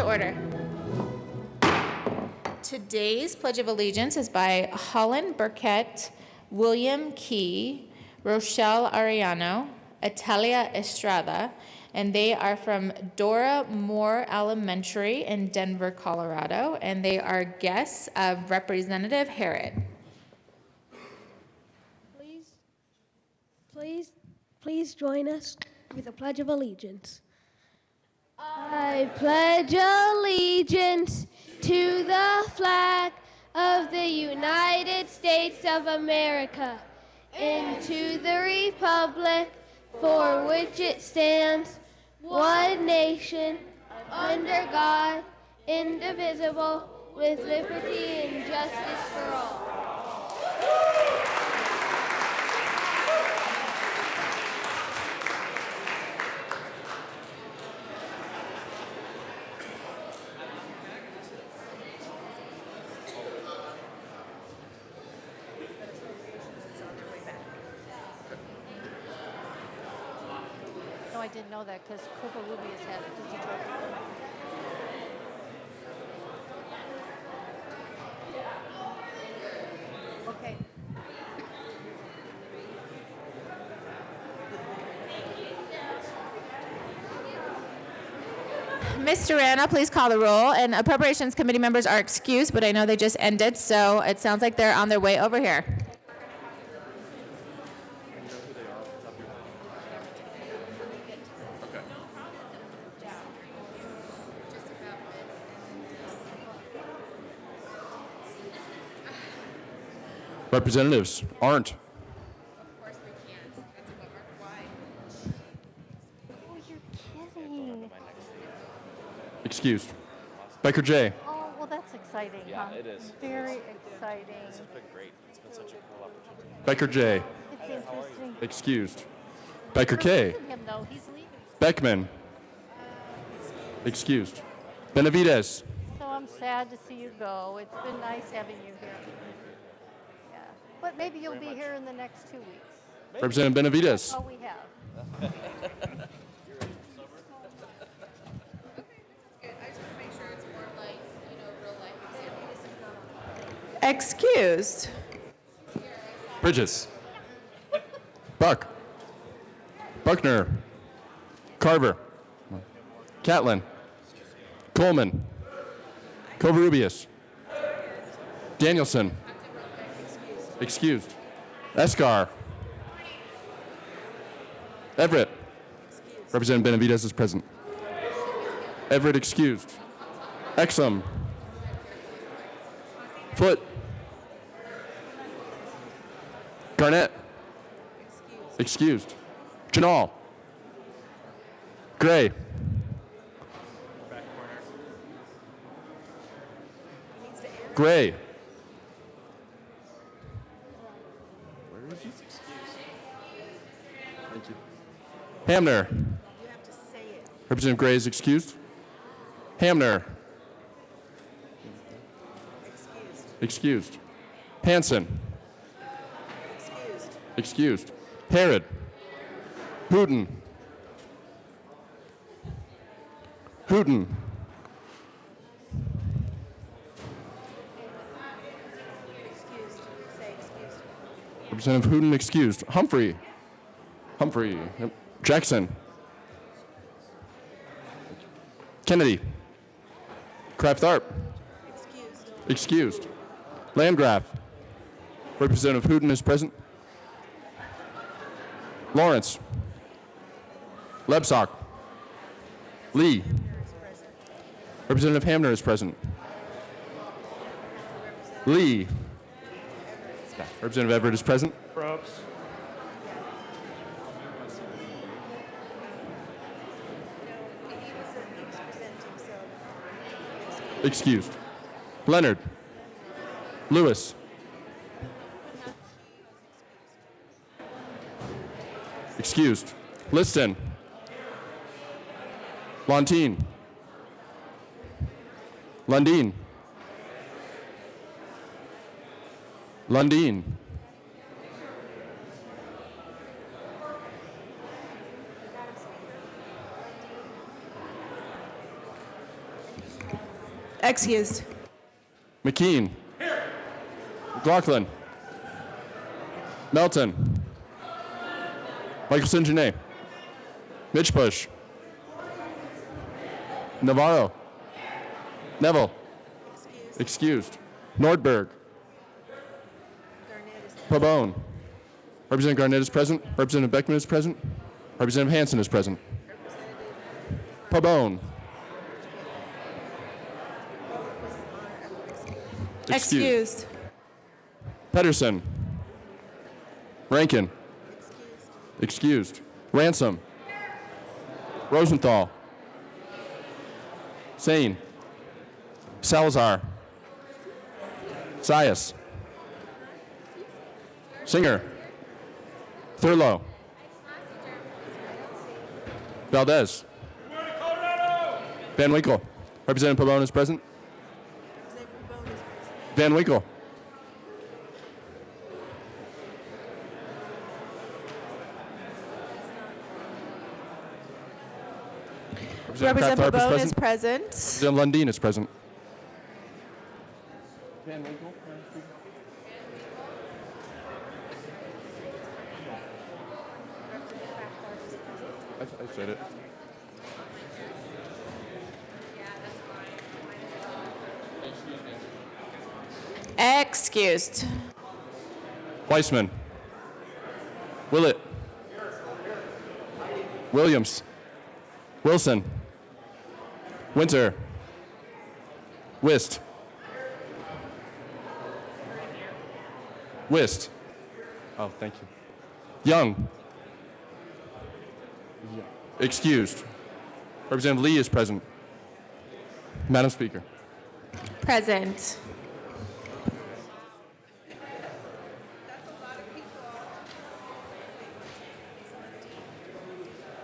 to order. Today's Pledge of Allegiance is by Holland Burkett, William Key, Rochelle Ariano, Italia Estrada, and they are from Dora Moore Elementary in Denver, Colorado, and they are guests of Representative Herod. Please join us with a Pledge of Allegiance. I pledge allegiance to the flag of the United States of America and to the republic for which it stands, one nation, under God, indivisible, with liberty and justice for all. I didn't know that because Copa Rubius had it. Did you try it? Okay. Mr. Rana, please call the roll. And Appropriations Committee members are excused, but I know they just ended, so it sounds like they're on their way over here. Representatives aren't. Of course we can. That's a bummer. Why? Oh, you're kidding. Excused. Becker J. Oh, well, that's exciting, Yeah, huh? it is. Very exciting. It's been great. It's been such a cool opportunity. Becker J. It's interesting. Excused. Becker K. Him, though. He's leaving. Beckman. Excused. Benavides. So I'm sad to see you go. It's been nice having you here. Yeah. But maybe you'll be here in the next 2 weeks. Representative Benavides. Oh, we have. Excused. Bridges. Buck. Buckner. Carver. Catlin. Coleman. Covarrubias. Danielson. Excused. Escar. Everett. Representative Benavides is present. Everett excused. Exum. Foote. Garnett. Excused. Janal. Gray. Gray. Where is he? Thank you. Hamner. You have to say it. Representative Gray is excused. Hamner. Excused. Hanson. Excused. Herod. Hooten. Hooten. Excused. Say excused. Representative Hooten excused. Humphrey. Humphrey. Yep. Jackson. Kennedy. Kraft-Tharp. Excused. Excused. Landgraf. Representative Hooten is present. Lawrence. Lebsock. Lee. Representative Hamner is present. Lee. Representative Everett is present. Props. Excused. Leonard. Lewis. Excused. Liston. Lontine. Lundeen. Lundeen. Excused. McKean. McLaughlin. Melton. Michelson Janae. Mitch Bush. Navarro. Neville. Excused. Nordberg. Pabon. Representative Garnett is present. Representative Beckman is present. Representative Hansen is present. Pabon. Excused. Pedersen. Rankin. Excused. Ransom. Rosenthal. Sane. Salazar. Sias. Singer. Thurlow. Valdez. Van Winkle. Representative Pabon is present. Van Winkle. Representative Kraft-Tharp Pabon is present. Representative Lundin is present. Van Winkle. I said it. Excused. Weissman. Willett. Williams. Wilson. Winter. Wist. Wist. Oh, thank you. Young. Excused. Representative Lee is present. Madam Speaker. Present.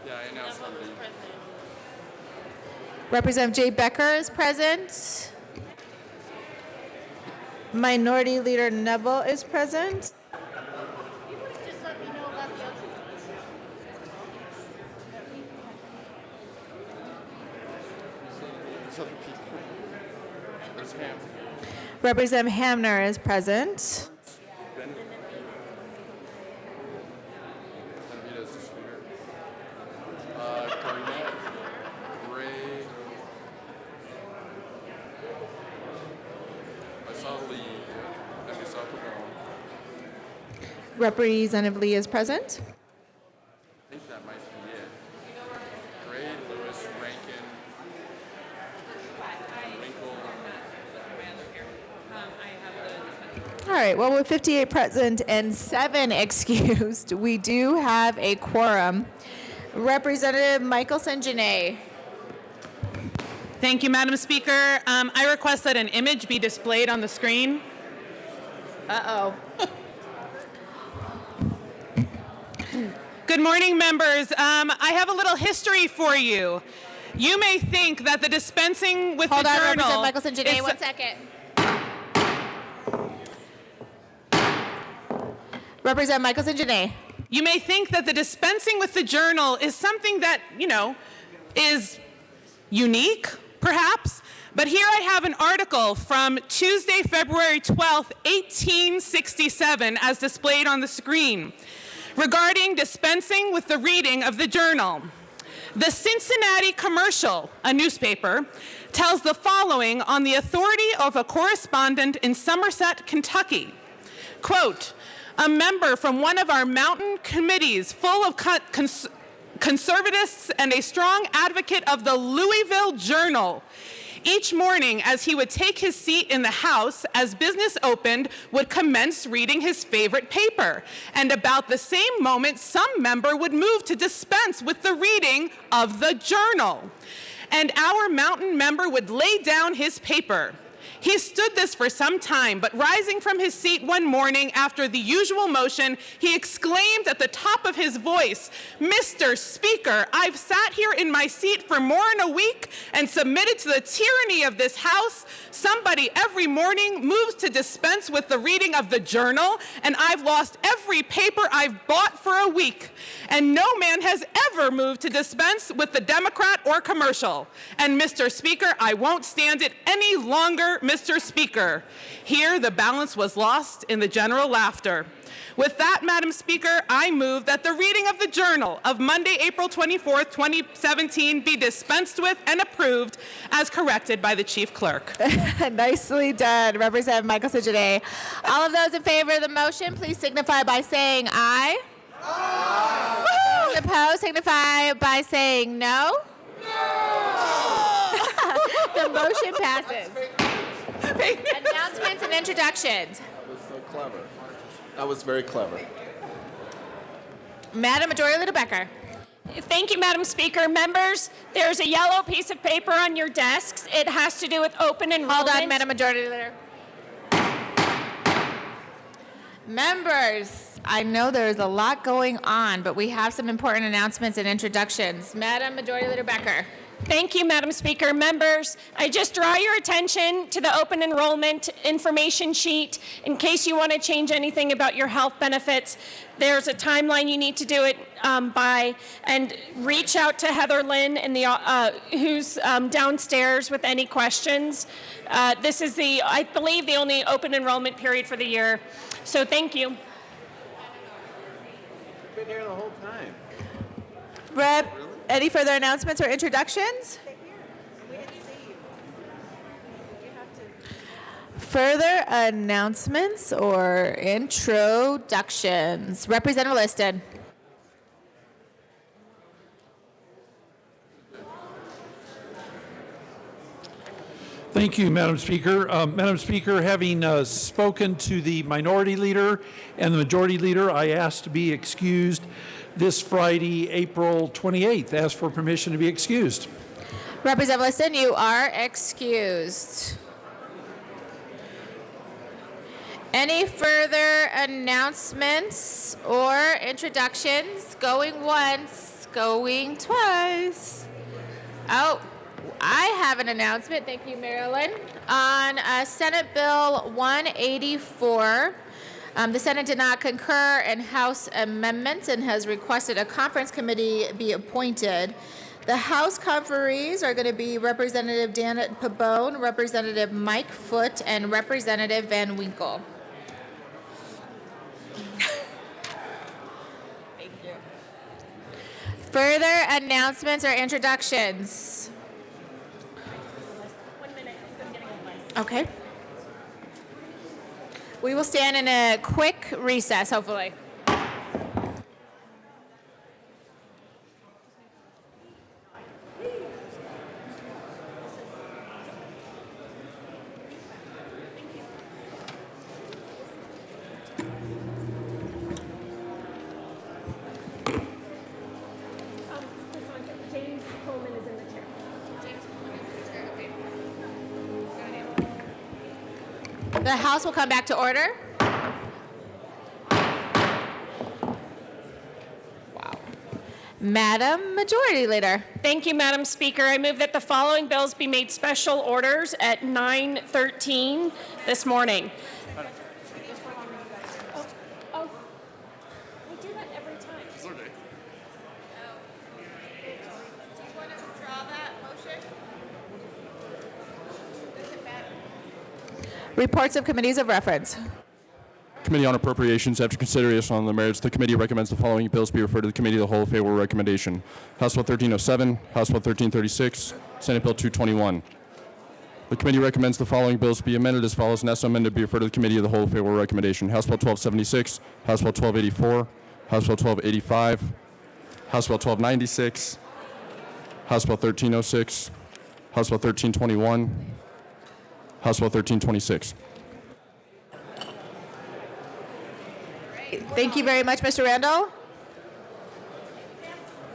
Yeah, I announced Representative Jay Becker is present. Minority Leader Neville is present. Just let me know about the other. Representative Hamner is present. Representative Lee is present. I think that might be it. Gray, Lewis, Rankin, Winkle. All right, well, with 58 present and 7 excused, we do have a quorum. Representative Michelson Janae. Thank you, Madam Speaker. I request that an image be displayed on the screen. Uh-oh. Good morning, members. I have a little history for you. You may think that the dispensing with Hold the on, journal Representative Michelson Janae, is- 1 second. Representative Michelson Janae. You may think that the dispensing with the journal is something that, is unique, perhaps. But here I have an article from Tuesday, February 12th, 1867, as displayed on the screen, regarding dispensing with the reading of the journal. The Cincinnati Commercial, a newspaper, tells the following on the authority of a correspondent in Somerset, Kentucky. Quote, "A member from one of our mountain committees full of conservatists and a strong advocate of the Louisville Journal, each morning as he would take his seat in the House as business opened, would commence reading his favorite paper. And about the same moment, some member would move to dispense with the reading of the journal. And our mountain member would lay down his paper. He stood this for some time, but rising from his seat one morning after the usual motion, he exclaimed at the top of his voice, "Mr. Speaker, I've sat here in my seat for more than a week and submitted to the tyranny of this House. Somebody every morning moves to dispense with the reading of the Journal, and I've lost every paper I've bought for a week. And no man has ever moved to dispense with the Democrat or commercial. And Mr. Speaker, I won't stand it any longer, Mr. Speaker." Here, the balance was lost in the general laughter. With that, Madam Speaker, I move that the reading of the Journal of Monday, April 24th, 2017 be dispensed with and approved as corrected by the Chief Clerk. Nicely done, Representative Michelson today. All of those in favor of the motion, please signify by saying aye. Aye. Those opposed, signify by saying no. No. The motion passes. Announcements and introductions. That was so clever. That was very clever. Madam Majority Leader Becker. Thank you, Madam Speaker. Members, there's a yellow piece of paper on your desks. It has to do with open enrollment. Hold on, Madam Majority Leader. Members, I know there's a lot going on, but we have some important announcements and introductions. Madam Majority Leader Becker. Thank you, Madam Speaker. Members, I just draw your attention to the open enrollment information sheet in case you want to change anything about your health benefits. There's a timeline you need to do it by, and reach out to Heather Lynn in the, who's downstairs with any questions. This is the, I believe, the only open enrollment period for the year. So thank you. I've been here the whole time. Rep, any further announcements or introductions? Further announcements or introductions? Representative Liston. Thank you, Madam Speaker. Madam Speaker, having spoken to the minority leader and the majority leader, I asked to be excused this Friday, April 28th. Ask for permission to be excused. Representative Liston, you are excused. Any further announcements or introductions? Going once, going twice. Oh, I have an announcement. Thank you, Marilyn. On Senate Bill 184, the Senate did not concur in House amendments and has requested a conference committee be appointed. The House conferees are going to be Representative Dan Pabon, Representative Mike Foote, and Representative Van Winkle. Thank you. Further announcements or introductions? 1 minute. Okay. We will stand in a quick recess, hopefully. James Coleman is in the chair. The House will come back to order. Wow. Madam Majority Leader. Thank you, Madam Speaker. I move that the following bills be made special orders at 9:13 this morning. Oh, we do that every time. Reports of committees of reference. Committee on Appropriations, after consideration on the merits, the committee recommends the following bills be referred to the Committee of the Whole. Favorable recommendation. House Bill 1307, House Bill 1336, Senate Bill 221. The committee recommends the following bills be amended as follows, and as so amended be referred to the Committee of the Whole. Favorable recommendation. House Bill 1276, House Bill 1284, House Bill 1285, House Bill 1296, House Bill 1306, House Bill 1321, House Bill 1326. Thank you very much, Mr. Randall.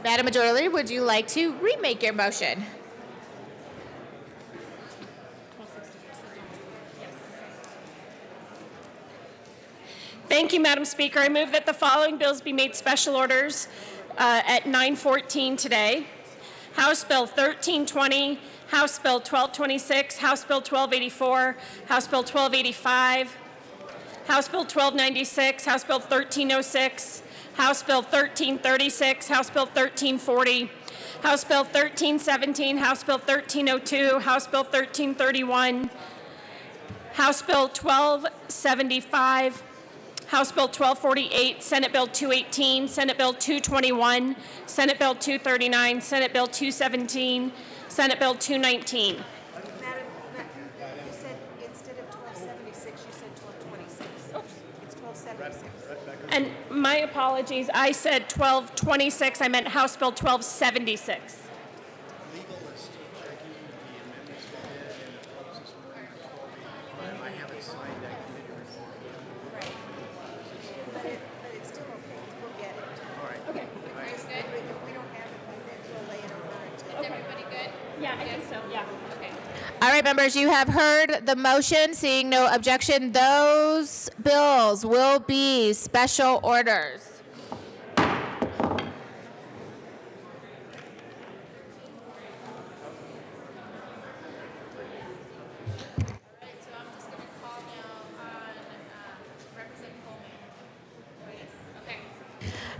Madam Majority Leader, would you like to remake your motion? Thank you, Madam Speaker. I move that the following bills be made special orders at 9:14 today. House Bill 1320, House Bill 1226, House Bill 1284, House Bill 1285, House Bill 1296, House Bill 1306, House Bill 1336, House Bill 1340, House Bill 1317, House Bill 1302, House Bill 1331, House Bill 1275, House Bill 1248, Senate Bill 218, Senate Bill 221, Senate Bill 239, Senate Bill 217, Senate Bill 219. Madam, you said instead of 1276, you said 1226. Oops. It's 1276. And my apologies, I said 1226, I meant House Bill 1276. All right, members, you have heard the motion. Seeing no objection, those bills will be special orders.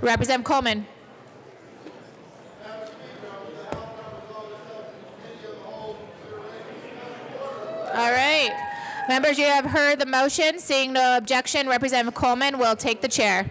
Representative Coleman. All right. Members, you have heard the motion. Seeing no objection, Representative Coleman will take the chair.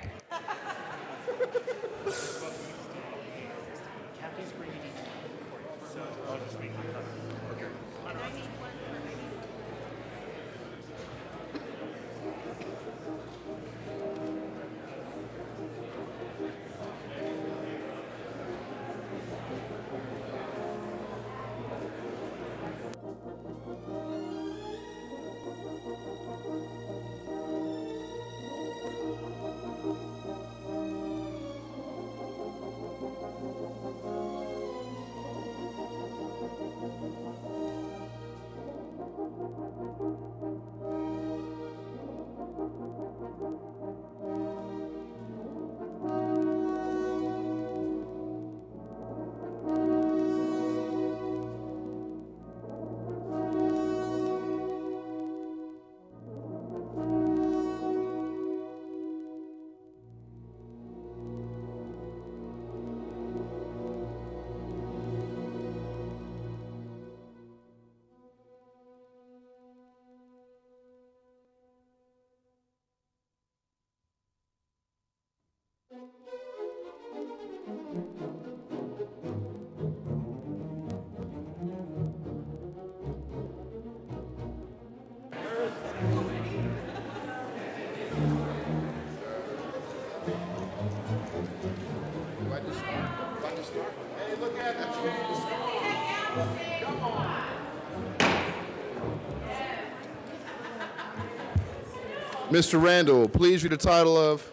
Mr. Randall, please read the title of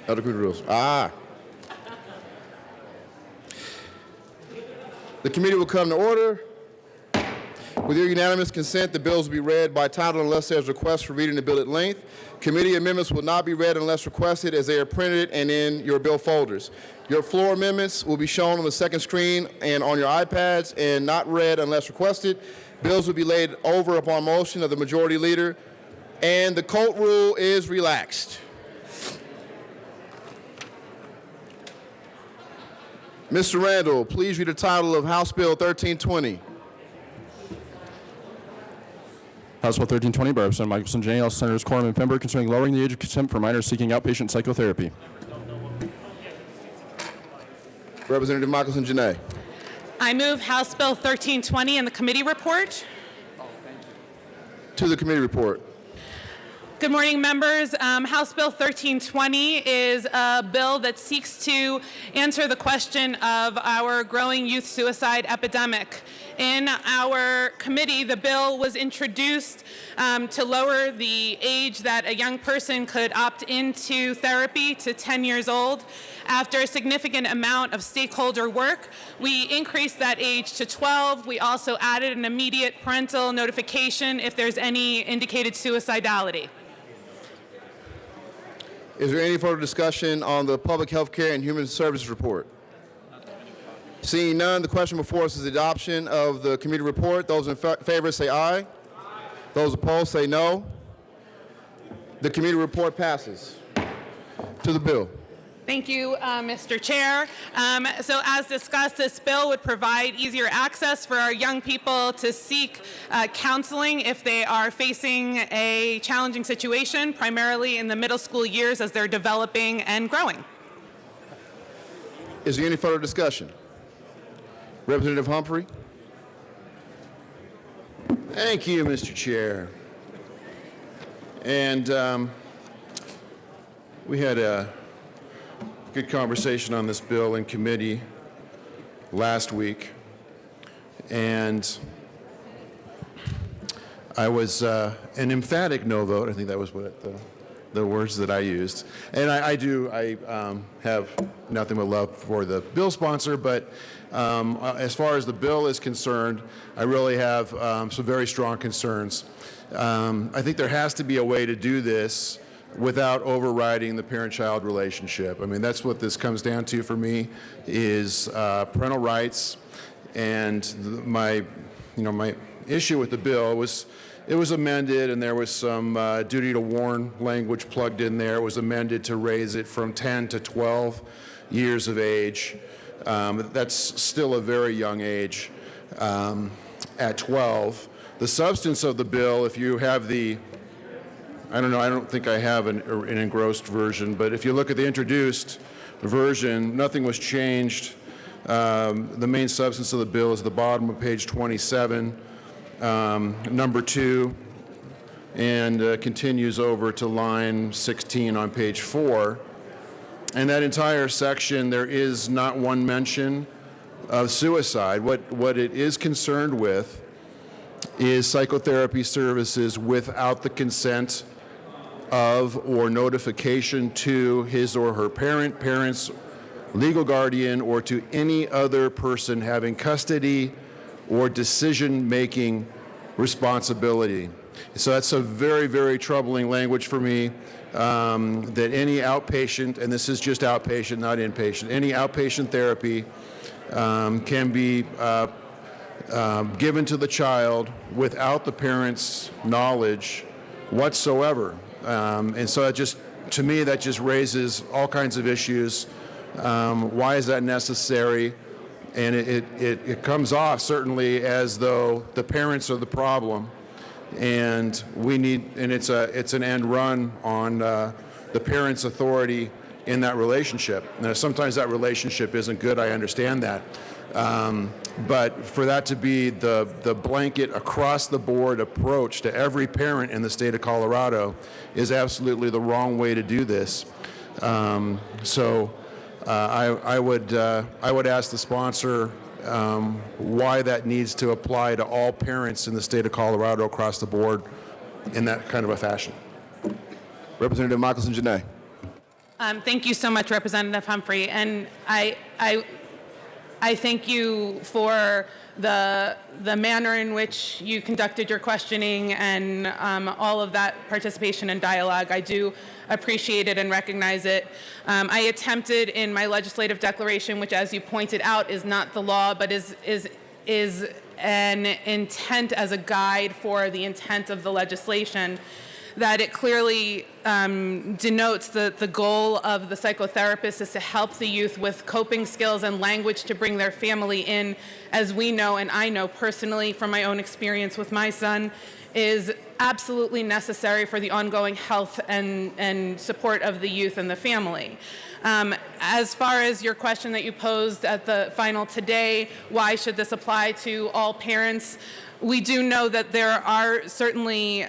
Elder Committee Rules. The committee will come to order. With your unanimous consent, the bills will be read by title unless there's request for reading the bill at length. Committee amendments will not be read unless requested, as they are printed and in your bill folders. Your floor amendments will be shown on the second screen and on your iPads and not read unless requested. Bills will be laid over upon motion of the majority leader, and the Colt rule is relaxed. Mr. Randall, please read the title of House Bill 1320. House Bill 1320 by Representative Michelson J. L. Senators Quorum and Pember concerning lowering the age of consent for minors seeking outpatient psychotherapy. Representative Michelson Janae. I move House Bill 1320 and the committee report. To the committee report. Good morning, members. House Bill 1320 is a bill that seeks to answer the question of our growing youth suicide epidemic. In our committee, the bill was introduced to lower the age that a young person could opt into therapy to 10 years old. After a significant amount of stakeholder work, we increased that age to 12. We also added an immediate parental notification if there's any indicated suicidality. Is there any further discussion on the Public Health Care and Human Services Report? Seeing none, the question before us is the adoption of the committee report. Those in favor say aye. Those opposed say no. The committee report passes. To the bill. Thank you, Mr. Chair. So as discussed, this bill would provide easier access for our young people to seek counseling if they are facing a challenging situation, primarily in the middle school years as they're developing and growing. Is there any further discussion? Representative Humphrey. Thank you, Mr. Chair. And we had a good conversation on this bill in committee last week, and I was an emphatic no vote. I think that was what the words that I used. And I have nothing but love for the bill sponsor, but as far as the bill is concerned, I really have some very strong concerns. I think there has to be a way to do this without overriding the parent-child relationship. I mean, that's what this comes down to for me, is parental rights. And my issue with the bill was, it was amended, and there was some duty to warn language plugged in there. It was amended to raise it from 10 to 12 years of age. That's still a very young age at 12. The substance of the bill, if you have the, I don't think I have an engrossed version, but if you look at the introduced version, nothing was changed. The main substance of the bill is the bottom of page 27, number 2, and continues over to line 16 on page 4. And that entire section, there is not one mention of suicide. What it is concerned with is psychotherapy services without the consent of or notification to his or her parents, legal guardian, or to any other person having custody or decision-making responsibility. So that's a very, very troubling language for me, that any outpatient, and this is just outpatient, not inpatient, any outpatient therapy can be given to the child without the parent's knowledge whatsoever. And so to me, that just raises all kinds of issues. Why is that necessary? And it comes off certainly as though the parents are the problem, and it's an end run on the parent's authority in that relationship. Now, sometimes that relationship isn't good, I understand that. But for that to be the blanket across the board approach to every parent in the state of Colorado is absolutely the wrong way to do this. So I would ask the sponsor why that needs to apply to all parents in the state of Colorado across the board in that kind of a fashion. Representative Michelson-Janae. Thank you so much, Representative Humphrey. And I thank you for the manner in which you conducted your questioning and all of that participation and dialogue. I do appreciate it and recognize it. I attempted in my legislative declaration, which, as you pointed out, is not the law, but is an intent as a guide for the intent of the legislation, that it clearly denotes the goal of the psychotherapist is to help the youth with coping skills and language to bring their family in, as we know, and I know personally from my own experience with my son, is absolutely necessary for the ongoing health and support of the youth and the family. As far as your question that you posed at the final today, why should this apply to all parents? We do know that there are certainly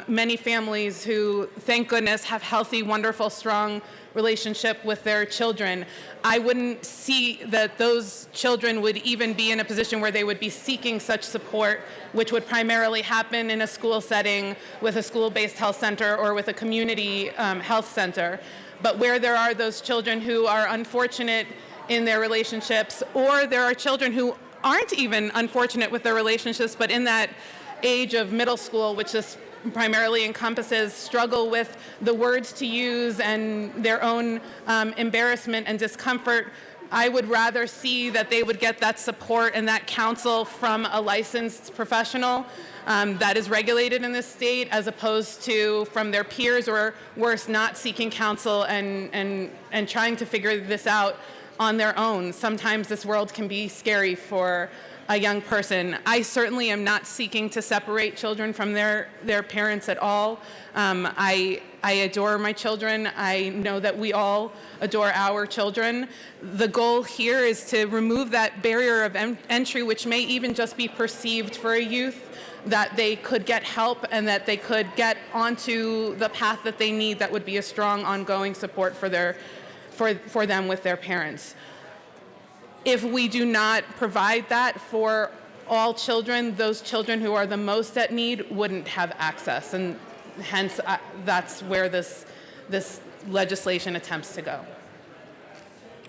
many families who, thank goodness, have healthy, wonderful, strong relationship with their children. I wouldn't see that those children would even be in a position where they would be seeking such support, which would primarily happen in a school setting with a school-based health center or with a community health center. But where there are those children who are unfortunate in their relationships, or there are children who aren't even unfortunate with their relationships, but in that age of middle school, which this primarily encompasses struggle with the words to use and their own embarrassment and discomfort, I would rather see that they would get that support and that counsel from a licensed professional that is regulated in this state, as opposed to from their peers, or worse, not seeking counsel and trying to figure this out on their own. Sometimes this world can be scary for a young person. I certainly am not seeking to separate children from their parents at all. I adore my children. I know that we all adore our children. The goal here is to remove that barrier of entry, which may even just be perceived for a youth, that they could get help and that they could get onto the path that they need that would be a strong ongoing support for them with their parents. If we do not provide that for all children, those children who are the most at need wouldn't have access, and hence that's where this legislation attempts to go.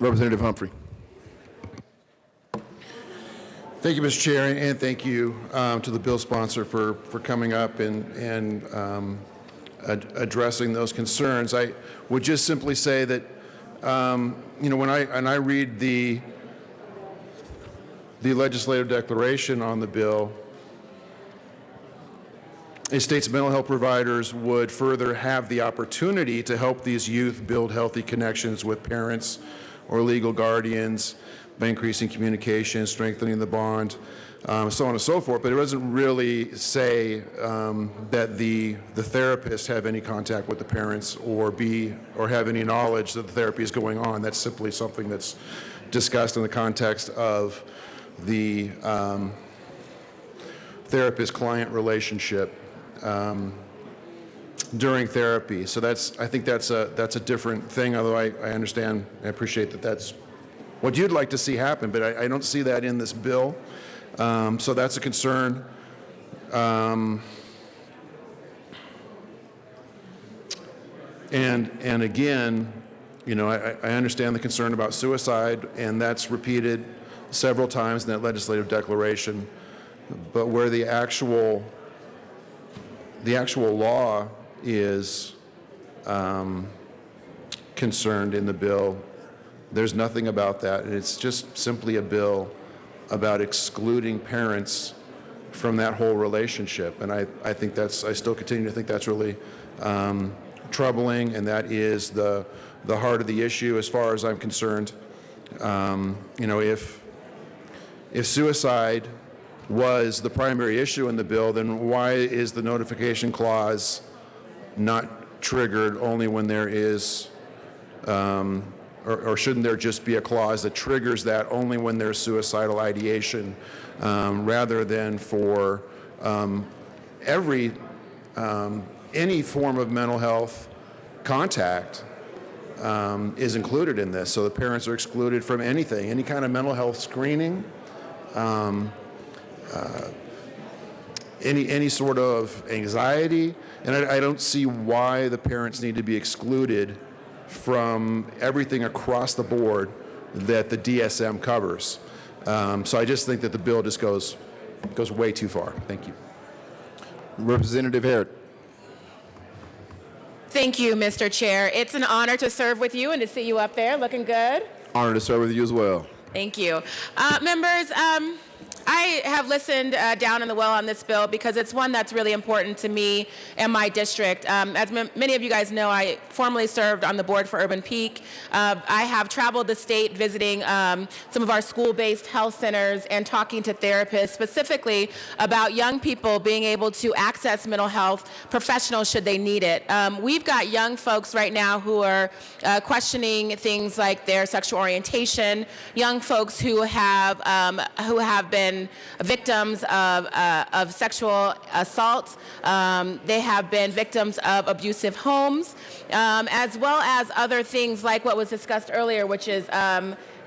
Representative Humphrey. Thank you, Mr. Chair, and thank you to the bill sponsor for coming up and addressing those concerns. I would just simply say that when I read the legislative declaration on the bill, it states mental health providers would further have the opportunity to help these youth build healthy connections with parents or legal guardians by increasing communication, strengthening the bond, so on and so forth. But it doesn't really say that the therapists have any contact with the parents or have any knowledge that the therapy is going on. That's simply something that's discussed in the context of the therapist-client relationship during therapy. So I think that's a different thing, although I understand, I appreciate that that's what you'd like to see happen, but I don't see that in this bill. So that's a concern. And again, I understand the concern about suicide, and that's repeated several times in that legislative declaration. But where the actual law is concerned in the bill, there's nothing about that. It's just simply a bill about excluding parents from that whole relationship. And I still continue to think that's really troubling, and that is the heart of the issue as far as I'm concerned. If suicide was the primary issue in the bill, then why is the notification clause not triggered only when there is, or shouldn't there just be a clause that triggers that only when there's suicidal ideation, rather than for any form of mental health contact is included in this. So the parents are excluded from anything, any kind of mental health screening, any sort of anxiety, and I don't see why the parents need to be excluded from everything across the board that the DSM covers. So I just think that the bill just goes way too far. Thank you. Representative Harrod. Thank you, Mr. Chair. It's an honor to serve with you and to see you up there looking good. Honor to serve with you as well. Thank you. Members, I have listened down in the well on this bill because it's one that's really important to me and my district. As many of you guys know, I formerly served on the board for Urban Peak. I have traveled the state visiting some of our school-based health centers and talking to therapists specifically about young people being able to access mental health professionals should they need it. We've got young folks right now who are questioning things like their sexual orientation, young folks who have been victims of sexual assault. They have been victims of abusive homes, as well as other things like what was discussed earlier, which is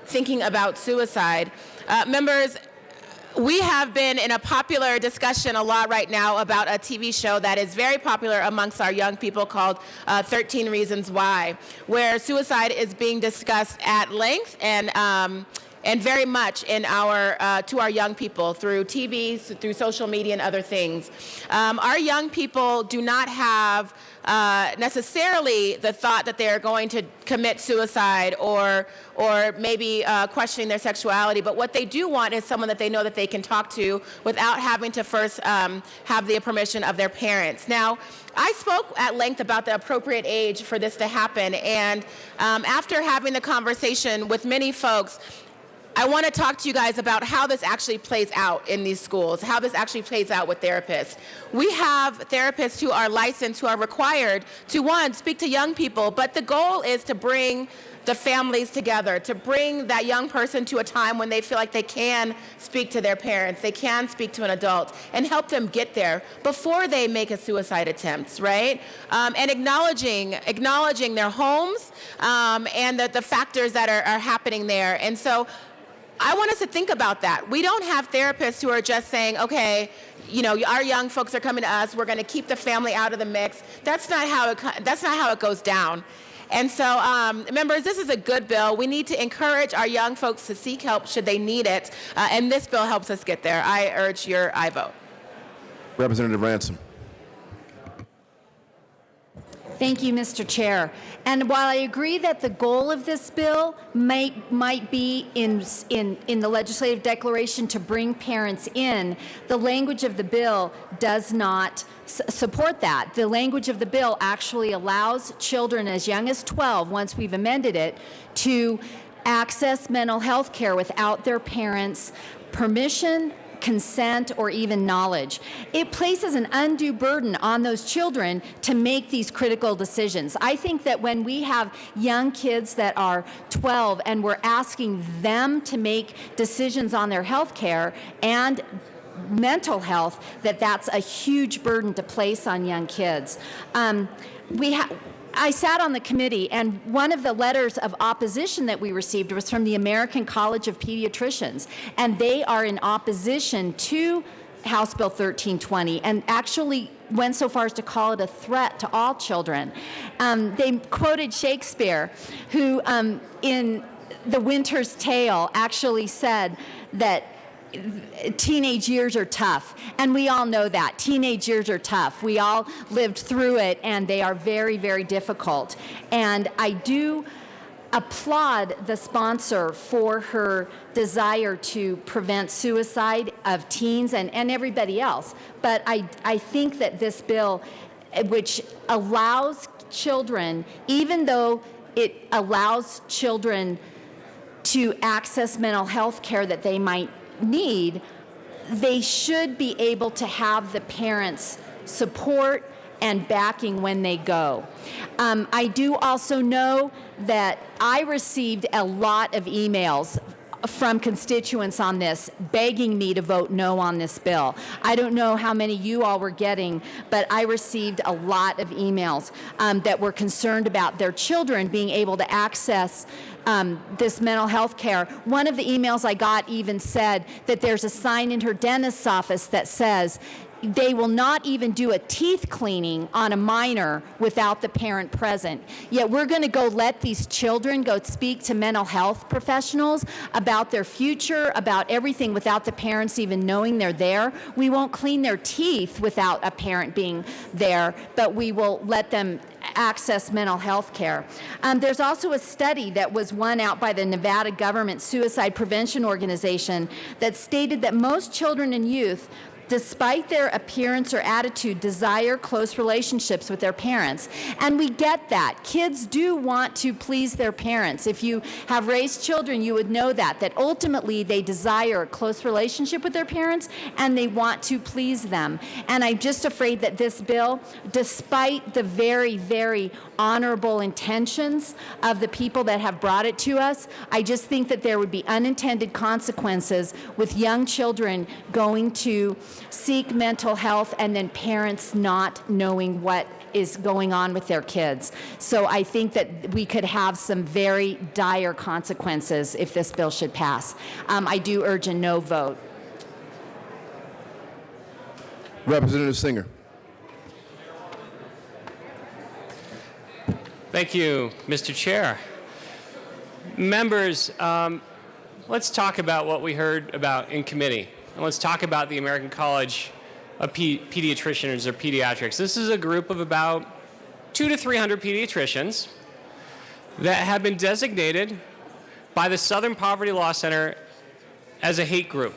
thinking about suicide. Members, we have been in a popular discussion a lot right now about a TV show that is very popular amongst our young people called 13 Reasons Why, where suicide is being discussed at length and and very much in to our young people through TV, through social media, and other things. Our young people do not have necessarily the thought that they're going to commit suicide or maybe questioning their sexuality, but what they do want is someone that they know that they can talk to without having to first have the permission of their parents. Now, I spoke at length about the appropriate age for this to happen, and after having the conversation with many folks, I want to talk to you guys about how this actually plays out in these schools, how this actually plays out with therapists. We have therapists who are licensed, who are required to, one, speak to young people, but the goal is to bring the families together, to bring that young person to a time when they feel like they can speak to their parents, they can speak to an adult, and help them get there before they make a suicide attempt, right? And acknowledging their homes and the factors that are happening there. And so I want us to think about that. We don't have therapists who are just saying, okay, you know, our young folks are coming to us, we're going to keep the family out of the mix. That's not how it goes down. And so, members, this is a good bill. We need to encourage our young folks to seek help should they need it, and this bill helps us get there. I urge your aye vote. Representative Ransom. Thank you, Mr. Chair. And while I agree that the goal of this bill might be in the legislative declaration to bring parents in, the language of the bill does not support that. The language of the bill actually allows children as young as 12, once we've amended it, to access mental health care without their parents' permission, consent, or even knowledge. It places an undue burden on those children to make these critical decisions. I think that when we have young kids that are 12 and we're asking them to make decisions on their health care and mental health, that's a huge burden to place on young kids. I sat on the committee, and one of the letters of opposition that we received was from the American College of Pediatricians, and they are in opposition to House Bill 1320 and actually went so far as to call it a threat to all children. They quoted Shakespeare, who in The Winter's Tale actually said that teenage years are tough, and we all know that. Teenage years are tough. We all lived through it, and they are very, very difficult. And I do applaud the sponsor for her desire to prevent suicide of teens and everybody else. But I think that this bill, which allows children, even though it allows children to access mental health care that they might need, they should be able to have the parents' support and backing when they go. I do also know that I received a lot of emails from constituents on this begging me to vote no on this bill. I don't know how many you all were getting, but I received a lot of emails that were concerned about their children being able to access this mental health care. One of the emails I got even said that there's a sign in her dentist's office that says they will not even do a teeth cleaning on a minor without the parent present. Yet we're going to go let these children go speak to mental health professionals about their future, about everything without the parents even knowing they're there. We won't clean their teeth without a parent being there, but we will let them access mental health care. There's also a study that was won out by the Nevada Government Suicide Prevention Organization that stated that most children and youth, despite their appearance or attitude, desire close relationships with their parents. And we get that. Kids do want to please their parents. If you have raised children, you would know that ultimately they desire a close relationship with their parents and they want to please them. And I'm just afraid that this bill, despite the very, very honorable intentions of the people that have brought it to us, I just think that there would be unintended consequences with young children going to seek mental health and then parents not knowing what is going on with their kids. So I think that we could have some very dire consequences if this bill should pass. I do urge a no vote. Representative Singer. Thank you, Mr. Chair. Members, let's talk about what we heard about in committee. And let's talk about the American College of Pediatricians or Pediatrics. This is a group of about 200 to 300 pediatricians that have been designated by the Southern Poverty Law Center as a hate group,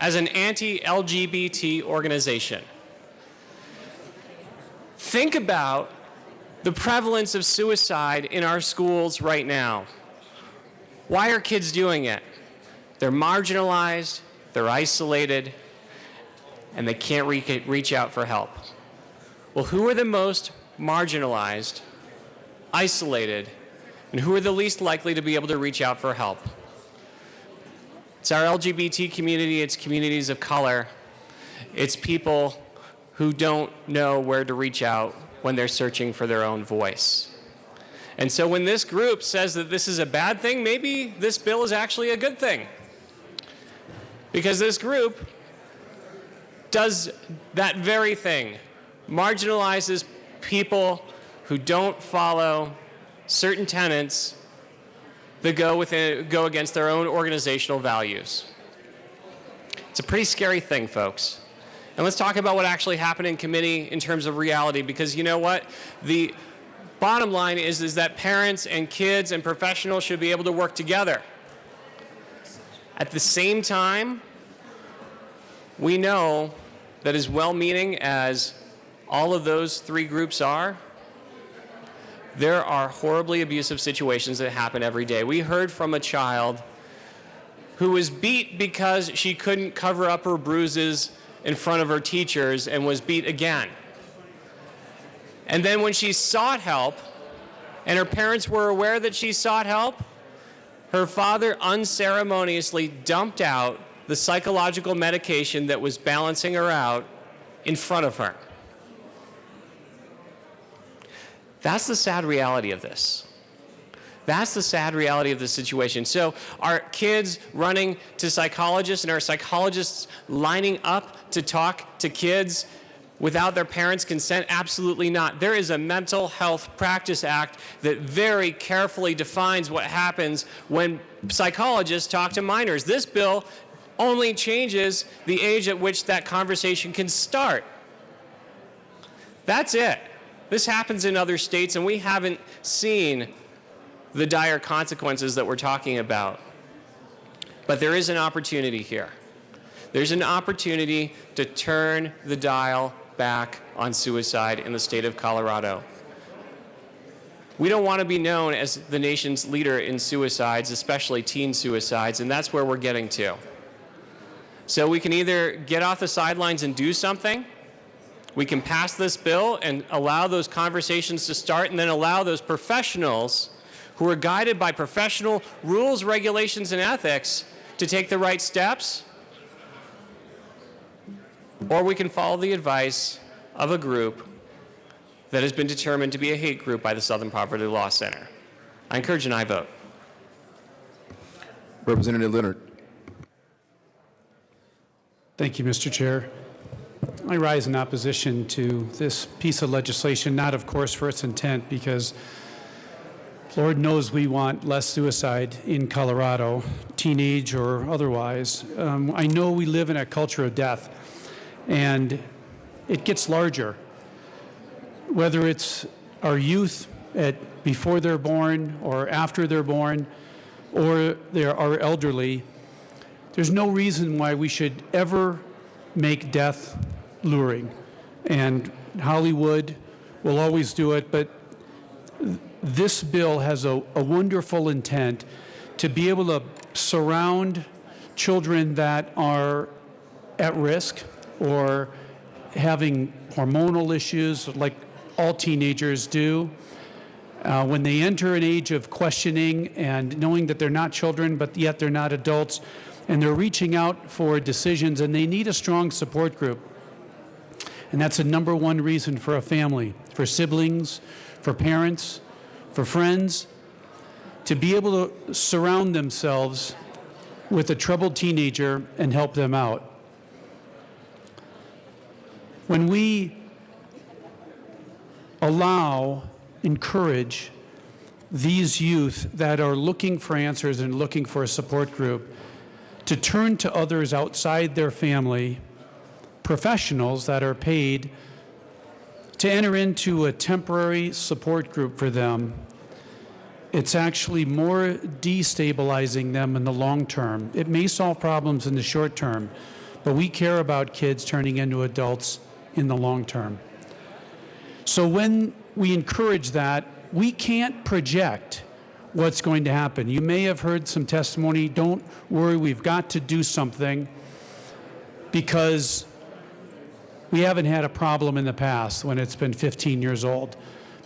as an anti-LGBT organization. Think about the prevalence of suicide in our schools right now. Why are kids doing it? They're marginalized, they're isolated, and they can't reach out for help. Well, who are the most marginalized, isolated, and who are the least likely to be able to reach out for help? It's our LGBT community, it's communities of color, it's people who don't know where to reach out when they're searching for their own voice. And so when this group says that this is a bad thing, maybe this bill is actually a good thing. Because this group does that very thing, marginalizes people who don't follow certain tenets that go against their own organizational values. It's a pretty scary thing, folks. And let's talk about what actually happened in committee in terms of reality, because you know what? The bottom line is that parents and kids and professionals should be able to work together. At the same time, we know that as well-meaning as all of those three groups are, there are horribly abusive situations that happen every day. We heard from a child who was beat because she couldn't cover up her bruises in front of her teachers and was beat again. And then when she sought help, and her parents were aware that she sought help, her father unceremoniously dumped out the psychological medication that was balancing her out in front of her. That's the sad reality of this. That's the sad reality of the situation. So are kids running to psychologists, and are psychologists lining up to talk to kids without their parents' consent? Absolutely not. There is a Mental Health Practice Act that very carefully defines what happens when psychologists talk to minors. This bill only changes the age at which that conversation can start. That's it. This happens in other states, and we haven't seen the dire consequences that we're talking about. But there is an opportunity here. There's an opportunity to turn the dial back on suicide in the state of Colorado. We don't want to be known as the nation's leader in suicides, especially teen suicides, and that's where we're getting to. So we can either get off the sidelines and do something. We can pass this bill and allow those conversations to start, and then allow those professionals who are guided by professional rules, regulations, and ethics to take the right steps. Or we can follow the advice of a group that has been determined to be a hate group by the Southern Poverty Law Center. I encourage an aye vote. Representative Leonard. Thank you, Mr. Chair. I rise in opposition to this piece of legislation, not of course for its intent, because Lord knows we want less suicide in Colorado, teenage or otherwise. I know we live in a culture of death, and it gets larger. Whether it's our youth before they're born or after they're born, or our elderly, there's no reason why we should ever make death luring. And Hollywood will always do it, but this bill has a wonderful intent to be able to surround children that are at risk or having hormonal issues like all teenagers do. When they enter an age of questioning and knowing that they're not children, but yet they're not adults, and they're reaching out for decisions, and they need a strong support group. And that's the number one reason for a family, for siblings, for parents, for friends, to be able to surround themselves with a troubled teenager and help them out. When we encourage these youth that are looking for answers and looking for a support group to turn to others outside their family, professionals that are paid to enter into a temporary support group for them. It's actually more destabilizing them in the long term. It may solve problems in the short term, but we care about kids turning into adults in the long term. So when we encourage that, we can't project what's going to happen. You may have heard some testimony, don't worry, we've got to do something because we haven't had a problem in the past when it's been 15 years old.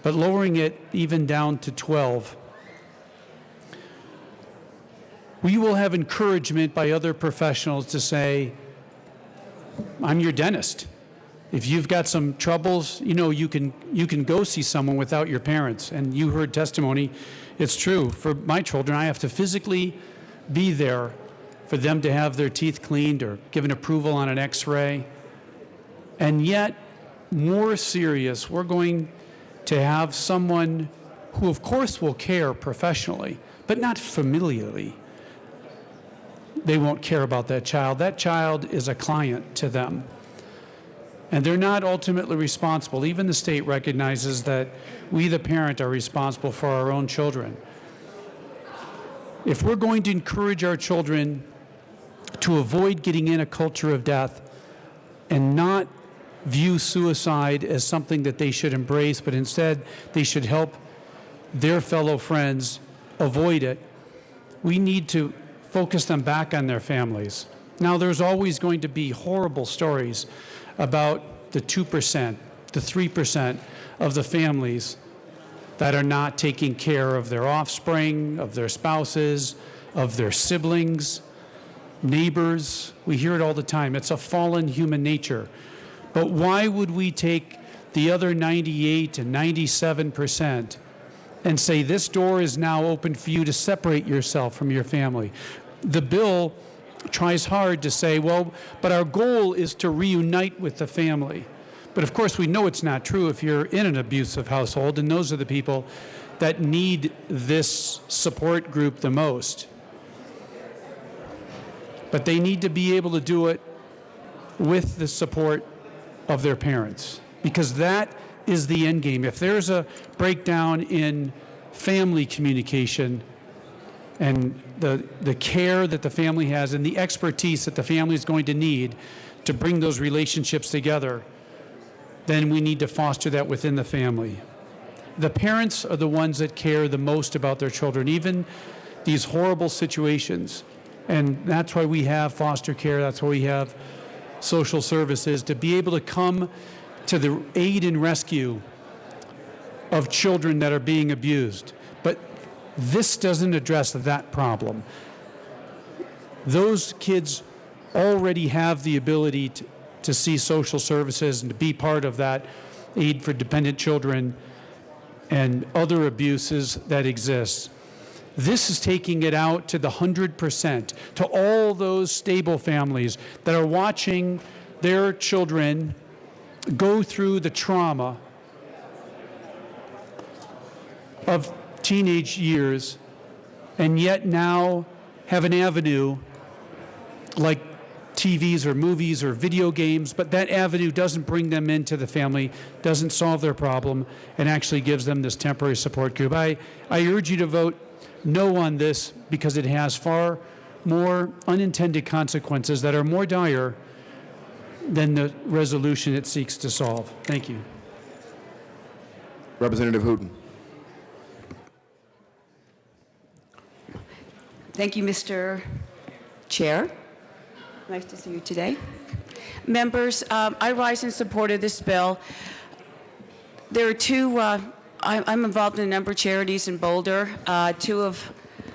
But lowering it even down to 12, we will have encouragement by other professionals to say, I'm your dentist. If you've got some troubles, you know, you can go see someone without your parents. And you heard testimony, it's true. For my children, I have to physically be there for them to have their teeth cleaned or given approval on an x-ray. And yet, more serious, we're going to have someone who of course will care professionally, but not familially. They won't care about that child. That child is a client to them. And they're not ultimately responsible. Even the state recognizes that we, the parent, are responsible for our own children. If we're going to encourage our children to avoid getting in a culture of death and not view suicide as something that they should embrace, but instead they should help their fellow friends avoid it, we need to focus them back on their families. Now, there's always going to be horrible stories about the 2%, the 3% of the families that are not taking care of their offspring, of their spouses, of their siblings, neighbors. We hear it all the time. It's a fallen human nature. But why would we take the other 98 and 97% and say this door is now open for you to separate yourself from your family? The bill tries hard to say, well, but our goal is to reunite with the family. But of course, we know it's not true if you're in an abusive household, and those are the people that need this support group the most. But they need to be able to do it with the support of their parents, because that is the end game. If there's a breakdown in family communication and the care that the family has and the expertise that the family is going to need to bring those relationships together, then we need to foster that within the family. The parents are the ones that care the most about their children, even these horrible situations. And that's why we have foster care, that's why we have social services, to be able to come to the aid and rescue of children that are being abused. But this doesn't address that problem. Those kids already have the ability to see social services and to be part of that aid for dependent children and other abuses that exist. This is taking it out to the 100%, to all those stable families that are watching their children go through the trauma of teenage years and yet now have an avenue like TVs or movies or video games, but that avenue doesn't bring them into the family, doesn't solve their problem, and actually gives them this temporary support group. I urge you to vote no on this because it has far more unintended consequences that are more dire than the resolution it seeks to solve. Thank you. Representative Hooton. Thank you, Mr. Chair. Nice to see you today. Members, I rise in support of this bill. There are two, I'm involved in a number of charities in Boulder. Two of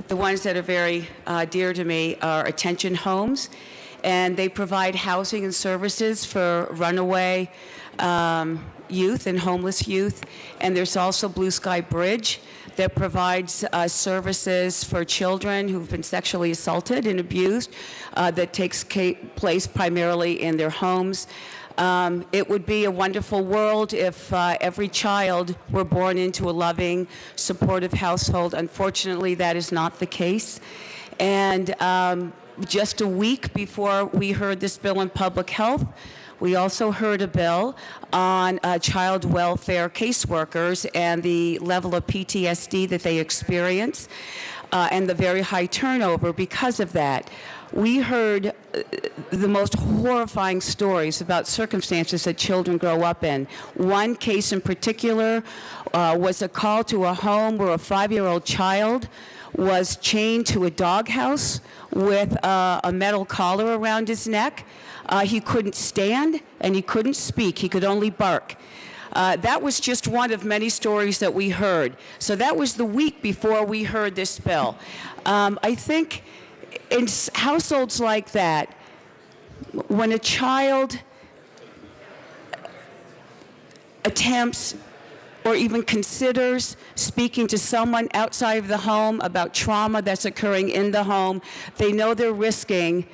the ones that are very dear to me are Attention Homes, and they provide housing and services for runaway youth and homeless youth. And there's also Blue Sky Bridge that provides services for children who've been sexually assaulted and abused that takes place primarily in their homes. It would be a wonderful world if every child were born into a loving, supportive household. Unfortunately, that is not the case. And just a week before we heard this bill in public health, we also heard a bill on child welfare caseworkers and the level of PTSD that they experience and the very high turnover because of that. We heard the most horrifying stories about circumstances that children grow up in. One case in particular was a call to a home where a 5-year-old child was chained to a doghouse with a metal collar around his neck. He couldn't stand and he couldn't speak. He could only bark. That was just one of many stories that we heard. So that was the week before we heard this bill. I think in households like that, when a child attempts or even considers speaking to someone outside of the home about trauma that's occurring in the home, they know they're risking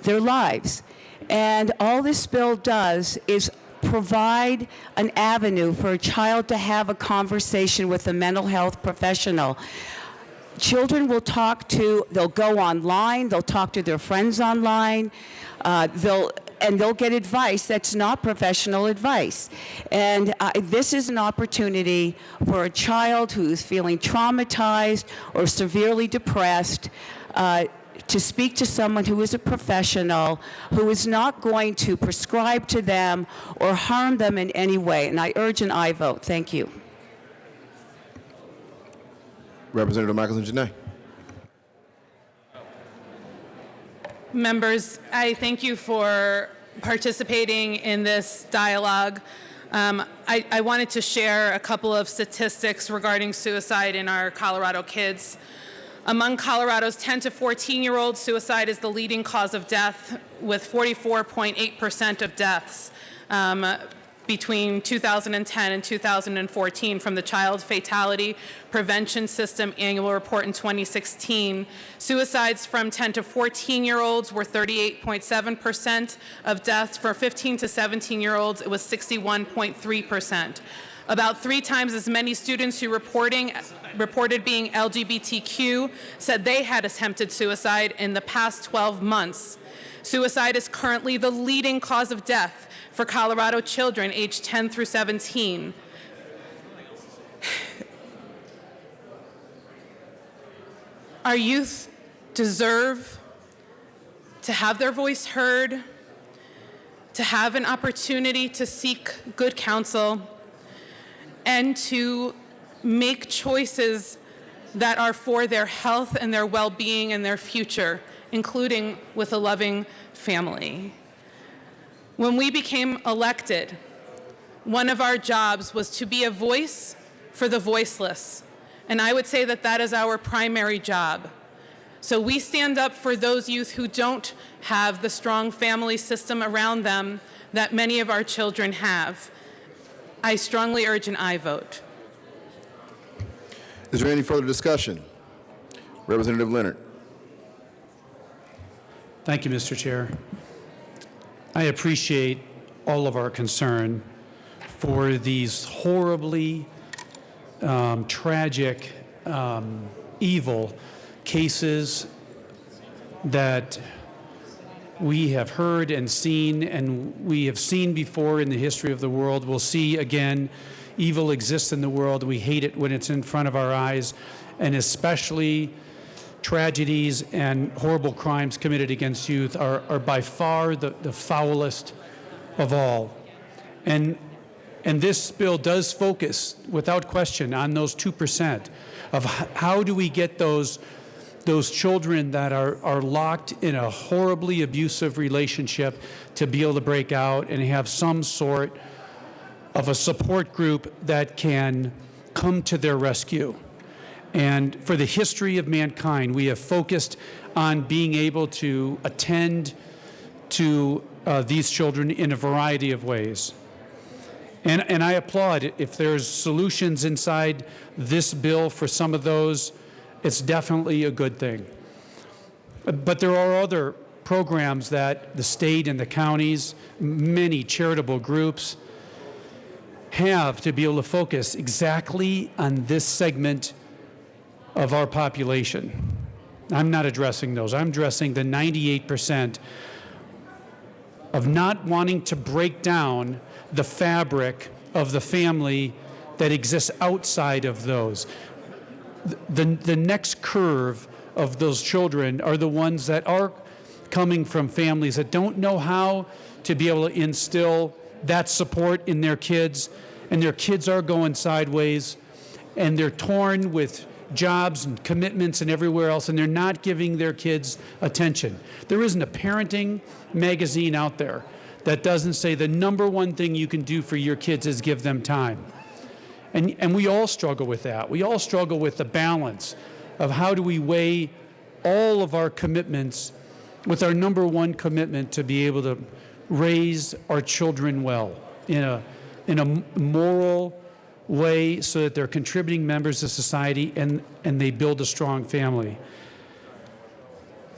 their lives. And all this bill does is provide an avenue for a child to have a conversation with a mental health professional. Children will they'll go online, they'll talk to their friends online, they'll get advice that's not professional advice. And this is an opportunity for a child who's feeling traumatized or severely depressed to speak to someone who is a professional, who is not going to prescribe to them or harm them in any way. And I urge an aye vote. Thank you. Representative Michaelson-Janae. Members, I thank you for participating in this dialogue. I wanted to share a couple of statistics regarding suicide in our Colorado kids. Among Colorado's 10 to 14-year-olds, suicide is the leading cause of death, with 44.8% of deaths between 2010 and 2014 from the Child Fatality Prevention System Annual Report in 2016. Suicides from 10 to 14-year-olds were 38.7% of deaths. For 15 to 17-year-olds, it was 61.3%. About 3 times as many students who reported being LGBTQ said they had attempted suicide in the past 12 months. Suicide is currently the leading cause of death for Colorado children aged 10 through 17. Our youth deserve to have their voice heard, to have an opportunity to seek good counsel, and to make choices that are for their health and their well-being and their future, including with a loving family. When we became elected, one of our jobs was to be a voice for the voiceless. And I would say that that is our primary job. So we stand up for those youth who don't have the strong family system around them that many of our children have. I strongly urge an aye vote. Is there any further discussion? Representative Leonard. Thank you, Mr. Chair. I appreciate all of our concern for these horribly tragic, evil cases that we have heard and seen, and we have seen before in the history of the world. We'll see again. Evil exists in the world. We hate it when it's in front of our eyes, and especially tragedies and horrible crimes committed against youth are by far the foulest of all. And this bill does focus, without question, on those 2% of how do we get those children that are locked in a horribly abusive relationship to be able to break out and have some sort of a support group that can come to their rescue. And for the history of mankind, we have focused on being able to attend to these children in a variety of ways. And I applaud if there's solutions inside this bill for some of those. It's definitely a good thing. But there are other programs that the state and the counties, many charitable groups have to be able to focus exactly on this segment of our population. I'm not addressing those. I'm addressing the 98% of not wanting to break down the fabric of the family that exists outside of those. The next curve of those children are the ones that are coming from families that don't know how to be able to instill that support in their kids, and their kids are going sideways, and they're torn with jobs and commitments and everywhere else, and they're not giving their kids attention. There isn't a parenting magazine out there that doesn't say the number one thing you can do for your kids is give them time. And we all struggle with that. We all struggle with the balance of how do we weigh all of our commitments with our number one commitment to be able to raise our children well in a moral way so that they're contributing members to society and they build a strong family.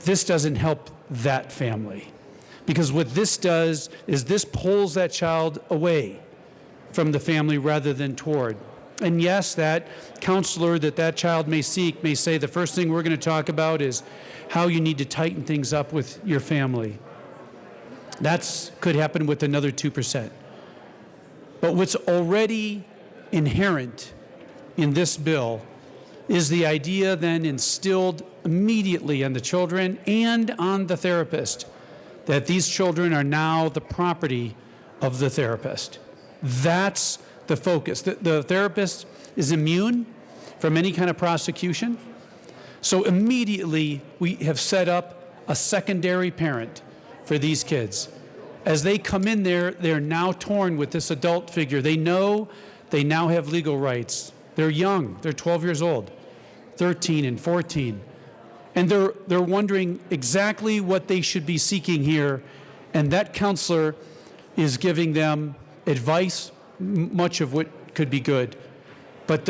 This doesn't help that family, because what this does is this pulls that child away from the family rather than toward. And yes, that counselor that child may seek may say the first thing we're going to talk about is how you need to tighten things up with your family. That could happen with another 2%. But what's already inherent in this bill is the idea then instilled immediately on the children and on the therapist that these children are now the property of the therapist. That's the focus. The therapist is immune from any kind of prosecution. So immediately we have set up a secondary parent for these kids. As they come in there, they're now torn with this adult figure. They know they now have legal rights. They're young. They're 12 years old, 13 and 14. And they're wondering exactly what they should be seeking here. And that counselor is giving them advice, much of what could be good. But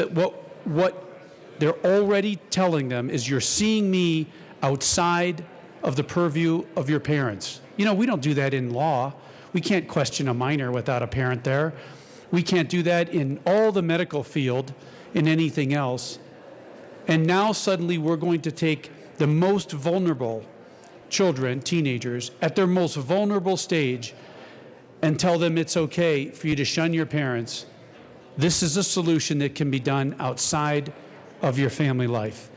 what they're already telling them is, you're seeing me outside of the purview of your parents. You know, we don't do that in law. We can't question a minor without a parent there. We can't do that in all the medical field, in anything else. And now suddenly we're going to take the most vulnerable children, teenagers, at their most vulnerable stage and tell them it's okay for you to shun your parents. This is a solution that can be done outside of your family life.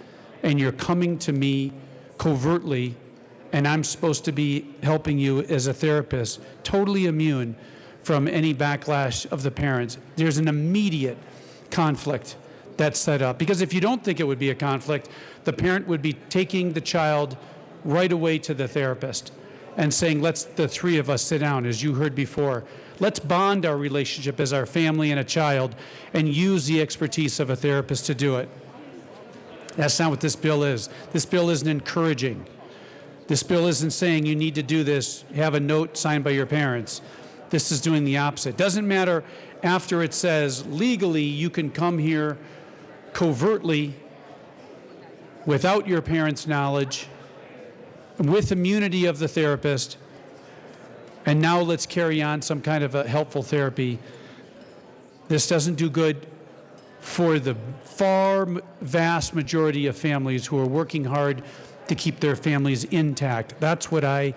And you're coming to me covertly, and I'm supposed to be helping you as a therapist, totally immune from any backlash of the parents. There's an immediate conflict that's set up. Because if you don't think it would be a conflict, the parent would be taking the child right away to the therapist and saying, let's, the three of us, sit down, as you heard before. Let's bond our relationship as our family and a child and use the expertise of a therapist to do it. That's not what this bill is. This bill isn't encouraging. This bill isn't saying you need to do this, have a note signed by your parents. This is doing the opposite. Doesn't matter after it says legally you can come here covertly without your parents' knowledge, with immunity of the therapist, and now let's carry on some kind of a helpful therapy. This doesn't do good for the vast majority of families who are working hard to keep their families intact. That's what I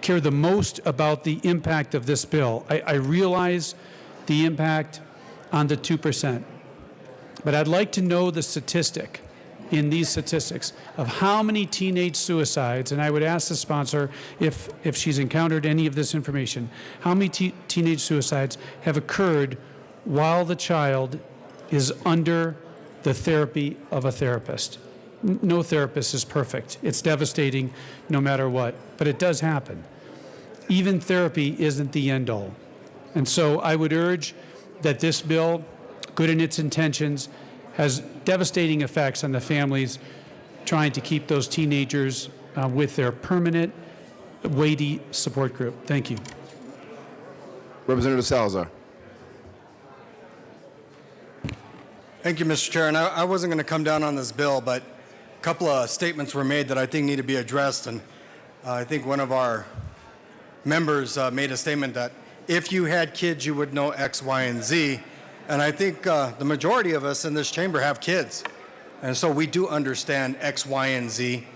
care the most about, the impact of this bill. I realize the impact on the 2%, but I'd like to know the statistic in these statistics of how many teenage suicides, and I would ask the sponsor if she's encountered any of this information, how many teenage suicides have occurred while the child is under the therapy of a therapist. No therapist is perfect. It's devastating no matter what, but it does happen. Even therapy isn't the end all. And so I would urge that this bill, good in its intentions, has devastating effects on the families trying to keep those teenagers with their permanent, weighty support group. Thank you. Representative Salazar. Thank you, Mr. Chair. And I wasn't going to come down on this bill, but a couple of statements were made that I think need to be addressed. And I think one of our members made a statement that if you had kids, you would know X, Y, and Z. And I think the majority of us in this chamber have kids. And so we do understand X, Y, and Z,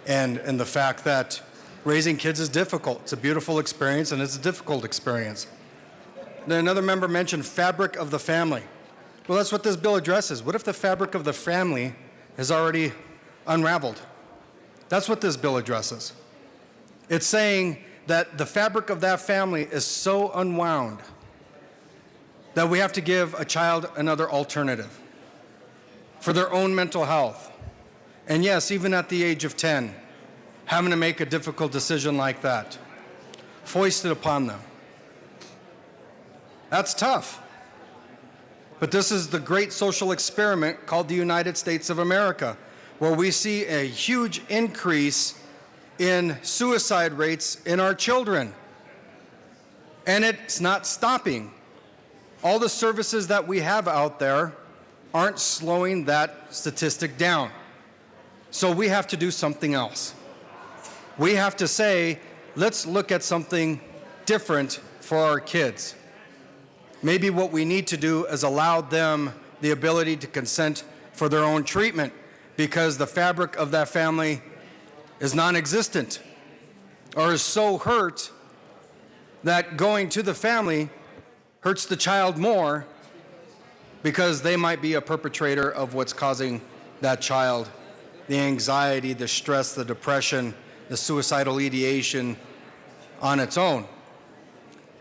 and the fact that raising kids is difficult. It's a beautiful experience, and it's a difficult experience. Then another member mentioned fabric of the family. Well, that's what this bill addresses. What if the fabric of the family is already unraveled? That's what this bill addresses. It's saying that the fabric of that family is so unwound that we have to give a child another alternative for their own mental health. And yes, even at the age of 10, having to make a difficult decision like that, foisted upon them. That's tough. But this is the great social experiment called the United States of America, where we see a huge increase in suicide rates in our children. And it's not stopping. All the services that we have out there aren't slowing that statistic down. So we have to do something else. We have to say, let's look at something different for our kids. Maybe what we need to do is allow them the ability to consent for their own treatment, because the fabric of that family is non-existent or is so hurt that going to the family hurts the child more, because they might be a perpetrator of what's causing that child the anxiety, the stress, the depression, the suicidal ideation on its own.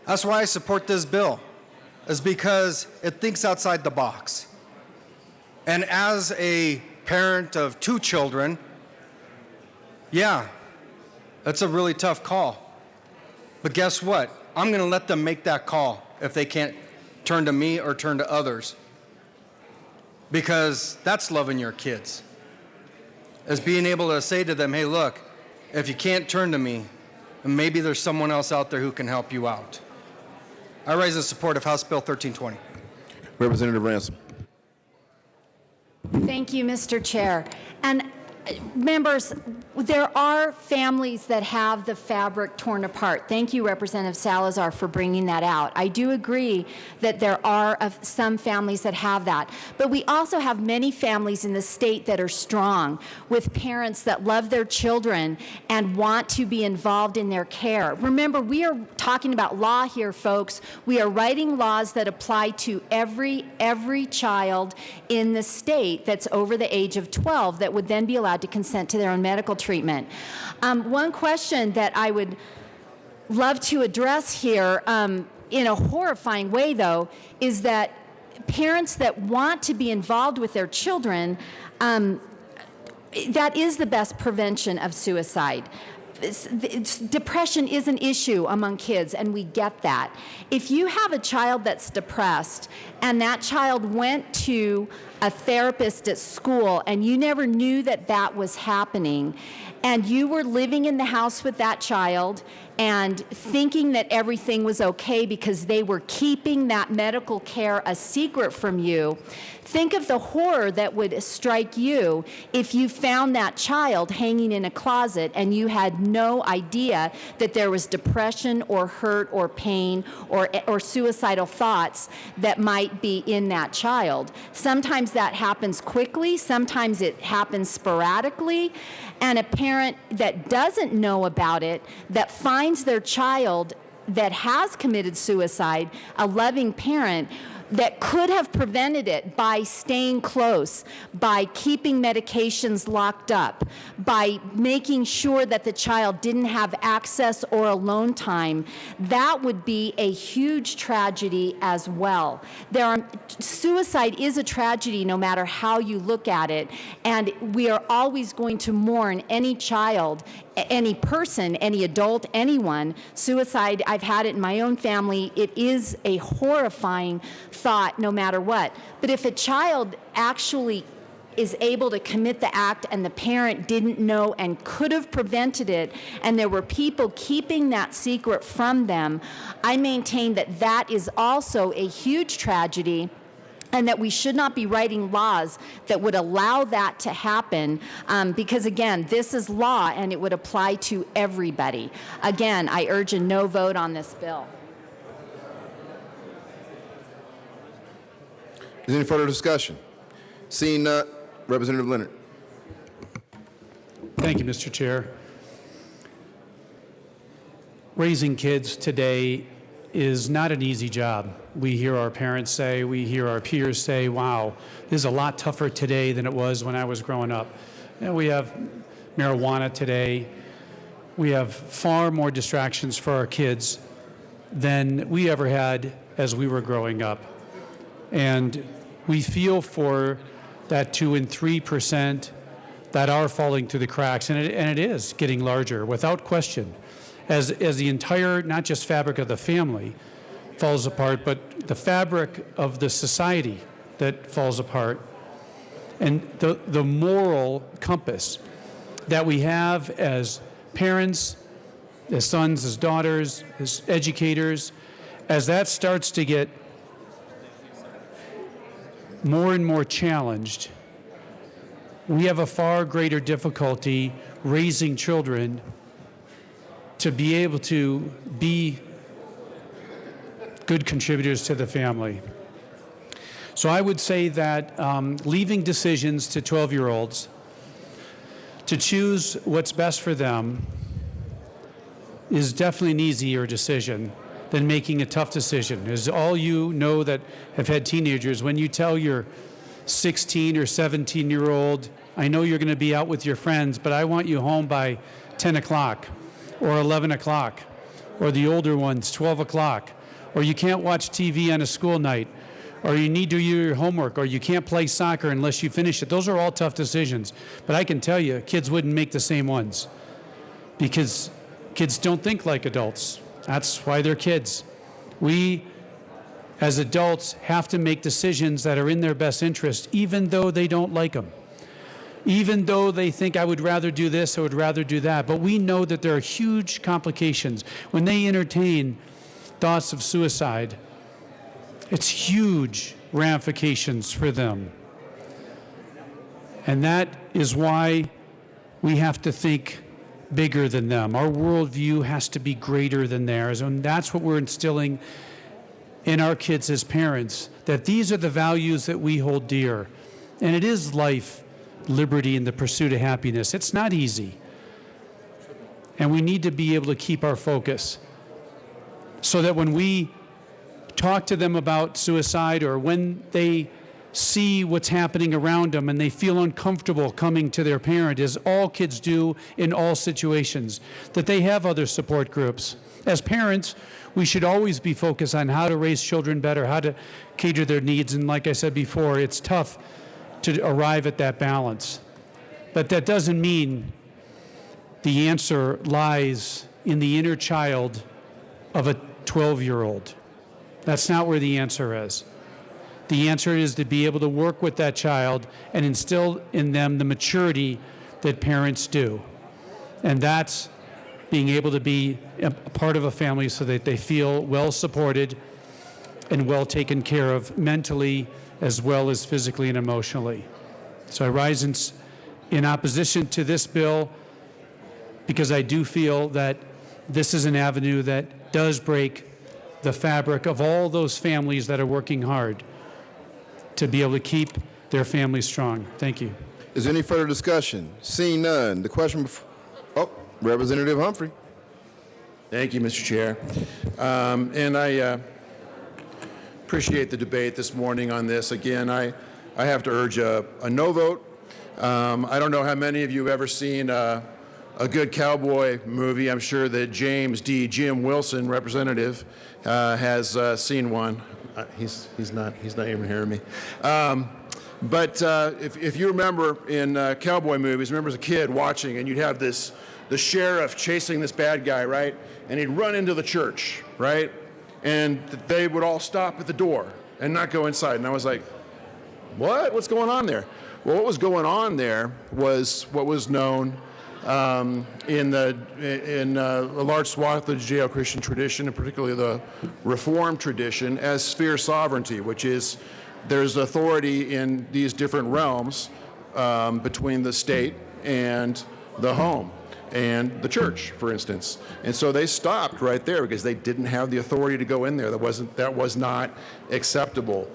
That's why I support this bill, is because it thinks outside the box. And as a parent of 2 children, yeah, that's a really tough call. But guess what? I'm going to let them make that call if they can't turn to me or turn to others. Because that's loving your kids. Is being able to say to them, hey, look, if you can't turn to me, maybe there's someone else out there who can help you out. I rise in support of House Bill 1320. Representative Ransom. Thank you, Mr. Chair. And members, there are families that have the fabric torn apart. Thank you, Representative Salazar, for bringing that out. I do agree that there are some families that have that. But we also have many families in the state that are strong, with parents that love their children and want to be involved in their care. Remember, we are talking about law here, folks. We are writing laws that apply to every child in the state that's over the age of 12 that would then be allowed to consent to their own medical treatment. One question that I would love to address here in a horrifying way, though, is that parents that want to be involved with their children, that is the best prevention of suicide. Depression is an issue among kids, and we get that. If you have a child that's depressed and that child went to a therapist at school and you never knew that that was happening, and you were living in the house with that child and thinking that everything was okay because they were keeping that medical care a secret from you, think of the horror that would strike you if you found that child hanging in a closet and you had no idea that there was depression or hurt or pain or suicidal thoughts that might be in that child. Sometimes that happens quickly, sometimes it happens sporadically, and a parent that doesn't know about it, that finds their child that has committed suicide, a loving parent, that could have prevented it by staying close, by keeping medications locked up, by making sure that the child didn't have access or alone time, that would be a huge tragedy as well. Suicide is a tragedy no matter how you look at it, and we are always going to mourn any child, any person, any adult, anyone. Suicide, I've had it in my own family. It is a horrifying thought no matter what. But if a child actually is able to commit the act and the parent didn't know and could have prevented it, and there were people keeping that secret from them, I maintain that that is also a huge tragedy and that we should not be writing laws that would allow that to happen, because again, this is law and it would apply to everybody. Again, I urge a no vote on this bill. Is there any further discussion? Seeing none, Representative Leonard. Thank you, Mr. Chair. Raising kids today is not an easy job. We hear our parents say, we hear our peers say, wow, this is a lot tougher today than it was when I was growing up. And we have marijuana today. We have far more distractions for our kids than we ever had as we were growing up. And we feel for that 2 and 3% that are falling through the cracks, and it is getting larger, without question. As the entire, not just fabric of the family falls apart, but the fabric of the society that falls apart, and the moral compass that we have as parents, as sons, as daughters, as educators, as that starts to get more and more challenged, we have a far greater difficulty raising children to be able to be good contributors to the family. So I would say that leaving decisions to 12-year-olds to choose what's best for them is definitely an easier decision than making a tough decision. As all you know that have had teenagers, when you tell your 16 or 17-year-old, I know you're going to be out with your friends, but I want you home by 10 o'clock or 11 o'clock, or the older ones, 12 o'clock, or you can't watch TV on a school night, or you need to do your homework, or you can't play soccer unless you finish it. Those are all tough decisions. But I can tell you, kids wouldn't make the same ones because kids don't think like adults. That's why they're kids. We, as adults, have to make decisions that are in their best interest, even though they don't like them. Even though they think, I would rather do this, I would rather do that. But we know that there are huge complications. When they entertain thoughts of suicide, it's huge ramifications for them. And that is why we have to think bigger than them. Our worldview has to be greater than theirs. And that's what we're instilling in our kids as parents, that these are the values that we hold dear. And it is life, liberty, and the pursuit of happiness. It's not easy. And we need to be able to keep our focus so that when we talk to them about suicide, or when they see what's happening around them and they feel uncomfortable coming to their parent, as all kids do in all situations, that they have other support groups. As parents, we should always be focused on how to raise children better, how to cater their needs. And like I said before, it's tough to arrive at that balance. But that doesn't mean the answer lies in the inner child of a 12-year-old. That's not where the answer is. The answer is to be able to work with that child and instill in them the maturity that parents do. And that's being able to be a part of a family so that they feel well supported and well taken care of mentally as well as physically and emotionally. So I rise in opposition to this bill because I do feel that this is an avenue that does break the fabric of all those families that are working hard to be able to keep their families strong. Thank you. Is there any further discussion? Seeing none, the question, Representative Humphrey. Thank you, Mr. Chair. And I appreciate the debate this morning on this. Again, I have to urge a no vote. I don't know how many of you have ever seen a good cowboy movie. I'm sure that Jim Wilson, representative, has seen one. He's not even hearing me. But if you remember in cowboy movies, remember as a kid watching, and you'd have the sheriff chasing this bad guy, right? And he'd run into the church, right? And they would all stop at the door and not go inside. And I was like, what? What's going on there? Well, what was going on there was what was known in a large swath of the Judeo-Christian tradition, and particularly the Reformed tradition, as sphere sovereignty, which is there's authority in these different realms between the state and the home and the church, for instance. And so they stopped right there because they didn't have the authority to go in there. That was not acceptable.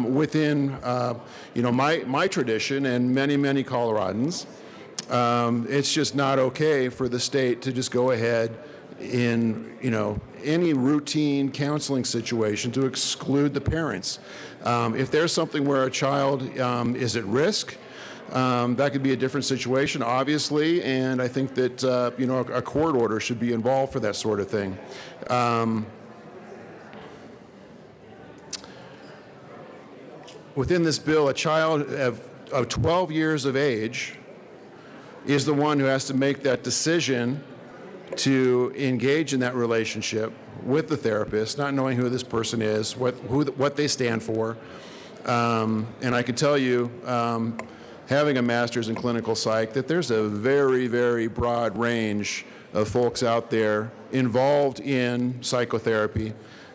Within my tradition and many Coloradans, it's just not okay for the state to just go ahead in any routine counseling situation to exclude the parents. If there's something where a child is at risk, that could be a different situation, obviously, and I think that a court order should be involved for that sort of thing. Within this bill, a child of 12 years of age is the one who has to make that decision to engage in that relationship with the therapist, not knowing who this person is, what they stand for. And I can tell you, having a master's in clinical psych, that there's a very broad range of folks out there involved in psychotherapy.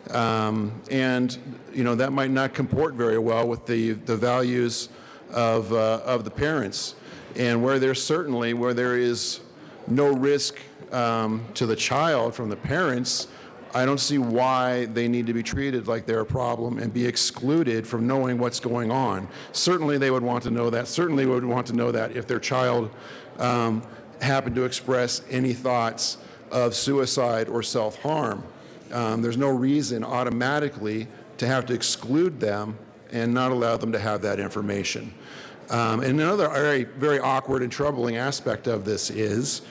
And that might not comport very well with the values of the parents. And where there is no risk to the child from the parents, I don't see why they need to be treated like they're a problem and be excluded from knowing what's going on. Certainly they would want to know that. Certainly would want to know that if their child happened to express any thoughts of suicide or self-harm. There's no reason automatically to have to exclude them and not allow them to have that information. And another very awkward and troubling aspect of this is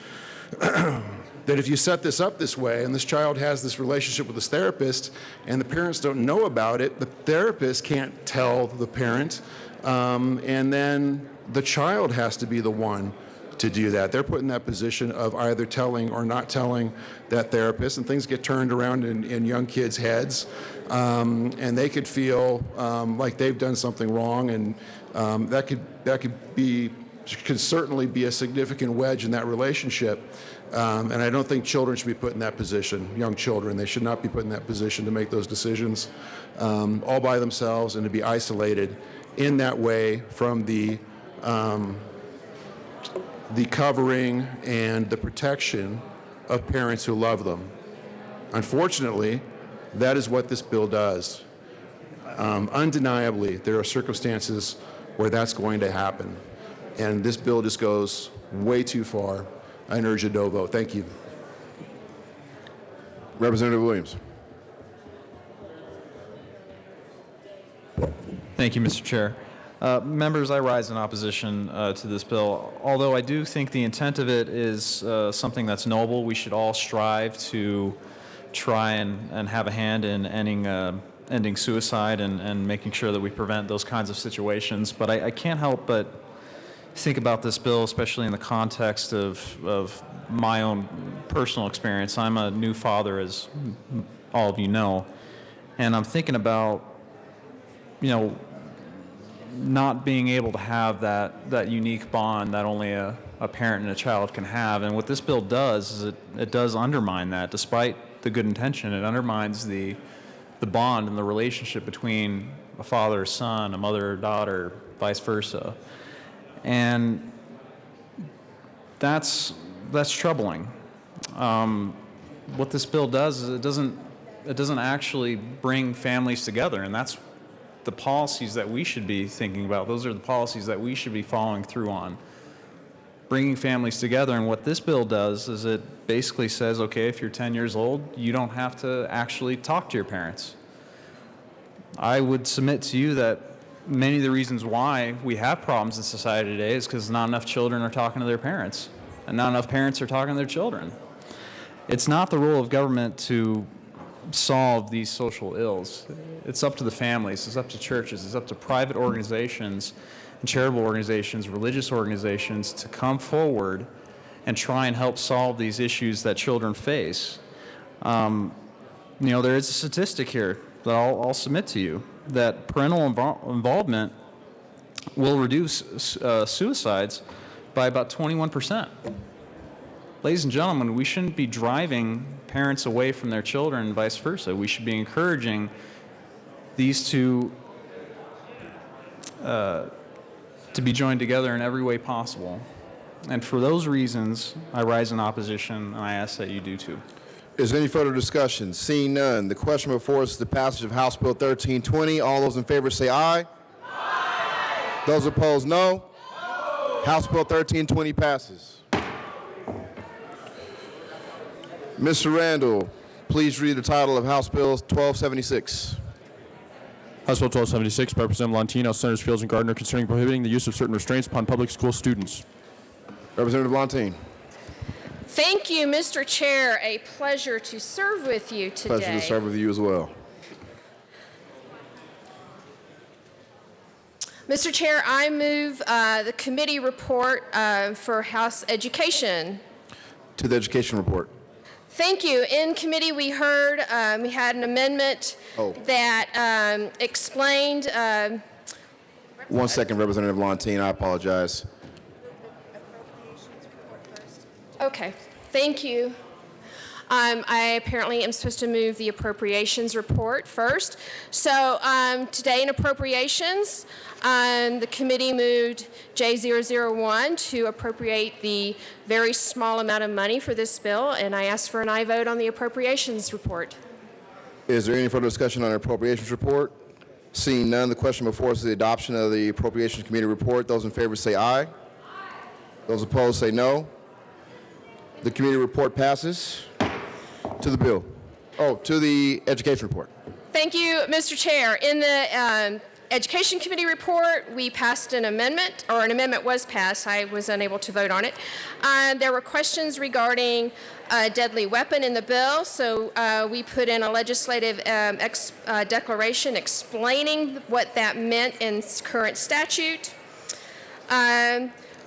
that if you set this up this way and this child has this relationship with this therapist and the parents don't know about it, the therapist can't tell the parent, and then the child has to be the one to do that. They're put in that position of either telling or not telling that therapist, and things get turned around in young kids' heads, and they could feel like they've done something wrong, and that could certainly be a significant wedge in that relationship. And I don't think children should be put in that position, young children. They should not be put in that position to make those decisions all by themselves and to be isolated in that way from the covering and the protection of parents who love them. Unfortunately, that is what this bill does. Undeniably, there are circumstances where that's going to happen. And this bill just goes way too far. I urge a no vote. Thank you. Representative Williams. Thank you, Mr. Chair. Members, I rise in opposition to this bill. Although I do think the intent of it is something that's noble, we should all strive to try and have a hand in ending suicide and making sure that we prevent those kinds of situations. But I can't help but think about this bill, especially in the context of my own personal experience. I'm a new father, as all of you know, and I'm thinking about, not being able to have that unique bond that only a parent and a child can have. And what this bill does is it does undermine that. Despite the good intention, it undermines the bond and the relationship between a father, son, a mother, daughter, vice versa. And that's troubling. What this bill does is it doesn't actually bring families together, and that's the policies that we should be thinking about. Those are the policies that we should be following through on, bringing families together. And what this bill does is it basically says, okay, if you're 10 years old, you don't have to actually talk to your parents. I would submit to you that many of the reasons why we have problems in society today is because not enough children are talking to their parents, and not enough parents are talking to their children. It's not the role of government to solve these social ills. It's up to the families, it's up to churches, it's up to private organizations and charitable organizations, religious organizations to come forward and try and help solve these issues that children face. There is a statistic here that I'll submit to you, that parental involvement will reduce suicides by about 21%. Ladies and gentlemen, we shouldn't be driving parents away from their children and vice versa. We should be encouraging these two to be joined together in every way possible. And for those reasons, I rise in opposition, and I ask that you do too. Is there any further discussion? Seeing none, the question before us is the passage of House Bill 1320. All those in favor say aye. Aye. Those opposed, no. No. House Bill 1320 passes. Mr. Randall, please read the title of House Bill 1276. House Bill 1276 by Representative Lontino, Senators Fields and Gardner, concerning prohibiting the use of certain restraints upon public school students. Representative Lontine. Thank you, Mr. Chair. A pleasure to serve with you today. Pleasure to serve with you as well. Mr. Chair, I move the committee report for House Education. To the education report. Thank you. In committee, we heard we had an amendment that explained. 1 second, Representative Lontine. I apologize. Okay. Thank you. I apparently am supposed to move the appropriations report first. So today in appropriations, the committee moved J001 to appropriate the very small amount of money for this bill, and I ask for an aye vote on the appropriations report. Is there any further discussion on the appropriations report? Seeing none, the question before us is the adoption of the appropriations committee report. Those in favor say aye. Aye. Those opposed say no. The committee report passes. To the bill. To the education report. Thank you, Mr. Chair. In the Education Committee report, we passed an amendment, or an amendment was passed. I was unable to vote on it. There were questions regarding a deadly weapon in the bill, so we put in a legislative declaration explaining what that meant in current statute.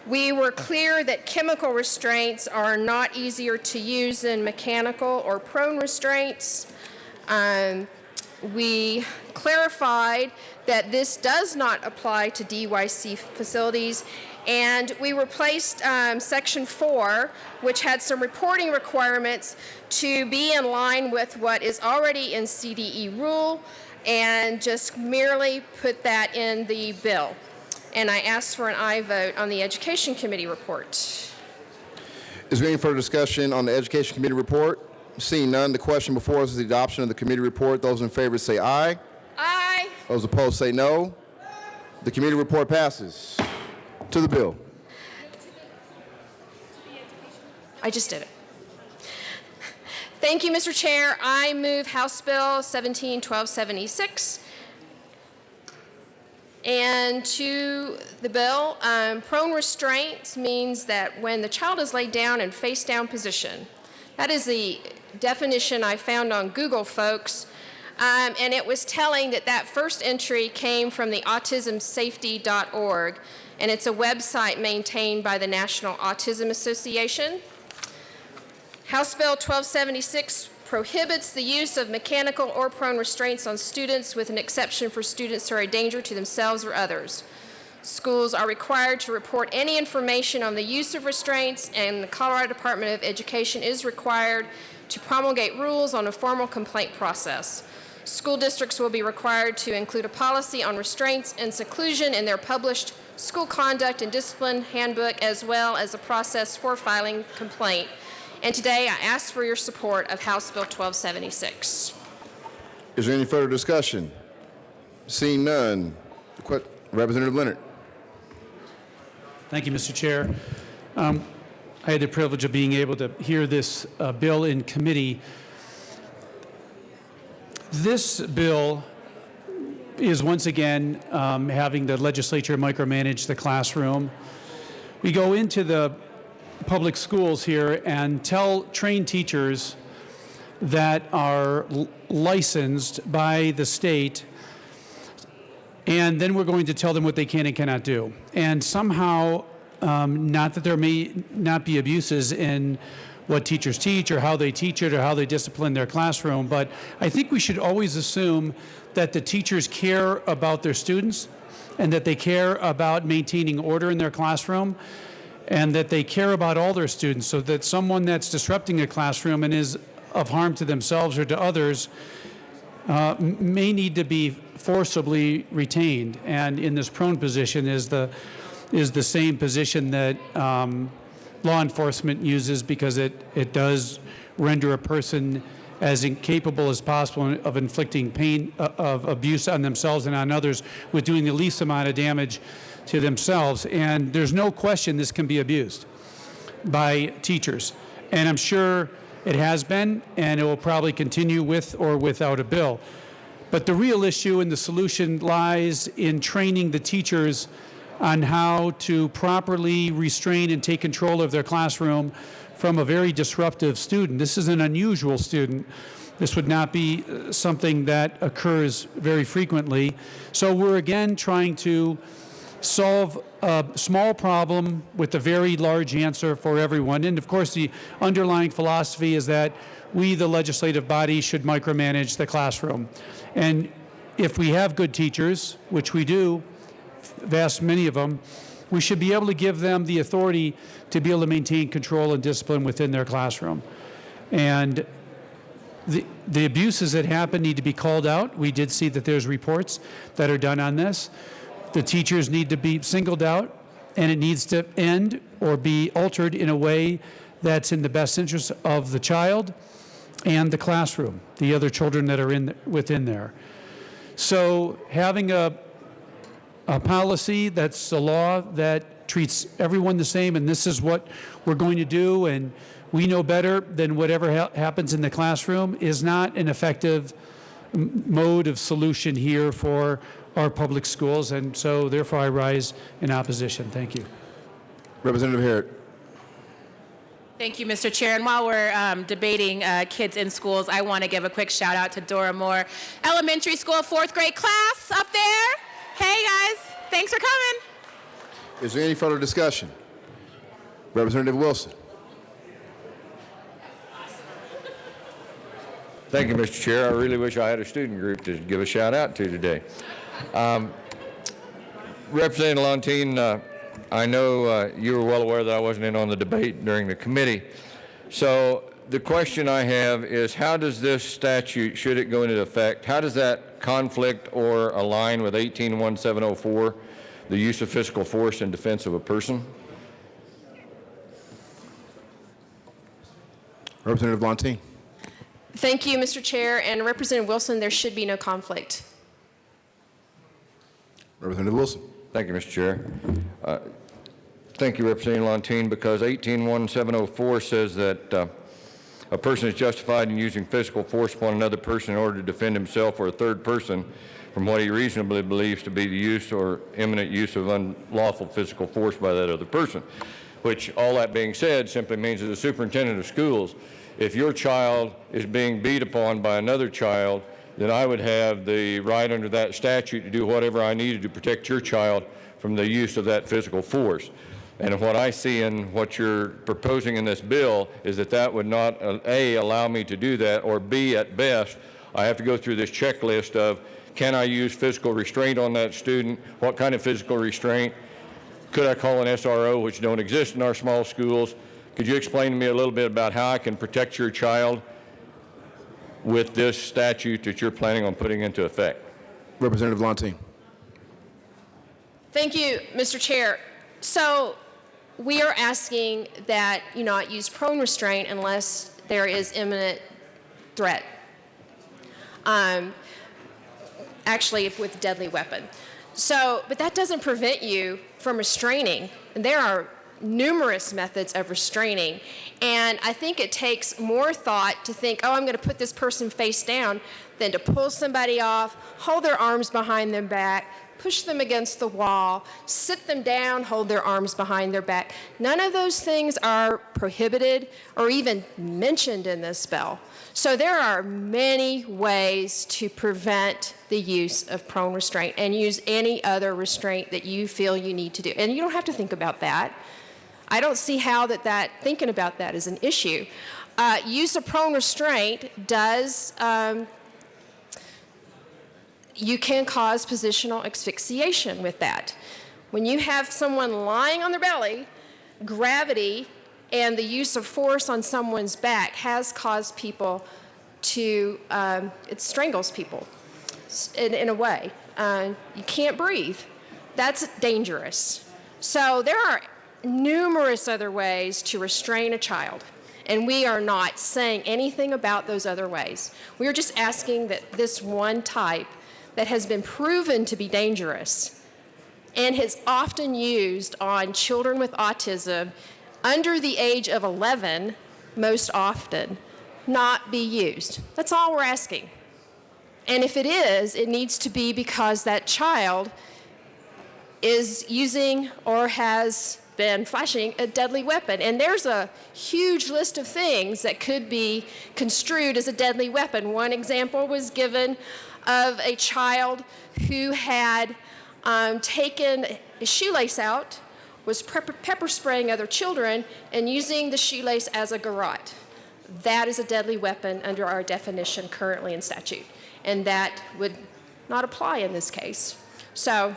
We were clear that chemical restraints are not easier to use than mechanical or prone restraints. We clarified that this does not apply to DYC facilities, and we replaced Section 4, which had some reporting requirements, to be in line with what is already in CDE rule, and just merely put that in the bill. And I ask for an aye vote on the Education Committee report. Is there any further discussion on the Education Committee report? Seeing none, the question before us is the adoption of the committee report. Those in favor say aye. Aye. Those opposed say no. The committee report passes. To the bill. I just did it. Thank you, Mr. Chair. I move House Bill 17-1276. And to the bill, prone restraints means that when the child is laid down in face-down position. That is the definition I found on Google, folks. And it was telling that that first entry came from the autismsafety.org, and it's a website maintained by the National Autism Association. House Bill 1276 prohibits the use of mechanical or prone restraints on students, with an exception for students who are a danger to themselves or others. Schools are required to report any information on the use of restraints, and the Colorado Department of Education is required to promulgate rules on a formal complaint process. School districts will be required to include a policy on restraints and seclusion in their published school conduct and discipline handbook, as well as a process for filing complaint. And today I ask for your support of House Bill 1276. Is there any further discussion? Seeing none, Representative Leonard. Thank you, Mr. Chair. I had the privilege of being able to hear this bill in committee. This bill is once again having the legislature micromanage the classroom. We go into the public schools here and tell trained teachers that are licensed by the state, and then we're going to tell them what they can and cannot do. And somehow, not that there may not be abuses in what teachers teach or how they teach it or how they discipline their classroom, but I think we should always assume that the teachers care about their students and that they care about maintaining order in their classroom, and that they care about all their students, so that someone that's disrupting a classroom and is of harm to themselves or to others may need to be forcibly retained. And in this prone position is the same position that law enforcement uses, because it does render a person as incapable as possible of inflicting pain, of abuse on themselves and on others, with doing the least amount of damage to themselves. And there's no question this can be abused by teachers. And I'm sure it has been, and it will probably continue with or without a bill. But the real issue and the solution lies in training the teachers on how to properly restrain and take control of their classroom from a very disruptive student. This is an unusual student. This would not be something that occurs very frequently. So we're again trying to solve a small problem with a very large answer for everyone. And of course, the underlying philosophy is that we, the legislative body, should micromanage the classroom. And if we have good teachers, which we do, vast many of them, we should be able to give them the authority to be able to maintain control and discipline within their classroom. And the abuses that happen need to be called out. We did see that there's reports that are done on this. The teachers need to be singled out, and it needs to end or be altered in a way that's in the best interest of the child and the classroom, the other children that are within there. So having a policy that's a law that treats everyone the same, and this is what we're going to do, and we know better than whatever happens in the classroom, is not an effective mode of solution here for our public schools. And so therefore I rise in opposition. Thank you. Representative Herrick. Thank you, Mr. Chair. And while we're debating kids in schools, I want to give a quick shout out to Dora Moore Elementary School 4th grade class up there. Hey guys, thanks for coming. Is there any further discussion? Representative Wilson. Thank you, Mr. Chair. I really wish I had a student group to give a shout out to today. Representative Lontine, I know you were well aware that I wasn't in on the debate during the committee. So the question I have is, how does this statute, should it go into effect, how does that conflict or align with 18-1704, the use of physical force in defense of a person? Representative Lontine. Thank you, Mr. Chair. And Representative Wilson, there should be no conflict. Representative Wilson. Thank you, Mr. Chair. Thank you, Representative Lontine, because 18-1704 says that a person is justified in using physical force upon another person in order to defend himself or a third person from what he reasonably believes to be the use or imminent use of unlawful physical force by that other person. Which, all that being said, simply means that the superintendent of schools, if your child is being beat upon by another child, then I would have the right under that statute to do whatever I needed to protect your child from the use of that physical force. And what I see in what you're proposing in this bill is that that would not, A, allow me to do that, or B, at best, I have to go through this checklist of, can I use physical restraint on that student? What kind of physical restraint? Could I call an SRO, which don't exist in our small schools? Could you explain to me a little bit about how I can protect your child with this statute that you're planning on putting into effect? Representative Lontine. Thank you, Mr. Chair. So we are asking that you not use prone restraint unless there is imminent threat. Actually, if with deadly weapon. So, but that doesn't prevent you from restraining. And there are numerous methods of restraining. And I think it takes more thought to think, oh, I'm going to put this person face down, than to pull somebody off, hold their arms behind their back, push them against the wall, sit them down, hold their arms behind their back. None of those things are prohibited or even mentioned in this bill. So there are many ways to prevent the use of prone restraint, and use any other restraint that you feel you need to do. And you don't have to think about that. I don't see how thinking about that is an issue. Use of prone restraint does, you can cause positional asphyxiation with that. When you have someone lying on their belly, gravity and the use of force on someone's back has caused people to, it strangles people. in a way. You can't breathe. That's dangerous. So there are numerous other ways to restrain a child, and we are not saying anything about those other ways. We are just asking that this one type that has been proven to be dangerous and is often used on children with autism under the age of 11 most often not be used. That's all we're asking. And if it is, it needs to be because that child is using or has been flashing a deadly weapon. And there's a huge list of things that could be construed as a deadly weapon. One example was given of a child who had taken a shoelace out, was pepper spraying other children, and using the shoelace as a garrote. That is a deadly weapon under our definition currently in statute. And that would not apply in this case. So.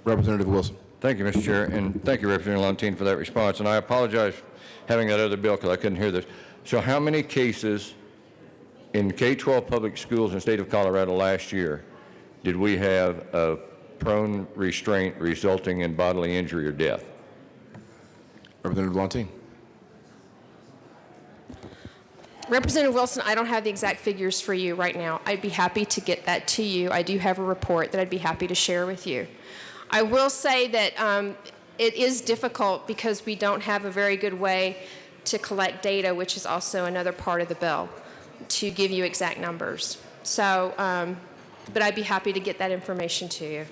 Representative Wilson. Thank you, Mr. Chair, and thank you, Representative Lontine, for that response. And I apologize for having that other bill because I couldn't hear this. So how many cases in K-12 public schools in the state of Colorado last year did we have a prone restraint resulting in bodily injury or death? Representative Lontine. Representative Wilson, I don't have the exact figures for you right now. I'd be happy to get that to you. I do have a report that I'd be happy to share with you. I will say that it is difficult because we don't have a very good way to collect data, which is also another part of the bill, to give you exact numbers. So, but I'd be happy to get that information to you.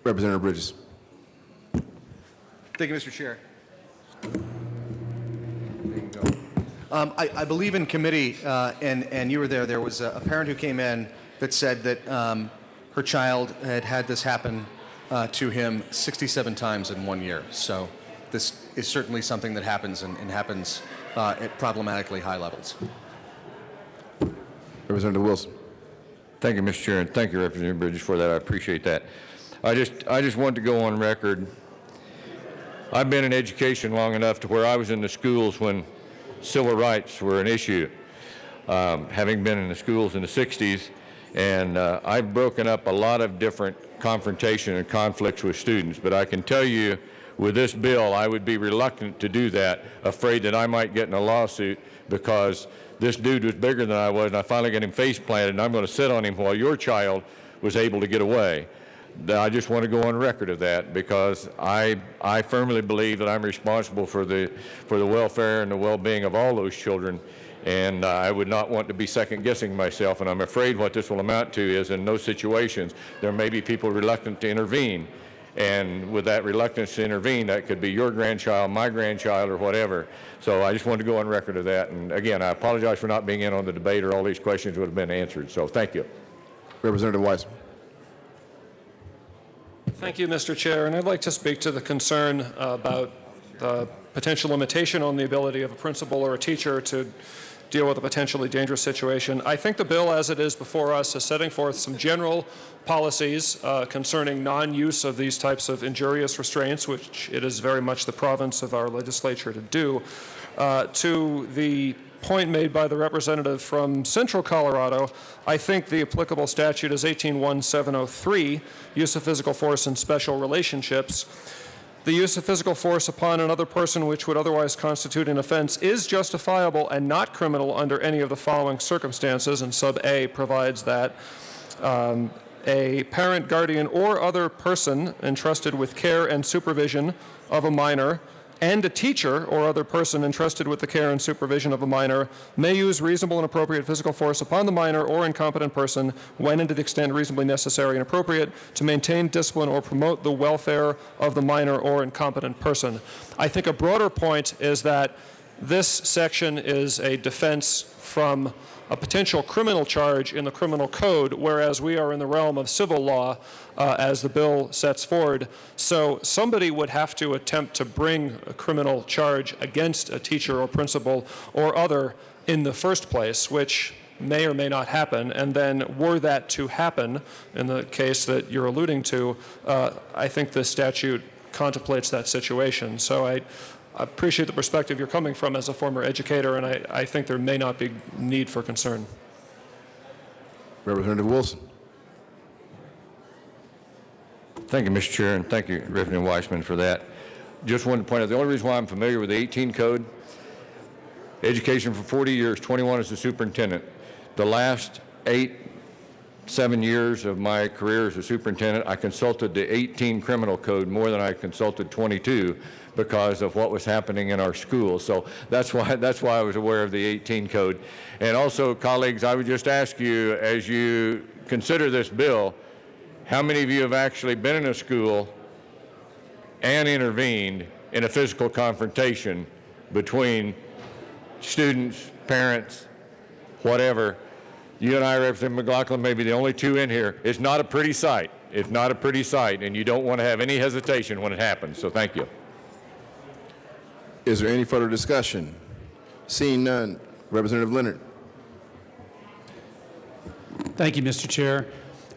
Representative Bridges. Thank you, Mr. Chair. I believe in committee, and you were there, there was a parent who came in that said that her child had had this happen to him 67 times in 1 year. So this is certainly something that happens and happens at problematically high levels. Representative Wilson. Thank you, Mr. Chair, and thank you, Representative Bridges, for that. I appreciate that. I just want to go on record. I've been in education long enough to where I was in the schools when civil rights were an issue, having been in the schools in the 60s, and I've broken up a lot of different confrontation and conflicts with students. But I can tell you, with this bill, I would be reluctant to do that, afraid that I might get in a lawsuit because this dude was bigger than I was, and I finally got him face planted, and I'm going to sit on him while your child was able to get away. I just want to go on record of that because I firmly believe that I'm responsible for the welfare and the well-being of all those children, and I would not want to be second-guessing myself. And I'm afraid what this will amount to is, in those situations, there may be people reluctant to intervene, and with that reluctance to intervene, that could be your grandchild, my grandchild, or whatever. So I just wanted to go on record of that. And again, I apologize for not being in on the debate, or all these questions would have been answered. So thank you. Representative Weissman. Thank you, Mr. Chair, and I'd like to speak to the concern about the potential limitation on the ability of a principal or a teacher to deal with a potentially dangerous situation. I think the bill as it is before us is setting forth some general policies concerning non-use of these types of injurious restraints, which it is very much the province of our legislature to do. To the point made by the representative from Central Colorado, I think the applicable statute is 18-1703, use of physical force in special relationships. The use of physical force upon another person which would otherwise constitute an offense is justifiable and not criminal under any of the following circumstances, and sub A provides that a parent, guardian, or other person entrusted with care and supervision of a minor and a teacher or other person entrusted with the care and supervision of a minor may use reasonable and appropriate physical force upon the minor or incompetent person when and to the extent reasonably necessary and appropriate to maintain discipline or promote the welfare of the minor or incompetent person. I think a broader point is that this section is a defense from a potential criminal charge in the criminal code, whereas we are in the realm of civil law as the bill sets forward. So somebody would have to attempt to bring a criminal charge against a teacher or principal or other in the first place, which may or may not happen. And then were that to happen, in the case that you're alluding to, I think the statute contemplates that situation. So I appreciate the perspective you're coming from as a former educator, and I think there may not be need for concern. Representative Wilson. Thank you, Mr. Chair, and thank you, Representative Weissman, for that. Just wanted to point out, the only reason why I'm familiar with the 18 code, education for 40 years, 21 as the superintendent. The last 7 years of my career as a superintendent, I consulted the 18 criminal code more than I consulted 22 because of what was happening in our schools. So that's why I was aware of the 18 code. And also, colleagues, I would just ask you, as you consider this bill, how many of you have actually been in a school and intervened in a physical confrontation between students, parents, whatever? You and I, Representative McLaughlin, may be the only two in here. It's not a pretty sight. It's not a pretty sight, and you don't want to have any hesitation when it happens. So thank you. Is there any further discussion? Seeing none, Representative Leonard. Thank you, Mr. Chair.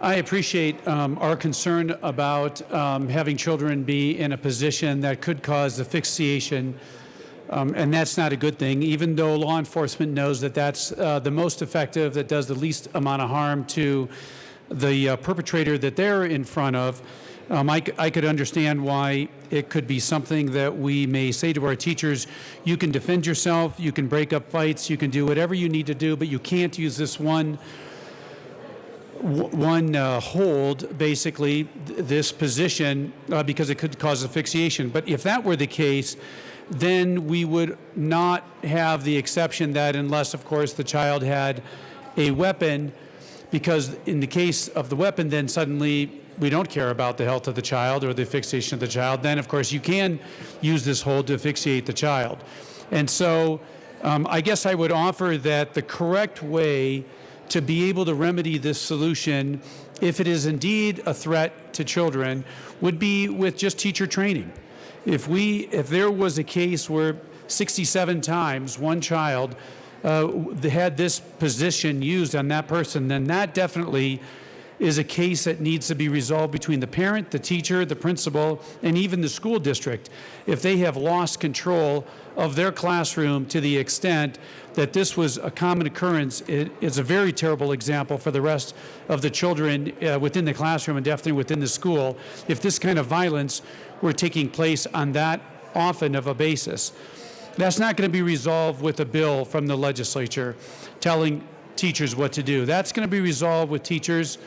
I appreciate our concern about having children be in a position that could cause asphyxiation, and that's not a good thing, even though law enforcement knows that that's the most effective, that does the least amount of harm to the perpetrator that they're in front of. I could understand why it could be something that we may say to our teachers, you can defend yourself, you can break up fights, you can do whatever you need to do, but you can't use this one hold, basically, this position, because it could cause asphyxiation. But if that were the case, then we would not have the exception that unless, of course, the child had a weapon, because in the case of the weapon, then suddenly we don't care about the health of the child or the asphyxiation of the child. Then, of course, you can use this hold to asphyxiate the child. And so I guess I would offer that the correct way to be able to remedy this solution, if it is indeed a threat to children, would be with just teacher training. If there was a case where 67 times one child had this position used on that person, then that definitely is a case that needs to be resolved between the parent, the teacher, the principal, and even the school district. If they have lost control of their classroom to the extent that this was a common occurrence, it is a very terrible example for the rest of the children within the classroom and definitely within the school, if this kind of violence were taking place on that often of a basis. That's not going to be resolved with a bill from the legislature telling teachers what to do. That's going to be resolved with teachers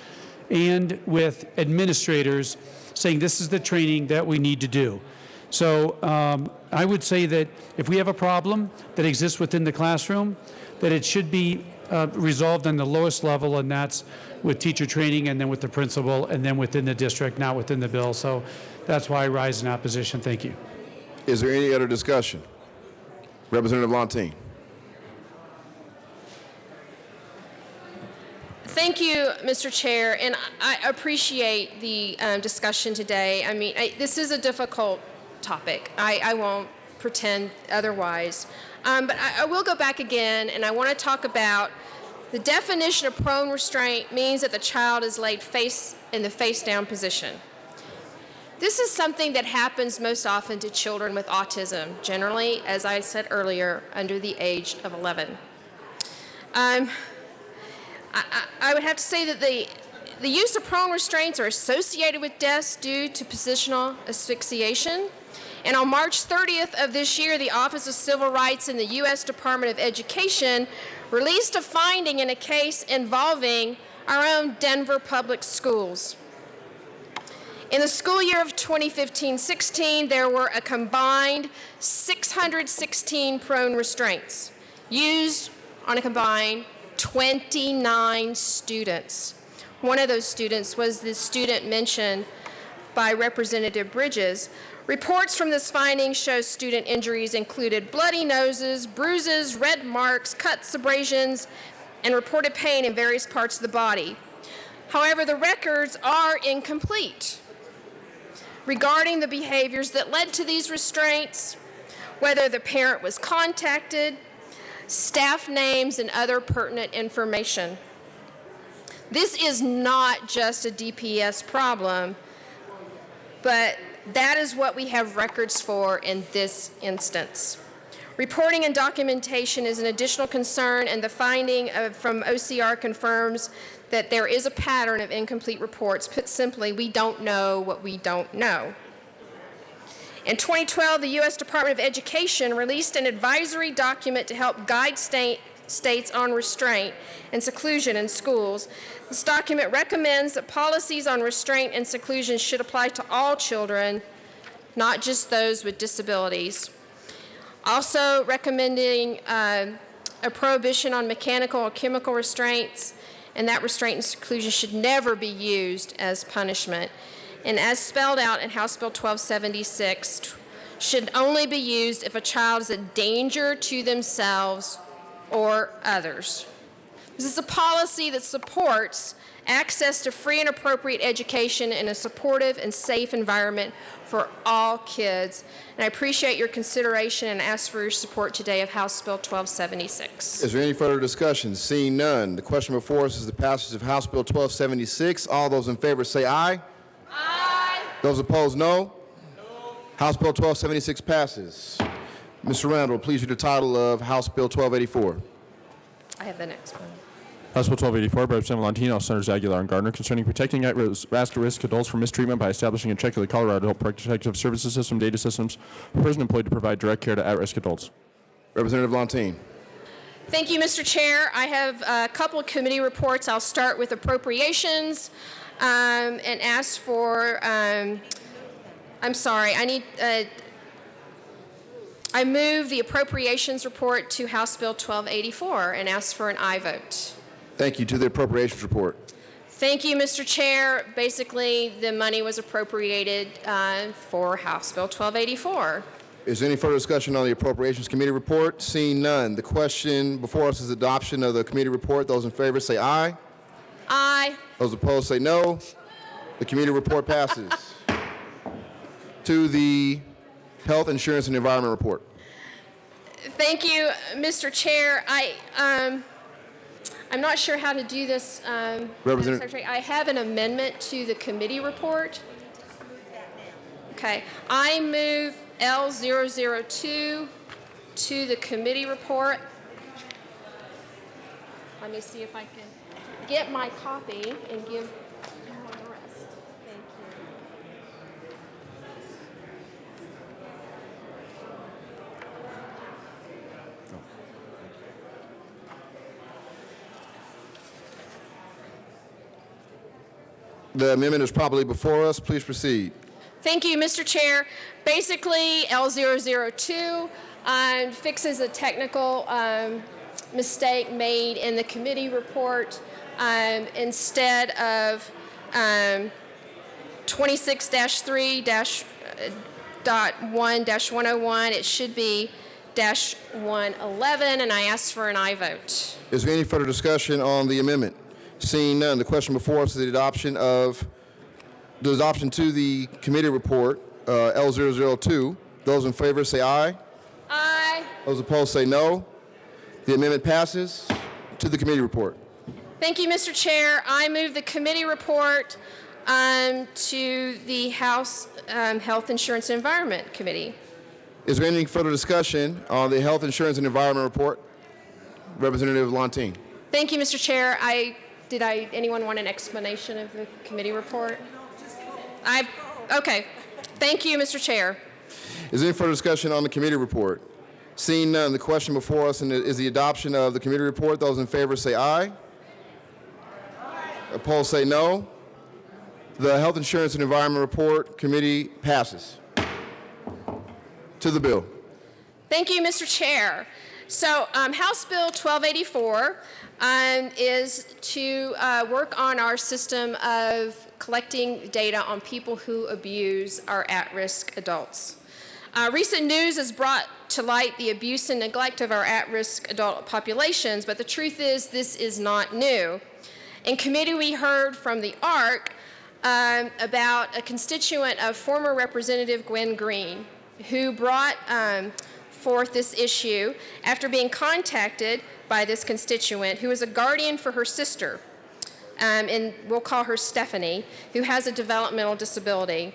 and with administrators saying this is the training that we need to do. So I would say that if we have a problem that exists within the classroom, that it should be resolved on the lowest level, and that's with teacher training and then with the principal and then within the district, not within the bill. So that's why I rise in opposition. Thank you. Is there any other discussion? Representative Lontine. Thank you, Mr. Chair, and I appreciate the discussion today. I mean, this is a difficult topic. I won't pretend otherwise. But I will go back again, and I want to talk about the definition of prone restraint means that the child is laid in the face-down position. This is something that happens most often to children with autism, generally, as I said earlier, under the age of 11. I would have to say that the use of prone restraints are associated with deaths due to positional asphyxiation. And on March 30th of this year, the Office of Civil Rights in the U.S. Department of Education released a finding in a case involving our own Denver public schools. In the school year of 2015-16, there were a combined 616 prone restraints used on a combined 29 students. One of those students was the student mentioned by Representative Bridges. Reports from this finding show student injuries included bloody noses, bruises, red marks, cuts, abrasions, and reported pain in various parts of the body. However, the records are incomplete regarding the behaviors that led to these restraints, whether the parent was contacted, staff names, and other pertinent information. This is not just a DPS problem, but That is what we have records for in this instance. Reporting and documentation is an additional concern, and the finding from OCR confirms that there is a pattern of incomplete reports. Put simply, we don't know what we don't know. In 2012, the U.S. Department of Education released an advisory document to help guide states on restraint and seclusion in schools. This document recommends that policies on restraint and seclusion should apply to all children, not just those with disabilities. Also recommending a prohibition on mechanical or chemical restraints, and that restraint and seclusion should never be used as punishment. And as spelled out in House Bill 1276, should only be used if a child is a danger to themselves or others. This is a policy that supports access to free and appropriate education in a supportive and safe environment for all kids. And I appreciate your consideration and ask for your support today of House Bill 1276. Is there any further discussion? Seeing none, the question before us is the passage of House Bill 1276. All those in favor say aye. Aye. Those opposed, no. House Bill 1276 passes. Mr. Randall, please read the title of House Bill 1284. I have the next one. House Bill 1284 by Representative Valentino, Senators Aguilar and Gardner, concerning protecting at-risk adults from mistreatment by establishing a check of the Colorado Adult Protective Services System data systems for prison employed to provide direct care to at-risk adults. Representative Valentine. Thank you, Mr. Chair. I have a couple of committee reports. I'll start with appropriations and ask for, I move the appropriations report to House Bill 1284 and ask for an aye vote. Thank you. To the appropriations report. Thank you, Mr. Chair. Basically, the money was appropriated for House Bill 1284. Is there any further discussion on the Appropriations Committee report? Seeing none, the question before us is adoption of the committee report. Those in favor say aye. Aye. Those opposed say no. The committee report passes. To the Health Insurance and Environment report. Thank you, Mr. Chair. I'm not sure how to do this, Representative Secretary. I have an amendment to the committee report. Okay. I move L002 to the committee report. Let me see if I can get my copy and give everyone the rest. Thank you. The amendment is probably before us. Please proceed. Thank you, Mr. Chair. Basically, L002 fixes a technical mistake made in the committee report. Instead of 26-3-1-101, it should be -111, and I ask for an aye vote. Is there any further discussion on the amendment? Seeing none, the question before us is the adoption to the committee report, L002. Those in favor say aye. Aye. Those opposed say no. The amendment passes. To the committee report. Thank you, Mr. Chair. I move the committee report to the House Health Insurance and Environment Committee. Is there any further discussion on the Health Insurance and Environment report? Representative Valentine. Thank you, Mr. Chair. Anyone want an explanation of the committee report? Okay. Thank you, Mr. Chair. Is there any further discussion on the committee report? Seeing none, the question before us is the adoption of the committee report. Those in favor say aye. Opposed say no. The Health Insurance and Environment report committee passes. To the bill. Thank you, Mr. Chair. So House Bill 1284 is to work on our system of collecting data on people who abuse our at-risk adults. Recent news has brought to light the abuse and neglect of our at-risk adult populations, but the truth is this is not new. In committee, we heard from the ARC about a constituent of former Representative Gwen Green, who brought forth this issue after being contacted by this constituent, who is a guardian for her sister, and we'll call her Stephanie, who has a developmental disability.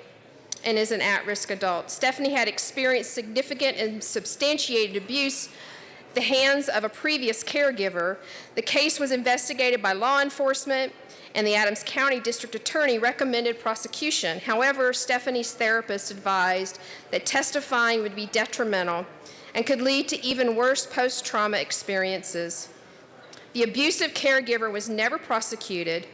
and is an at-risk adult. Stephanie had experienced significant and substantiated abuse at the hands of a previous caregiver. The case was investigated by law enforcement, and the Adams County District Attorney recommended prosecution. However, Stephanie's therapist advised that testifying would be detrimental and could lead to even worse post-trauma experiences. The abusive caregiver was never prosecuted.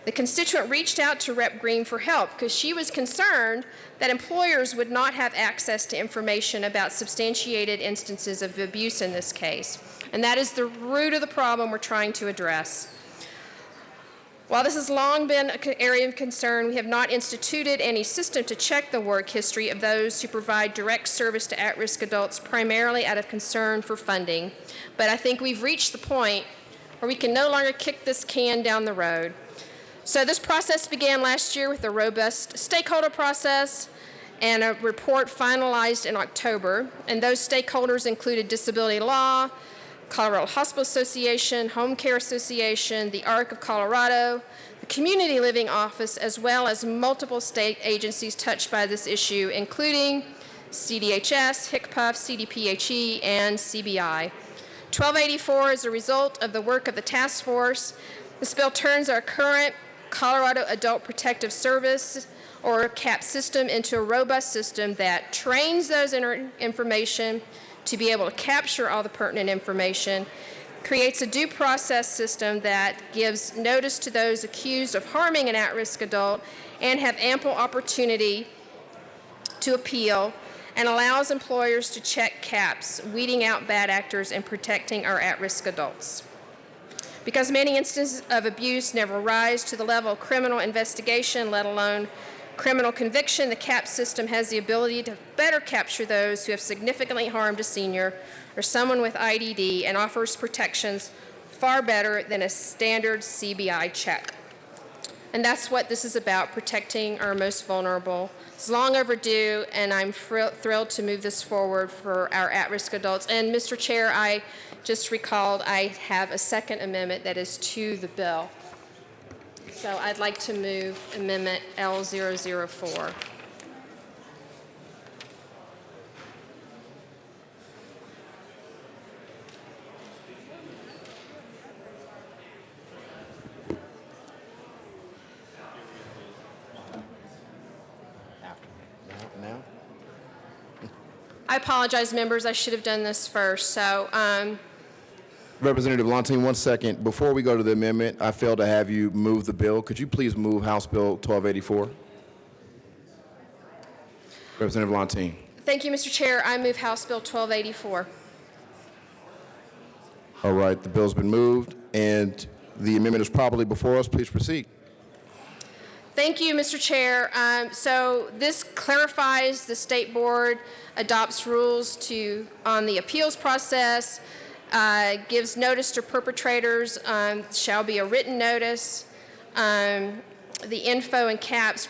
The constituent reached out to Rep. Green for help because she was concerned that employers would not have access to information about substantiated instances of abuse in this case. And that is the root of the problem we're trying to address. While this has long been an area of concern, we have not instituted any system to check the work history of those who provide direct service to at-risk adults, primarily out of concern for funding. But I think we've reached the point where we can no longer kick this can down the road. So this process began last year with a robust stakeholder process and a report finalized in October. And those stakeholders included disability law, Colorado Hospital Association, Home Care Association, the ARC of Colorado, the Community Living Office, as well as multiple state agencies touched by this issue, including CDHS, HCPF, CDPHE, and CBI. 1284 is a result of the work of the task force. This bill turns our current Colorado Adult Protective Service, or CAP system, into a robust system that trains those information to be able to capture all the pertinent information, creates a due process system that gives notice to those accused of harming an at-risk adult and have ample opportunity to appeal, and allows employers to check CAPs, weeding out bad actors and protecting our at-risk adults. Because many instances of abuse never rise to the level of criminal investigation, let alone criminal conviction, the CAP system has the ability to better capture those who have significantly harmed a senior or someone with IDD, and offers protections far better than a standard CBI check. And that's what this is about, protecting our most vulnerable. It's long overdue, and I'm thrilled to move this forward for our at-risk adults. And Mr. Chair, I just recalled I have a second amendment that is to the bill. So I'd like to move Amendment L004. Now? I apologize, members. I should have done this first. So, Representative Lontine, 1 second. Before we go to the amendment, I failed to have you move the bill. Could you please move House Bill 1284? Representative Lontine. thank you, Mr. Chair. I move House Bill 1284. All right, the bill's been moved, and the amendment is properly before us. Please proceed. Thank you, Mr. Chair. So this clarifies the state board adopts rules on the appeals process, gives notice to perpetrators, shall be a written notice. The info and CAPs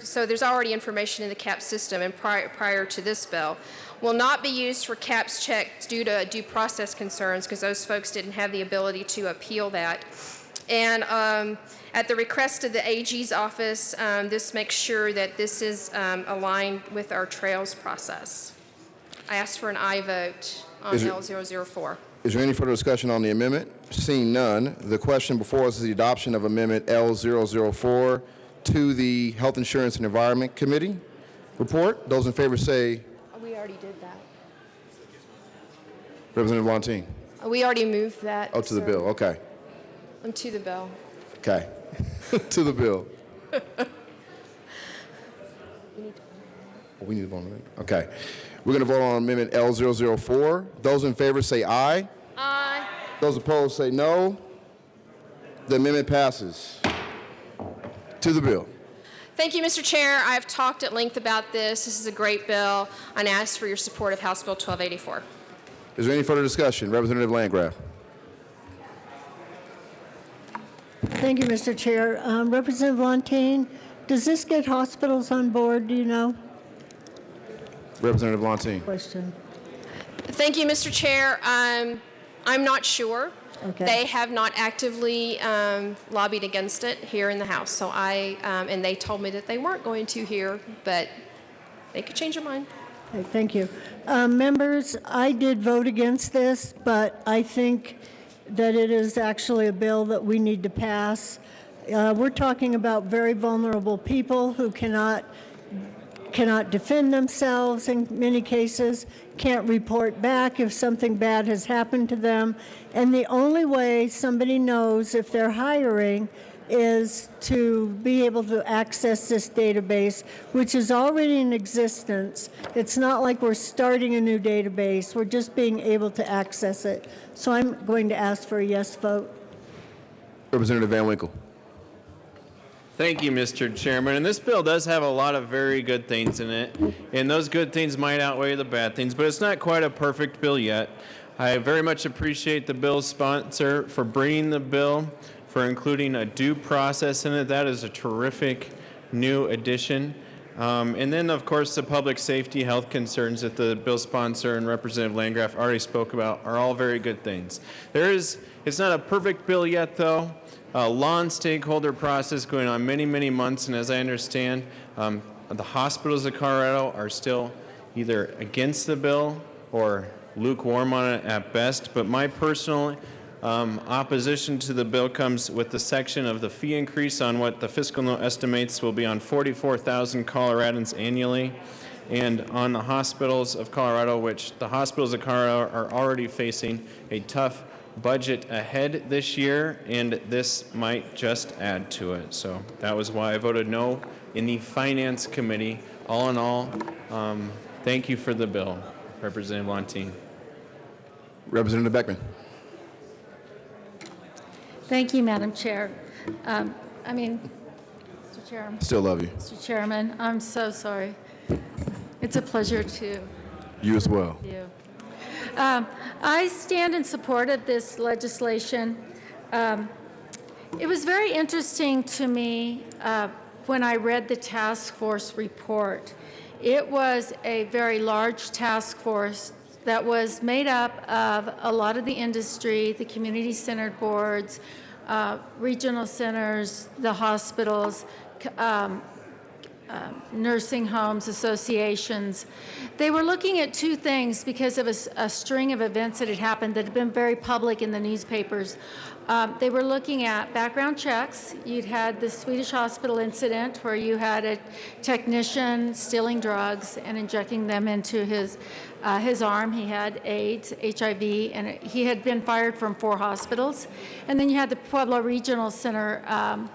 so there's already information in the CAP system and prior to this bill, will not be used for CAPs checks due to due process concerns, because those folks didn't have the ability to appeal that. And at the request of the AG's office, this makes sure that this is aligned with our trails process. I ask for an aye vote on L004. Is there any further discussion on the amendment? Seeing none, the question before us is the adoption of Amendment L004 to the Health Insurance and Environment Committee report. Those in favor say. We already did that. Representative Lontine. We already moved that. Oh, to the bill. Okay. To the bill. Okay. To the bill. We need to vote on it. Okay. We're going to vote on Amendment L004. Those in favor say aye. Aye. Those opposed say no. The amendment passes. To the bill. Thank you, Mr. Chair. I've talked at length about this. This is a great bill, and ask for your support of House Bill 1284. Is there any further discussion? Representative Landgraf. Thank you, Mr. Chair. Representative Lontine, does this get hospitals on board, do you know? Representative Lontine. Question. Thank you, Mr. Chair. I'm not sure. Okay. They have not actively lobbied against it here in the House. So and they told me that they weren't going to here, but They could change their mind. Okay, thank you. Members, I did vote against this, but I think that it is actually a bill that we need to pass. We're talking about very vulnerable people who cannot defend themselves in many cases, can't report back if something bad has happened to them. And the only way somebody knows if they're hiring is to be able to access this database, which is already in existence. It's not like we're starting a new database. We're just being able to access it. So I'm going to ask for a yes vote. Representative Van Winkle. Thank you, Mr. Chairman. And this bill does have a lot of very good things in it, and those good things might outweigh the bad things, but it's not quite a perfect bill yet. I very much appreciate the bill's sponsor for bringing the bill, for including a due process in it. That is a terrific new addition. And then, of course, the public safety health concerns that the bill sponsor and Representative Landgraf already spoke about are all very good things. It's not a perfect bill yet, though. A long stakeholder process going on many, many months, and as I understand, the hospitals of Colorado are still either against the bill or lukewarm on it at best. But my personal opposition to the bill comes with the section of the fee increase on what the fiscal note estimates will be on 44,000 Coloradans annually, and on the hospitals of Colorado, which the hospitals of Colorado are already facing a tough budget ahead this year, and this might just add to it. So that was why I voted no in the Finance Committee. All in all, thank you for the bill, Representative Lontine. Representative Beckman. Thank you, Madam Chair. Mr. Chairman. Still love you. Mr. Chairman, I'm so sorry. It's a pleasure to. You as well. You. I stand in support of this legislation. It was very interesting to me when I read the task force report. It was a very large task force that was made up of a lot of the industry, the community-centered boards, regional centers, the hospitals, nursing homes, associations. They were looking at two things because of a string of events that had happened that had been very public in the newspapers. They were looking at background checks. You'd had the Swedish hospital incident where you had a technician stealing drugs and injecting them into his arm. He had AIDS, HIV, and he had been fired from 4 hospitals. And then you had the Pueblo Regional Center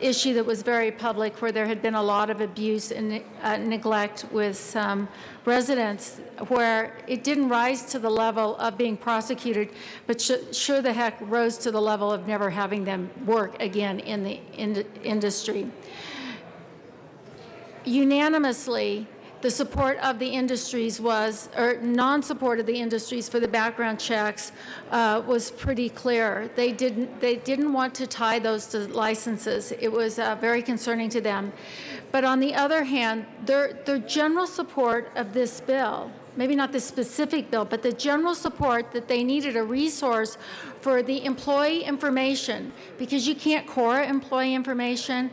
issue that was very public, where there had been a lot of abuse and neglect with some residents, where it didn't rise to the level of being prosecuted, but sure the heck rose to the level of never having them work again in the industry. Unanimously, the support of the industries was, or non-support of the industries for the background checks was pretty clear. They didn't want to tie those to licenses. It was very concerning to them. But on the other hand, their general support of this bill, maybe not the specific bill, but the general support that they needed a resource for the employee information, because you can't CORA employee information.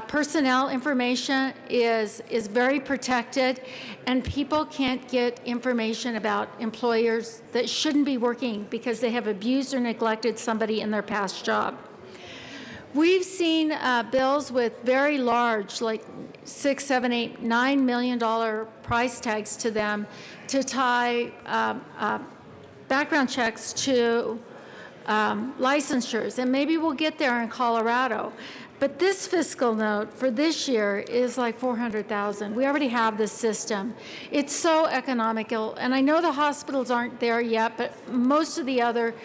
Personnel information is very protected, and people can't get information about employers that shouldn't be working because they have abused or neglected somebody in their past job. We've seen bills with very large, like $6, $7, $8, $9 million price tags to them to tie background checks to licensures, and maybe we'll get there in Colorado. But this fiscal note for this year is like $400,000. We already have this system. It's so economical, and I know the hospitals aren't there yet, but most of the other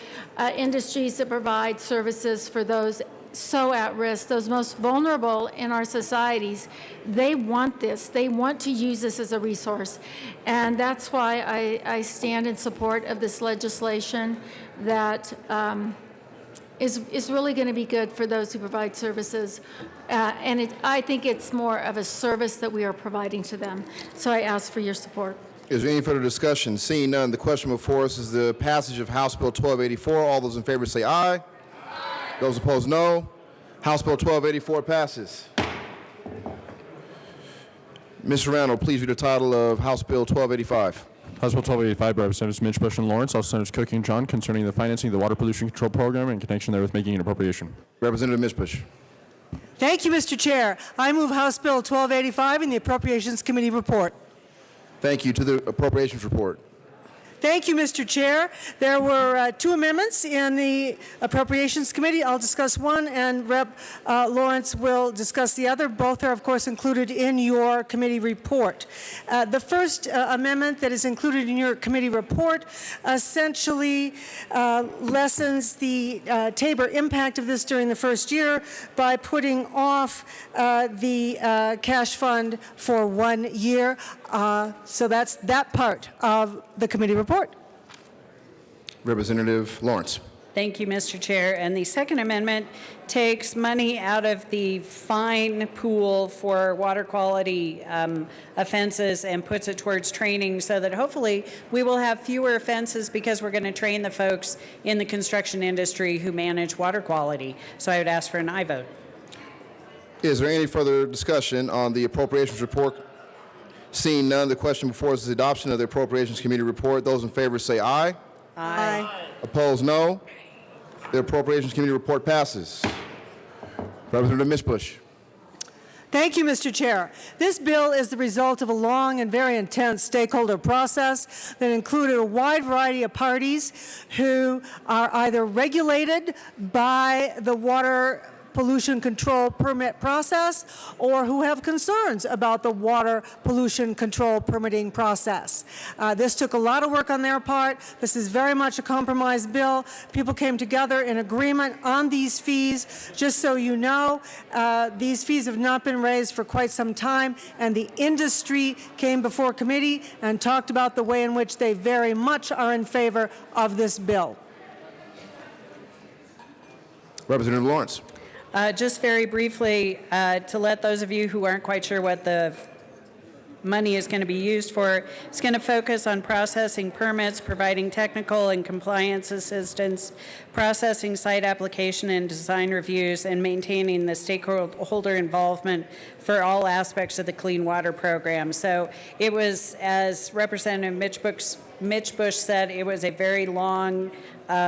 industries that provide services for those so at risk, those most vulnerable in our societies, they want this. They want to use this as a resource. And that's why I stand in support of this legislation that is really going to be good for those who provide services. I think it's more of a service that we are providing to them. So I ask for your support. Is there any further discussion? Seeing none, the question before us is the passage of House Bill 1284. All those in favor say aye. Aye. Those opposed, no. House Bill 1284 passes. Mr. Randall, please read the title of House Bill 1285. House Bill 1285 by Representatives Mitch Bush and Lawrence, also Senators Cook and John, concerning the financing of the Water Pollution Control Program and in connection therewith making an appropriation. Representative Mitch Bush. Thank you, Mr. Chair. I move House Bill 1285 in the Appropriations Committee report. Thank you. To the Appropriations report. Thank you, Mr. Chair. There were 2 amendments in the Appropriations Committee. I'll discuss one, and Rep. Lawrence will discuss the other. Both are, of course, included in your committee report. The first amendment that is included in your committee report essentially lessens the Tabor impact of this during the first year by putting off the cash fund for 1 year. So that's that part of the committee report. Representative Lawrence. Thank you, Mr. Chair. And the second amendment takes money out of the fine pool for water quality offenses and puts it towards training so that hopefully we will have fewer offenses because we're going to train the folks in the construction industry who manage water quality. So I would ask for an aye vote. Is there any further discussion on the Appropriations report? Seeing none, the question before us is the adoption of the Appropriations Committee report. Those in favor say aye. Aye. Opposed, no. The Appropriations Committee report passes. Representative Mitch Bush. Thank you, Mr. Chair. This bill is the result of a long and very intense stakeholder process that included a wide variety of parties who are either regulated by the water pollution control permit process or who have concerns about the water pollution control permitting process. This took a lot of work on their part. This is very much a compromise bill. People came together in agreement on these fees. Just so you know, these fees have not been raised for quite some time, and the industry came before committee and talked about the way in which they very much are in favor of this bill. Representative Lawrence. Just very briefly, to let those of you who aren't quite sure what the money is going to be used for, it's going to focus on processing permits, providing technical and compliance assistance, processing site application and design reviews, and maintaining the stakeholder involvement for all aspects of the Clean Water Program. So it was, as Representative Mitch Bush said, it was a very long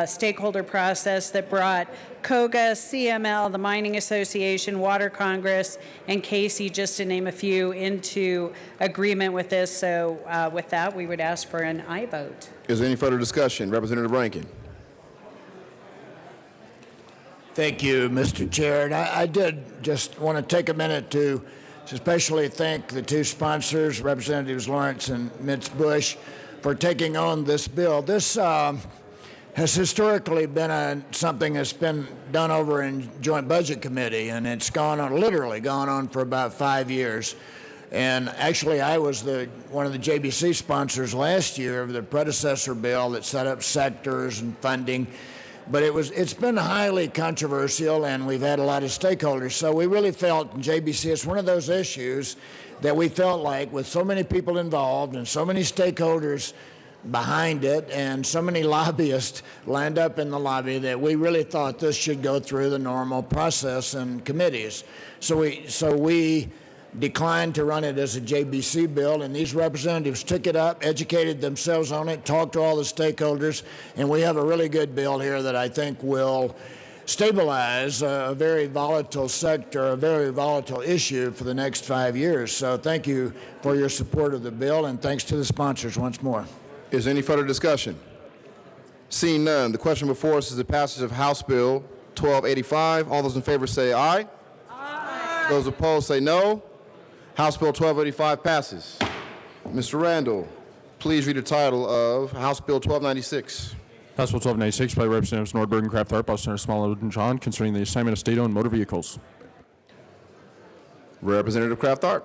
stakeholder process that brought COGA, CML, the Mining Association, Water Congress, and Casey, just to name a few, into agreement with this. So with that, we would ask for an aye vote. Is there any further discussion? Representative Rankin. Thank you, Mr. Chair. And I did just want to take a minute to especially thank the 2 sponsors, Representatives Lawrence and Mitch Bush, for taking on this bill. This has historically been something that's been done over in Joint Budget Committee, and it's literally gone on for about 5 years. And actually, I was one of the JBC sponsors last year of the predecessor bill that set up sectors and funding. But it's been highly controversial, and we've had a lot of stakeholders. So we really felt in JBC it's one of those issues that we felt like, with so many people involved and so many stakeholders behind it and so many lobbyists lined up in the lobby, that we really thought this should go through the normal process and committees. So we declined to run it as a JBC bill, and these representatives took it up, educated themselves on it, talked to all the stakeholders, and we have a really good bill here that I think will stabilize a very volatile sector, a very volatile issue for the next 5 years. So thank you for your support of the bill, and thanks to the sponsors once more. Is there any further discussion? Seeing none, the question before us is the passage of House Bill 1285. All those in favor say aye. Aye. Those opposed say no. House Bill 1285 passes. Mr. Randall, please read the title of House Bill 1296. House Bill 1296 by Representatives Nordberg and Kraft-Tharp, by Senator Smallwood and John, concerning the assignment of state-owned motor vehicles. Representative Kraft-Tharp.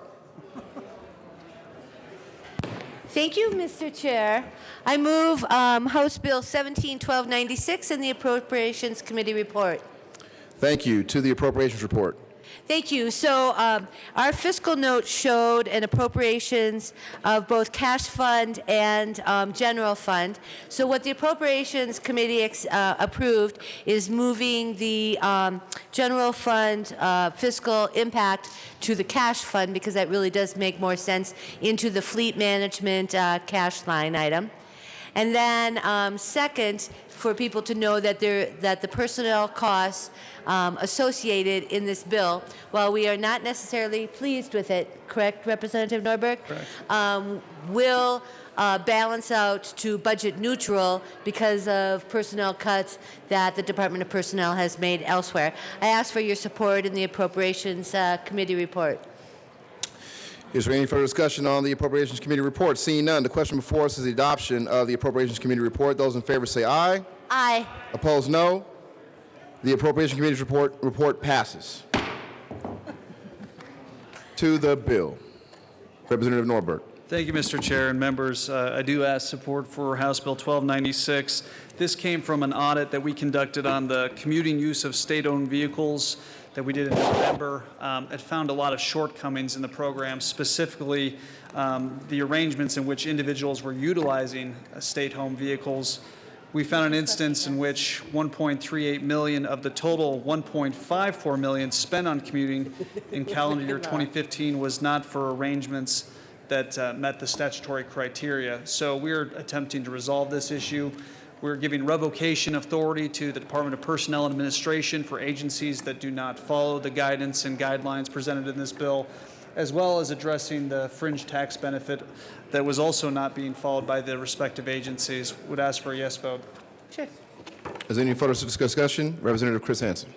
Thank you, Mr. Chair. I move House Bill 171296 in the Appropriations Committee report. Thank you. To the Appropriations report. Thank you. So our fiscal note showed an appropriations of both cash fund and general fund. So what the appropriations committee approved is moving the general fund fiscal impact to the cash fund, because that really does make more sense, into the fleet management cash line item. And then second, for people to know that the personnel costs associated in this bill, while we are not necessarily pleased with it, correct, Representative Norberg? Correct. Will balance out to budget neutral because of personnel cuts that the Department of Personnel has made elsewhere. I ask for your support in the Appropriations Committee report. Is there any further discussion on the Appropriations Committee report? Seeing none, the question before us is the adoption of the Appropriations Committee report. Those in favor say aye. Aye. Opposed, no. The Appropriations Committee's report passes. To the bill. Representative Norberg. Thank you, Mr. Chair and members. I do ask support for House Bill 1296. This came from an audit that we conducted on the commuting use of state-owned vehicles that we did in November. It found a lot of shortcomings in the program, specifically the arrangements in which individuals were utilizing state-owned vehicles. We found an instance in which 1.38 million of the total 1.54 million spent on commuting in calendar year 2015 was not for arrangements that met the statutory criteria. So we're attempting to resolve this issue. We're giving revocation authority to the Department of Personnel and Administration for agencies that do not follow the guidance and guidelines presented in this bill, as well as addressing the fringe tax benefit that was also not being followed by the respective agencies. Would ask for a yes vote. Sure. Is there any further discussion? Representative Chris Hansen.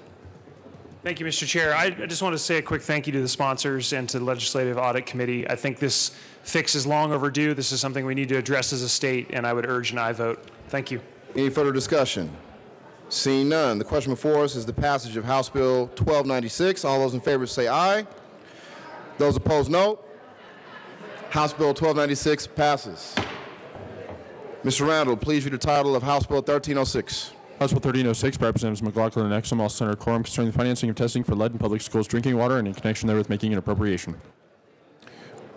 Thank you, Mr. Chair. I just want to say a quick thank you to the sponsors and to the Legislative Audit Committee. I think this fix is long overdue. This is something we need to address as a state, and I would urge an aye vote. Thank you. Any further discussion? Seeing none, the question before us is the passage of House Bill 1296. All those in favor say aye. Those opposed, no. House Bill 1296 passes. Mr. Randall, please read the title of House Bill 1306. House Bill 1306 by Representatives McLaughlin and Exum, all Senator Quorum, concerning the financing of testing for lead in public schools drinking water and in connection therewith making an appropriation.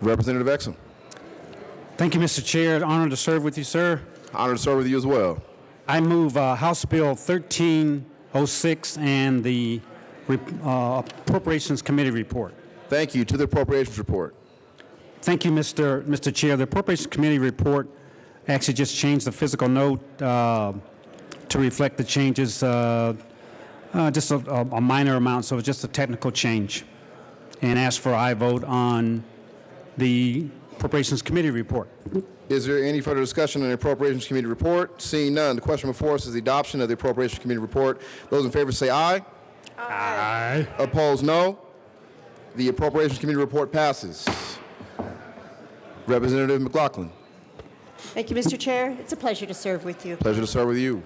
Representative Exum. Thank you, Mr. Chair. Honored to serve with you, sir. Honored to serve with you as well. I move House Bill 1306 and the Appropriations Committee report. Thank you. To the Appropriations report. Thank you, Mr. Chair. The Appropriations Committee report actually just changed the physical note to reflect the changes, just a minor amount, so it's just a technical change. And ask for aye vote on the Appropriations Committee report. Is there any further discussion on the Appropriations Committee report? Seeing none, the question before us is the adoption of the Appropriations Committee report. Those in favor say aye. Aye. Opposed, no. The Appropriations Committee report passes. Representative McLaughlin. Thank you, Mr. Chair. It's a pleasure to serve with you. Pleasure to serve with you.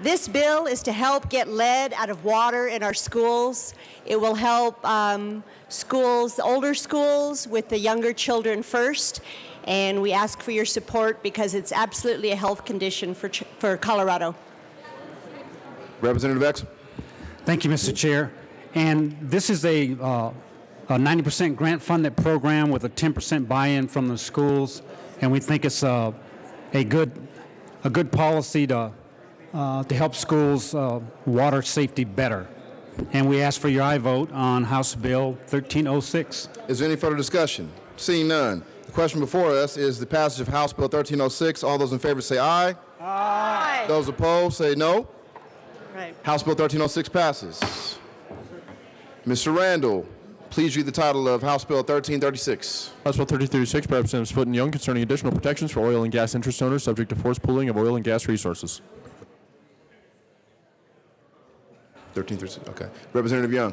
This bill is to help get lead out of water in our schools. It will help schools, older schools, with the younger children first. And we ask for your support because it's absolutely a health condition for Colorado. Representative X. Thank you, Mr. Chair. And this is a 90% grant funded program with a 10% buy-in from the schools. And we think it's a good policy to help schools water safety better. And we ask for your aye vote on House Bill 1306. Is there any further discussion? Seeing none. The question before us is the passage of House Bill 1306. All those in favor say aye. Aye. Those opposed say no. Right. House Bill 1306 passes. Mr. Randall, please read the title of House Bill 1336. House Bill 1336 by Representatives Foote and Young, concerning additional protections for oil and gas interest owners subject to forced pooling of oil and gas resources. 1336, okay. Representative Young.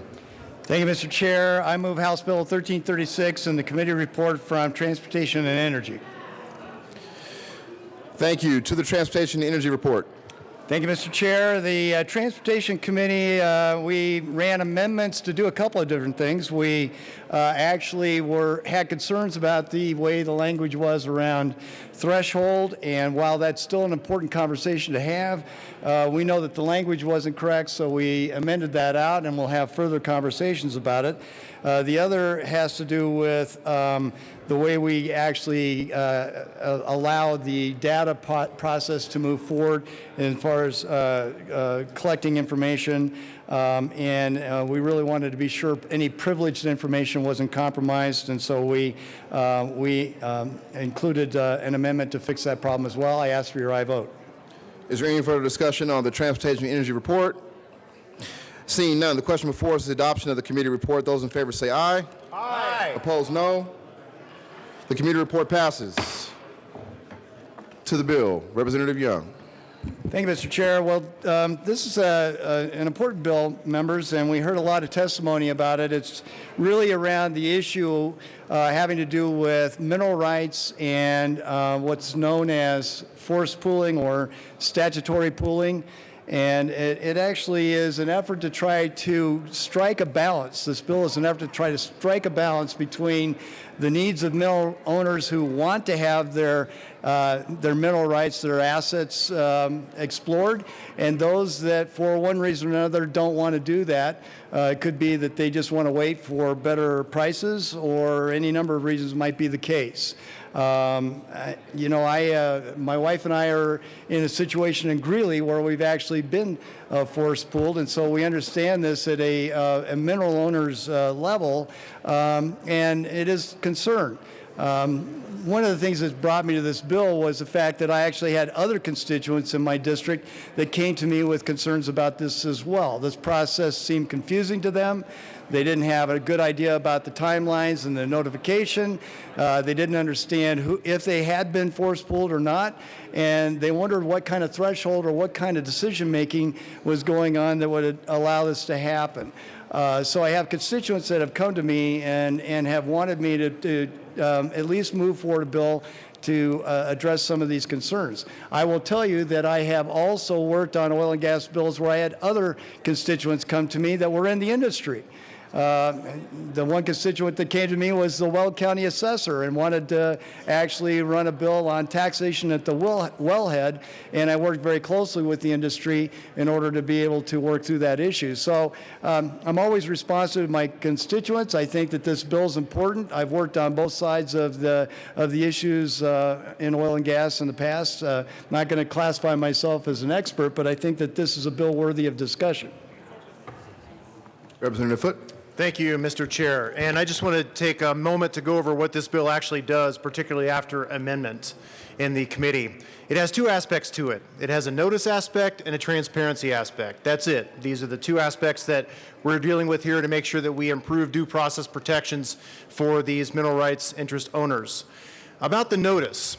Thank you, Mr. Chair. I move House Bill 1336 and the committee report from Transportation and Energy. Thank you. To the Transportation and Energy report. Thank you, Mr. Chair. The Transportation Committee, we ran amendments to do a couple of different things. We actually had concerns about the way the language was around threshold, and while that's still an important conversation to have, we know that the language wasn't correct, so we amended that out, and we'll have further conversations about it. The other has to do with the way we actually allow the data process to move forward as far as collecting information, and we really wanted to be sure any privileged information wasn't compromised, and so we included an amendment to fix that problem as well. I ask for your aye vote. Is there any further discussion on the Transportation and Energy Report? Seeing none, the question before us is adoption of the committee report. Those in favor say aye. Aye. Opposed, no. The committee report passes. To the bill, Representative Young. Thank you, Mr. Chair. Well, this is an important bill, members, and we heard a lot of testimony about it. It's really around the issue having to do with mineral rights and what's known as forced pooling or statutory pooling. And it actually is an effort to try to strike a balance. This bill is an effort to try to strike a balance between the needs of mineral owners who want to have their mineral rights, their assets explored, and those that for one reason or another don't want to do that. It could be that they just want to wait for better prices, or any number of reasons might be the case. You know, my wife and I are in a situation in Greeley where we've actually been forced pooled, and so we understand this at a mineral owner's level, and it is concern. One of the things that brought me to this bill was the fact that I actually had other constituents in my district that came to me with concerns about this as well. This process seemed confusing to them. They didn't have a good idea about the timelines and the notification. They didn't understand if they had been forced pooled or not, and they wondered what kind of threshold or what kind of decision making was going on that would allow this to happen. So I have constituents that have come to me and have wanted me to at least move forward a bill to address some of these concerns. I will tell you that I have also worked on oil and gas bills where I had other constituents come to me that were in the industry. The one constituent that came to me was the Weld County assessor and wanted to actually run a bill on taxation at the wellhead, and I worked very closely with the industry in order to be able to work through that issue. So I'm always responsive to my constituents. I think that this bill is important. I've worked on both sides of the issues in oil and gas in the past. Not going to classify myself as an expert, but I think that this is a bill worthy of discussion. Representative Foote. Thank you, Mr. Chair. And I just want to take a moment to go over what this bill actually does, particularly after amendment in the committee. It has two aspects to it. It has a notice aspect and a transparency aspect. That's it. These are the two aspects that we're dealing with here to make sure that we improve due process protections for these mineral rights interest owners. About the notice.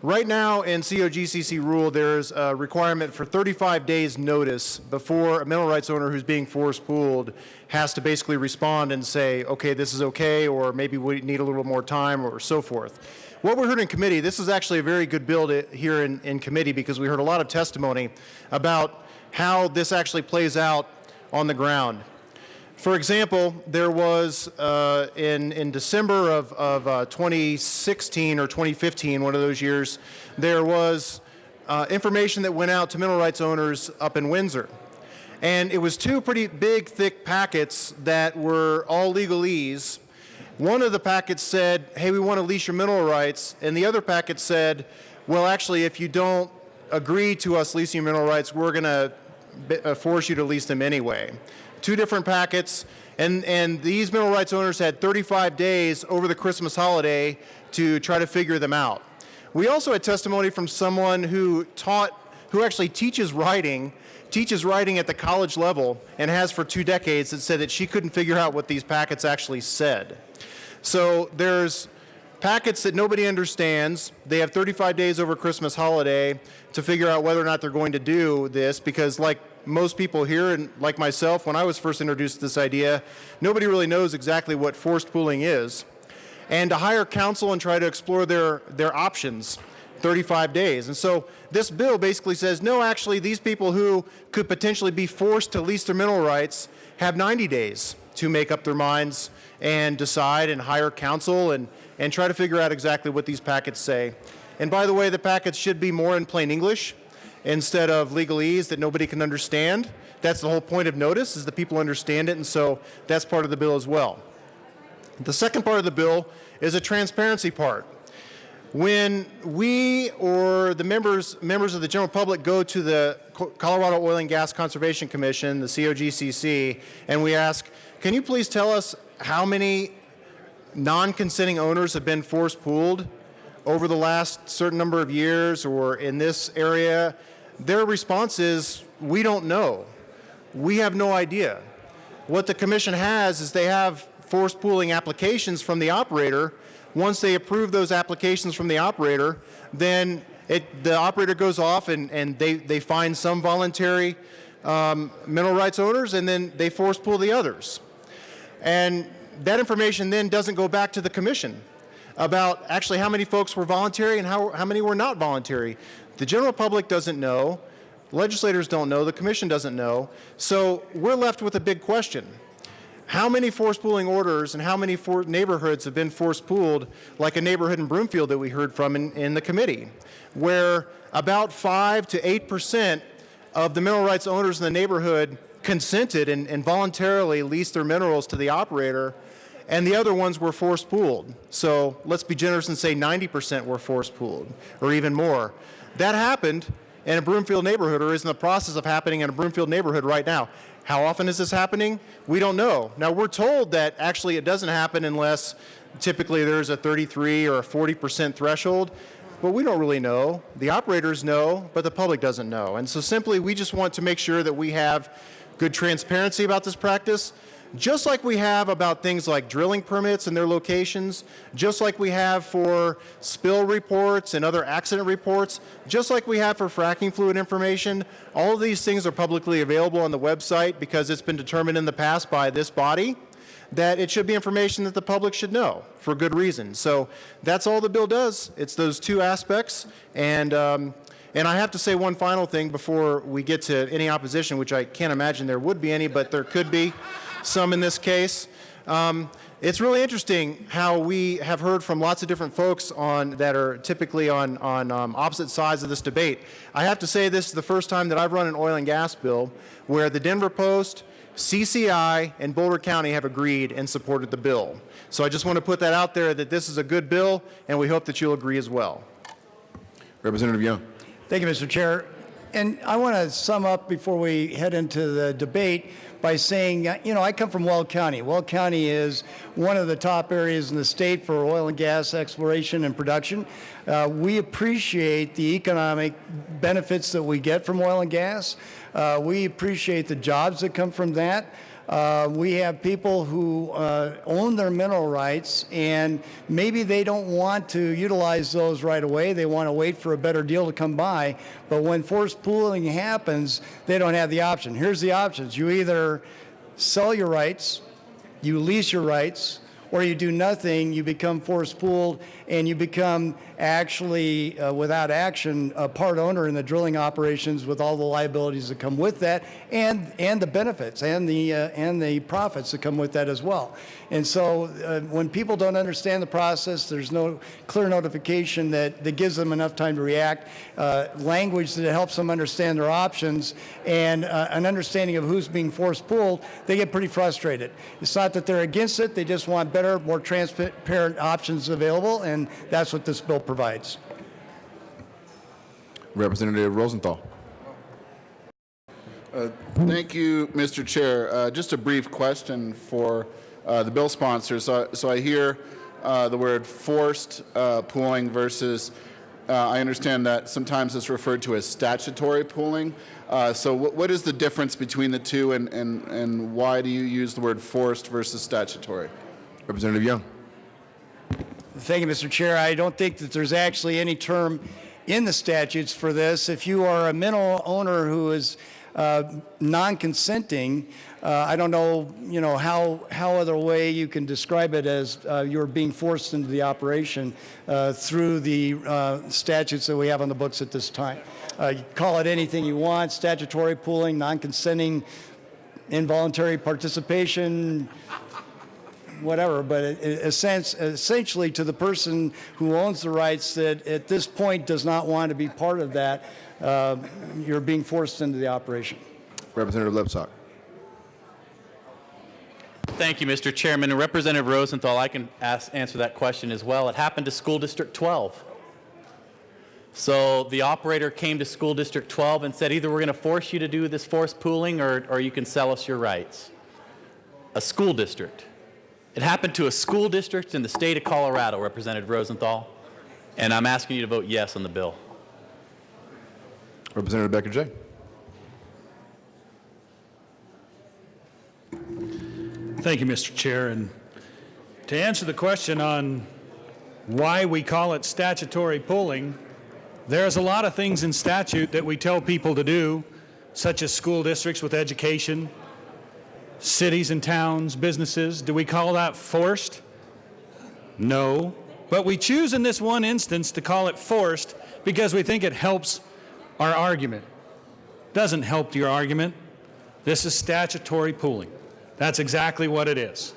Right now in COGCC rule, there's a requirement for 35 days notice before a mineral rights owner who's being forced pooled has to basically respond and say, okay, this is okay, or maybe we need a little more time, or so forth. What we heard in committee, this is actually a very good bill here in committee, because we heard a lot of testimony about how this actually plays out on the ground. For example, there was in December of 2016 or 2015, one of those years, there was information that went out to mineral rights owners up in Windsor. And it was two pretty big, thick packets that were all legalese. One of the packets said, hey, we want to lease your mineral rights. And the other packet said, well, actually, if you don't agree to us leasing your mineral rights, we're going to force you to lease them anyway. Two different packets, and these mineral rights owners had 35 days over the Christmas holiday to try to figure them out. We also had testimony from someone who actually teaches writing at the college level and has for 2 decades, that said that she couldn't figure out what these packets actually said. So there's packets that nobody understands. They have 35 days over Christmas holiday to figure out whether or not they're going to do this, because like most people here, and like myself, when I was first introduced to this idea, nobody really knows exactly what forced pooling is. And to hire counsel and try to explore their options 35 days. And so this bill basically says, no, actually, these people who could potentially be forced to lease their mineral rights have 90 days to make up their minds and decide and hire counsel and try to figure out exactly what these packets say. And by the way, the packets should be more in plain English instead of legalese that nobody can understand. That's the whole point of notice, is that people understand it, and so that's part of the bill as well. The second part of the bill is a transparency part. When we or the members of the general public go to the Colorado Oil and Gas Conservation Commission, the COGCC, and we ask, can you please tell us how many non-consenting owners have been force pooled over the last certain number of years or in this area, their response is, we don't know. We have no idea. What the commission has is they have force pooling applications from the operator. Once they approve those applications from the operator, then the operator goes off and they find some voluntary mineral rights owners, and then they force pool the others. And that information then doesn't go back to the commission about actually how many folks were voluntary and how many were not voluntary. The general public doesn't know, legislators don't know, the commission doesn't know, so we're left with a big question. How many force pooling orders and how many neighborhoods have been force pooled, like a neighborhood in Broomfield that we heard from in the committee, where about 5 to 8% of the mineral rights owners in the neighborhood consented and voluntarily leased their minerals to the operator, and the other ones were force pooled. So let's be generous and say 90% were force pooled, or even more. That happened in a Broomfield neighborhood, or is in the process of happening in a Broomfield neighborhood right now. How often is this happening? We don't know. Now, we're told that actually it doesn't happen unless typically there's a 33 or a 40% threshold, but we don't really know. The operators know, but the public doesn't know. And so simply, we just want to make sure that we have good transparency about this practice, just like we have about things like drilling permits and their locations, just like we have for spill reports and other accident reports, just like we have for fracking fluid information. All of these things are publicly available on the website because it's been determined in the past by this body that it should be information that the public should know for good reason. So that's all the bill does. It's those two aspects. And I have to say one final thing before we get to any opposition, which I can't imagine there would be any, but there could be some in this case. It's really interesting how we have heard from lots of different folks that are typically on opposite sides of this debate. I have to say this is the first time that I've run an oil and gas bill where the Denver Post, CCI, and Boulder County have agreed and supported the bill. So I just want to put that out there that this is a good bill, and we hope that you'll agree as well. Representative Young. Thank you, Mr. Chair. And I want to sum up before we head into the debate by saying, I come from Weld County. Weld County is one of the top areas in the state for oil and gas exploration and production. We appreciate the economic benefits that we get from oil and gas. We appreciate the jobs that come from that. We have people who own their mineral rights, and maybe they don't want to utilize those right away. They want to wait for a better deal to come by. But when forced pooling happens, they don't have the option. Here's the options. You either sell your rights, you lease your rights, or you do nothing, you become forced pooled, and you become actually, without action, a part owner in the drilling operations with all the liabilities that come with that, and the benefits and the profits that come with that as well. And so when people don't understand the process, there's no clear notification that gives them enough time to react, language that helps them understand their options, and an understanding of who's being forced pooled, they get pretty frustrated. It's not that they're against it, they just want better, more transparent options available, and that's what this bill provides. Representative Rosenthal. Thank you, Mr. Chair. Just a brief question for the bill sponsors. So I hear the word forced pooling versus, I understand that sometimes it's referred to as statutory pooling. So what is the difference between the two, and why do you use the word forced versus statutory? Representative Young. Thank you, Mr. Chair. I don't think that there's actually any term in the statutes for this. If you are a mineral owner who is non-consenting, I don't know, how other way you can describe it as you're being forced into the operation through the statutes that we have on the books at this time. You call it anything you want: statutory pooling, non-consenting, involuntary participation, whatever, but essentially to the person who owns the rights that at this point does not want to be part of that, you're being forced into the operation. Representative Lepsock. Thank you, Mr. Chairman. And Representative Rosenthal, I can answer that question as well. It happened to School District 12. So the operator came to School District 12 and said, either we're going to force you to do this forced pooling or you can sell us your rights. A school district. It happened to a school district in the state of Colorado, Representative Rosenthal, and I'm asking you to vote yes on the bill. Representative Becker J. Thank you, Mr. Chair. And to answer the question on why we call it statutory pooling, there's a lot of things in statute that we tell people to do, such as school districts with education, cities and towns, businesses. Do we call that forced? No. But we choose in this one instance to call it forced because we think it helps our argument. Doesn't help your argument. This is statutory pooling. That's exactly what it is.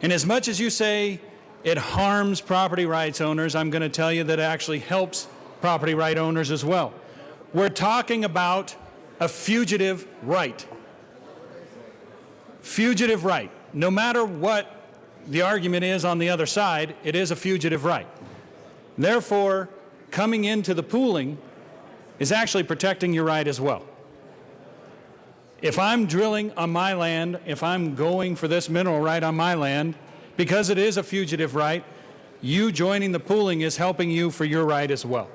And as much as you say it harms property rights owners, I'm going to tell you that it actually helps property right owners as well. We're talking about a fugitive right. Fugitive right. No matter what the argument is on the other side, it is a fugitive right. Therefore, coming into the pooling is actually protecting your right as well. If I'm drilling on my land, if I'm going for this mineral right on my land, because it is a fugitive right, you joining the pooling is helping you for your right as well.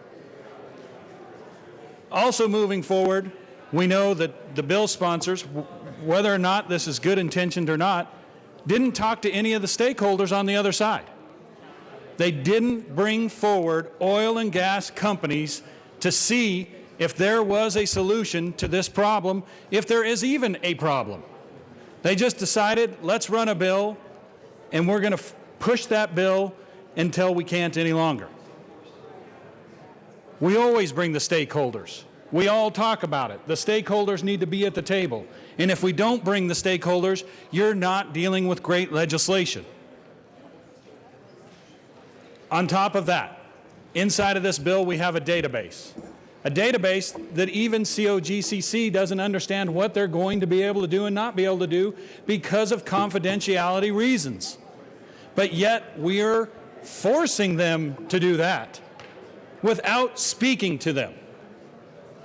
Also moving forward, we know that the bill sponsors, whether or not this is good intentioned or not, didn't talk to any of the stakeholders on the other side. They didn't bring forward oil and gas companies to see if there was a solution to this problem, if there is even a problem. They just decided, let's run a bill, and we're going to push that bill until we can't any longer. We always bring the stakeholders. We all talk about it. The stakeholders need to be at the table. And if we don't bring the stakeholders, you're not dealing with great legislation. On top of that, inside of this bill, we have a database. A database that even COGCC doesn't understand what they're going to be able to do and not be able to do because of confidentiality reasons. But yet we're forcing them to do that without speaking to them.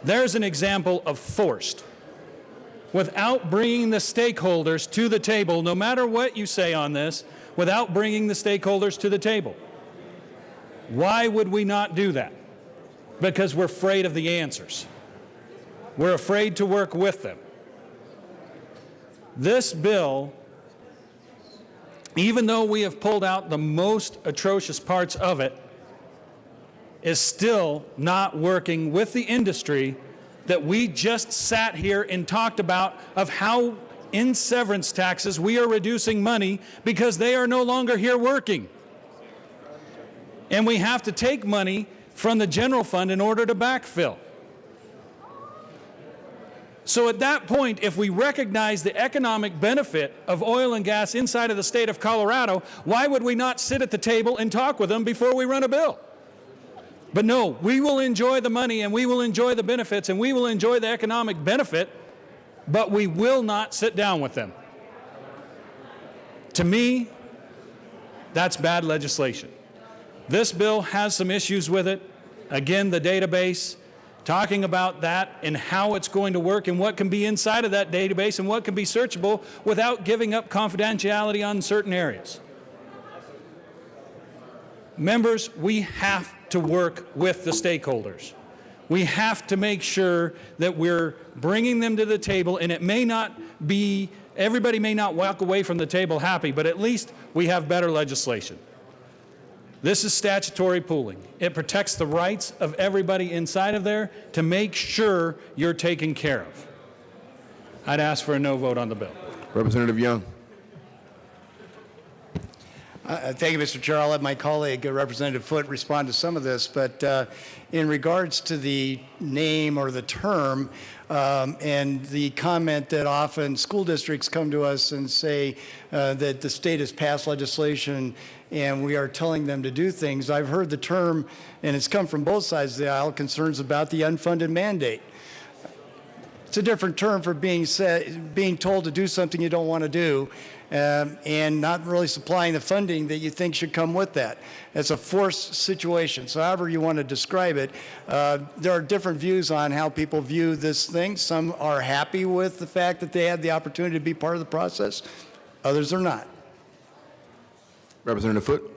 There's an example of forced. Without bringing the stakeholders to the table, no matter what you say on this, without bringing the stakeholders to the table. Why would we not do that? Because we're afraid of the answers. We're afraid to work with them. This bill, even though we have pulled out the most atrocious parts of it, is still not working with the industry that we just sat here and talked about of how in severance taxes we are reducing money because they are no longer here working. And we have to take money from the general fund in order to backfill. So at that point, if we recognize the economic benefit of oil and gas inside of the state of Colorado, why would we not sit at the table and talk with them before we run a bill? But no, we will enjoy the money and we will enjoy the benefits and we will enjoy the economic benefit, but we will not sit down with them. To me, that's bad legislation. This bill has some issues with it. Again, the database, talking about that and how it's going to work and what can be inside of that database and what can be searchable without giving up confidentiality on certain areas. Members, we have to work with the stakeholders. We have to make sure that we're bringing them to the table, and it may not be, everybody may not walk away from the table happy, but at least we have better legislation. This is statutory pooling. It protects the rights of everybody inside of there to make sure you're taken care of. I'd ask for a no vote on the bill. Representative Young. Thank you, Mr. Chair. I'll let my colleague, Representative Foote, respond to some of this. But in regards to the name or the term and the comment that often school districts come to us and say that the state has passed legislation and we are telling them to do things, I've heard the term, and it's come from both sides of the aisle, concerns about the unfunded mandate. It's a different term for being told to do something you don't want to do. And not really supplying the funding that you think should come with that. It's a forced situation. So however you want to describe it, there are different views on how people view this thing. Some are happy with the fact that they had the opportunity to be part of the process. Others are not. Representative Foote.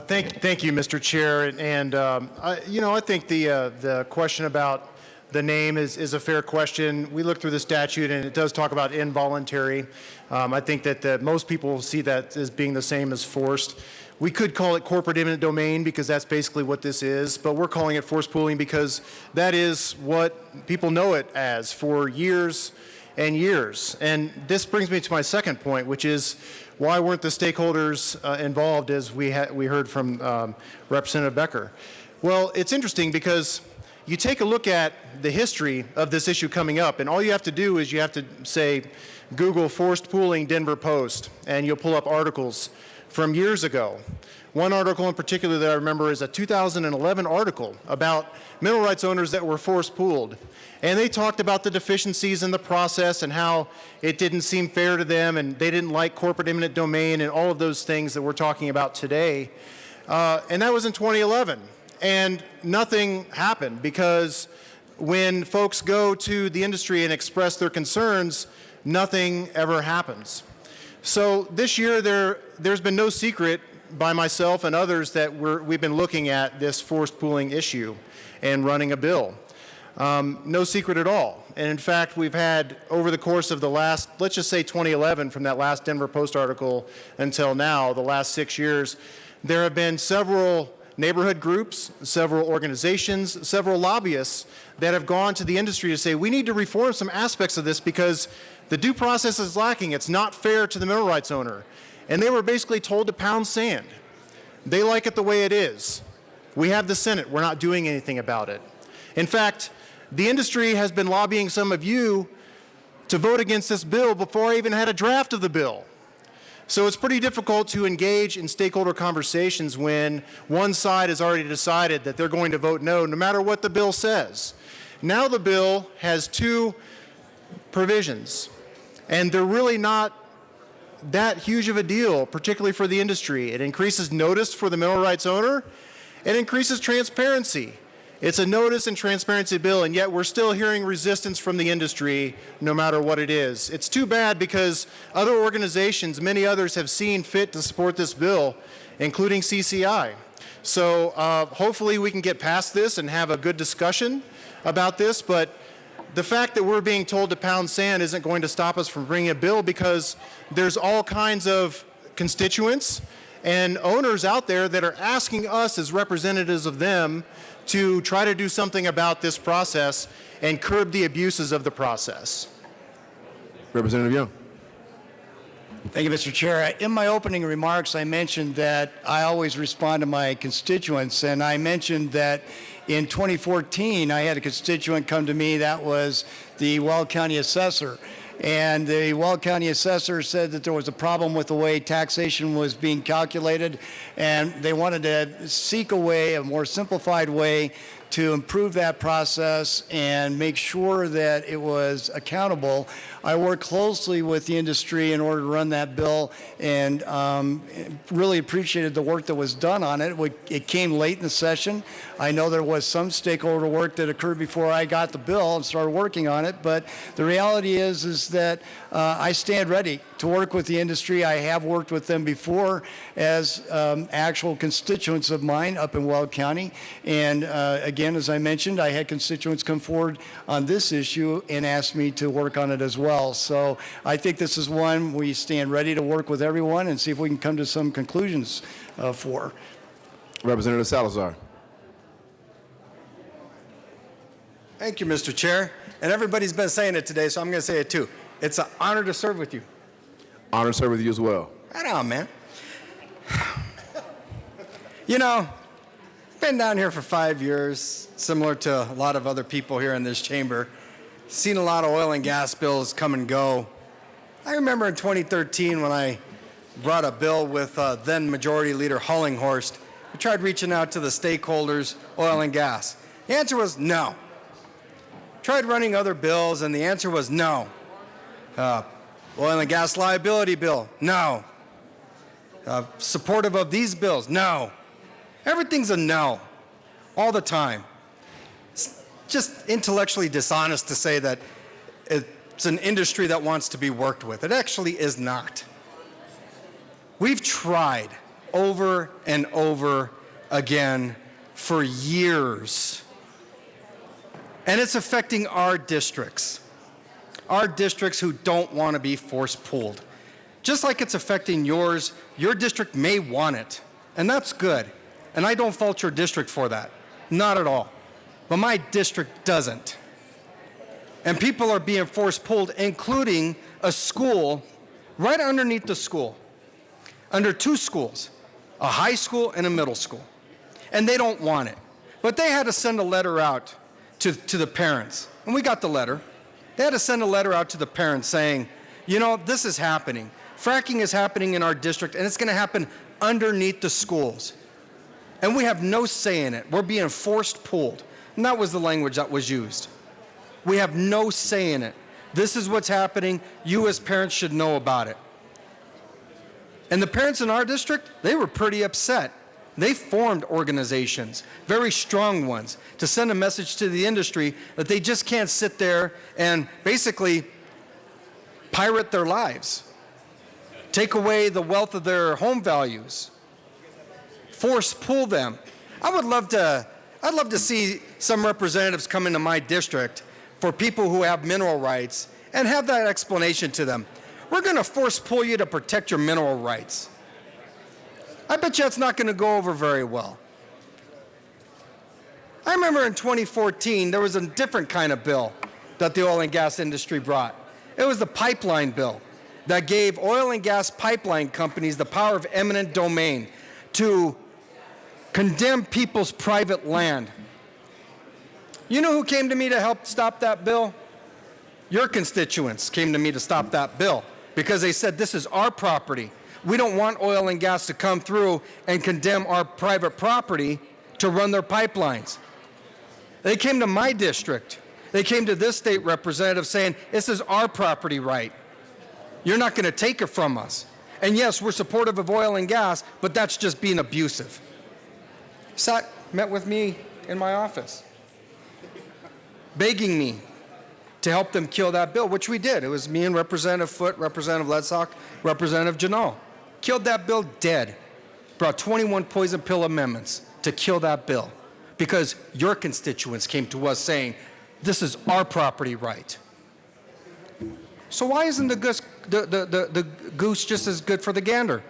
Thank you, Mr. Chair. And I think the question about the name is a fair question. We look through the statute and it does talk about involuntary. I think that most people see that as being the same as forced. We could call it corporate eminent domain because that's basically what this is, but we're calling it forced pooling because that is what people know it as for years and years. And this brings me to my second point, which is why weren't the stakeholders involved, as we heard from Representative Becker? Well, it's interesting because you take a look at the history of this issue coming up, and all you have to do is you have to say, Google forced pooling Denver Post, and you'll pull up articles from years ago. One article in particular that I remember is a 2011 article about mineral rights owners that were forced pooled. And they talked about the deficiencies in the process and how it didn't seem fair to them and they didn't like corporate eminent domain and all of those things that we're talking about today. And that was in 2011. And nothing happened because when folks go to the industry and express their concerns, nothing ever happens. So this year there's been no secret by myself and others that we've been looking at this forced pooling issue and running a bill. No secret at all. And in fact, we've had over the course of the last, let's just say 2011, from that last Denver Post article until now, the last 6 years, there have been several neighborhood groups, several organizations, several lobbyists that have gone to the industry to say, we need to reform some aspects of this because the due process is lacking. It's not fair to the mineral rights owner. And they were basically told to pound sand. They like it the way it is. We have the Senate. We're not doing anything about it. In fact, the industry has been lobbying some of you to vote against this bill before I even had a draft of the bill. So it's pretty difficult to engage in stakeholder conversations when one side has already decided that they're going to vote no matter what the bill says. Now the bill has two provisions, and they're really not that huge of a deal, particularly for the industry. It increases notice for the mineral rights owner. It increases transparency. It's a notice and transparency bill, and yet we're still hearing resistance from the industry no matter what it is. It's too bad because other organizations, many others, have seen fit to support this bill, including CCI. So hopefully we can get past this and have a good discussion about this, but the fact that we're being told to pound sand isn't going to stop us from bringing a bill because there's all kinds of constituents and owners out there that are asking us as representatives of them to try to do something about this process and curb the abuses of the process. Representative Young. Thank you, Mr. Chair. In my opening remarks, I mentioned that I always respond to my constituents, and I mentioned that in 2014, I had a constituent come to me that was the Weld County assessor. And the Weld County assessor said that there was a problem with the way taxation was being calculated, and they wanted to seek a way, a more simplified way, to improve that process and make sure that it was accountable. I worked closely with the industry in order to run that bill and really appreciated the work that was done on it. It came late in the session. I know there was some stakeholder work that occurred before I got the bill and started working on it, but the reality is that I stand ready to work with the industry. I have worked with them before as actual constituents of mine up in Weld County, and again, as I mentioned, I had constituents come forward on this issue and ask me to work on it as well. So I think this is one we stand ready to work with everyone and see if we can come to some conclusions for. Representative Salazar. Thank you, Mr. Chair. And everybody's been saying it today, so I'm going to say it too. It's an honor to serve with you. Honor to serve with you as well. Right on, man. You know, I've been down here for 5 years, similar to a lot of other people here in this chamber. Seen a lot of oil and gas bills come and go. I remember in 2013 when I brought a bill with then Majority Leader Hollinghorst. We tried reaching out to the stakeholders, oil and gas. The answer was no. Tried running other bills, and the answer was no. Oil and gas liability bill, no. Supportive of these bills, no. Everything's a no, all the time. It's just intellectually dishonest to say that it's an industry that wants to be worked with. It actually is not. We've tried over and over again for years. And it's affecting our districts who don't want to be force-pulled. Just like it's affecting yours, your district may want it, and that's good. And I don't fault your district for that, not at all. But my district doesn't. And people are being force-pulled, including a school right underneath the school, under two schools, a high school and a middle school. And they don't want it. But they had to send a letter out to the parents. And we got the letter. They had to send a letter out to the parents saying, you know, this is happening. Fracking is happening in our district, and it's going to happen underneath the schools. And we have no say in it. We're being forced pulled. And that was the language that was used. We have no say in it. This is what's happening. You as parents should know about it. And the parents in our district, they were pretty upset. They formed organizations, very strong ones, to send a message to the industry that they just can't sit there and basically pirate their lives, take away the wealth of their home values, force pull them. I'd love to see some representatives come into my district for people who have mineral rights and have that explanation to them. We're going to force pull you to protect your mineral rights. I bet you that's not going to go over very well. I remember in 2014, there was a different kind of bill that the oil and gas industry brought. It was the pipeline bill that gave oil and gas pipeline companies the power of eminent domain to condemn people's private land. You know who came to me to help stop that bill? Your constituents came to me to stop that bill because they said, this is our property. We don't want oil and gas to come through and condemn our private property to run their pipelines. They came to my district. They came to this state representative saying, this is our property right. You're not going to take it from us. And yes, we're supportive of oil and gas, but that's just being abusive. Met with me in my office, begging me to help them kill that bill, which we did. It was me and Representative Foote, Representative Ledsock, Representative Janot. Killed that bill dead. Brought 21 poison pill amendments to kill that bill because your constituents came to us saying, this is our property right. So why isn't the goose just as good for the gander?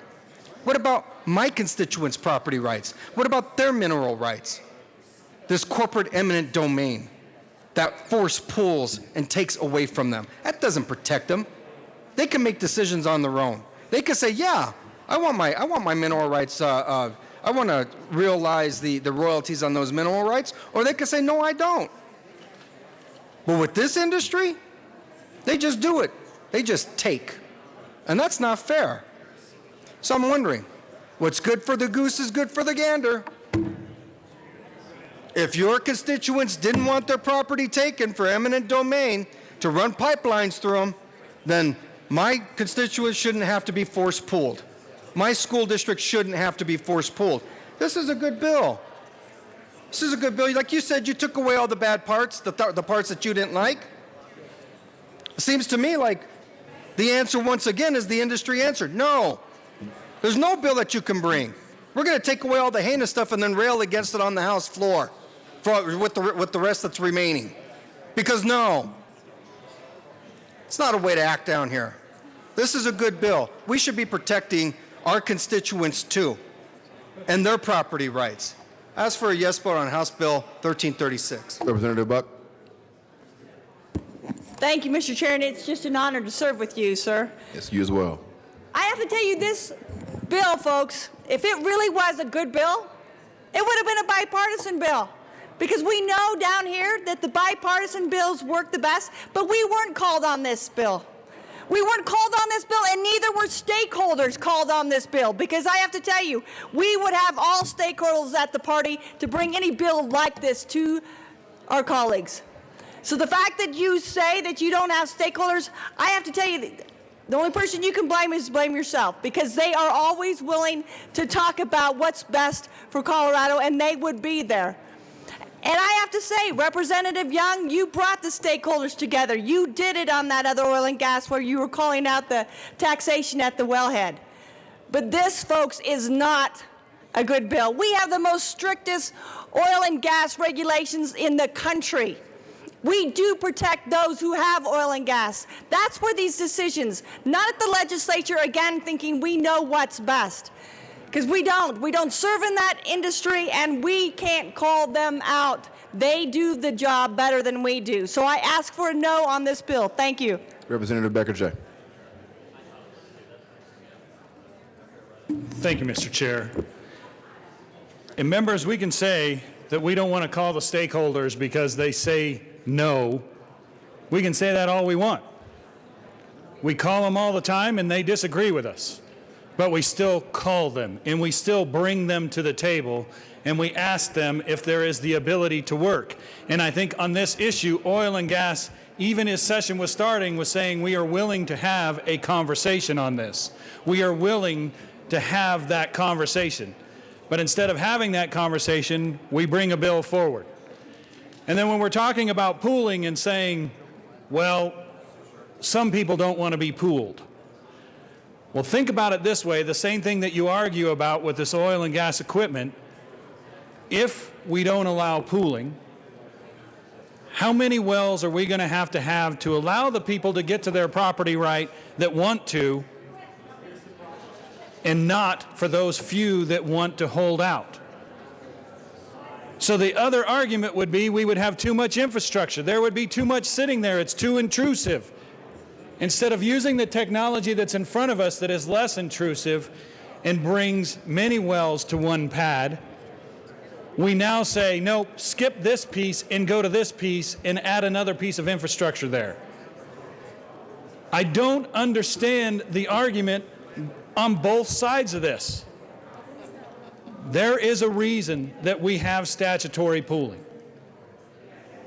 What about my constituents' property rights? What about their mineral rights? This corporate eminent domain that force pulls and takes away from them. That doesn't protect them. They can make decisions on their own. They can say, yeah, I want my mineral rights, I want to realize the royalties on those mineral rights, or they can say, no, I don't. But with this industry, they just do it. They just take. And that's not fair. So I'm wondering, what's good for the goose is good for the gander. If your constituents didn't want their property taken for eminent domain to run pipelines through them, then my constituents shouldn't have to be force pulled. My school district shouldn't have to be force pulled. This is a good bill. This is a good bill. Like you said, you took away all the bad parts, the parts that you didn't like. It seems to me like the answer once again is the industry answered. No, there's no bill that you can bring. We're going to take away all the heinous stuff and then rail against it on the House floor with the rest that's remaining. Because no, it's not a way to act down here. This is a good bill. We should be protecting our constituents too and their property rights. As for a yes vote on House Bill 1336. Representative Buck. Thank you, Mr. Chair, and it's just an honor to serve with you, sir. Yes, you as well. I have to tell you, this bill, folks, if it really was a good bill, it would have been a bipartisan bill. Because we know down here that the bipartisan bills work the best, but we weren't called on this bill. We weren't called on this bill, and neither were stakeholders called on this bill. Because I have to tell you, we would have all stakeholders at the party to bring any bill like this to our colleagues. So the fact that you say that you don't have stakeholders, I have to tell you, the only person you can blame is blame yourself, because they are always willing to talk about what's best for Colorado, and they would be there. And I have to say, Representative Young, you brought the stakeholders together. You did it on that other oil and gas where you were calling out the taxation at the wellhead. But this, folks, is not a good bill. We have the most strictest oil and gas regulations in the country. We do protect those who have oil and gas. That's where these decisions, not at the legislature, again, thinking we know what's best. Because we don't. We don't serve in that industry, and we can't call them out. They do the job better than we do. So I ask for a no on this bill. Thank you. Representative Becker-Jay. Thank you, Mr. Chair. And members, we can say that we don't want to call the stakeholders because they say no. We can say that all we want. We call them all the time and they disagree with us. But we still call them and we still bring them to the table and we ask them if there is the ability to work. And I think on this issue, oil and gas, even as session was starting, was saying we are willing to have a conversation on this. We are willing to have that conversation. But instead of having that conversation, we bring a bill forward. And then when we're talking about pooling and saying, well, some people don't want to be pooled. Well, think about it this way, the same thing that you argue about with this oil and gas equipment. If we don't allow pooling, how many wells are we going to have to allow the people to get to their property right that want to, and not for those few that want to hold out? So the other argument would be we would have too much infrastructure. There would be too much sitting there. It's too intrusive. Instead of using the technology that's in front of us that is less intrusive and brings many wells to one pad, we now say, nope, skip this piece and go to this piece and add another piece of infrastructure there. I don't understand the argument on both sides of this. There is a reason that we have statutory pooling.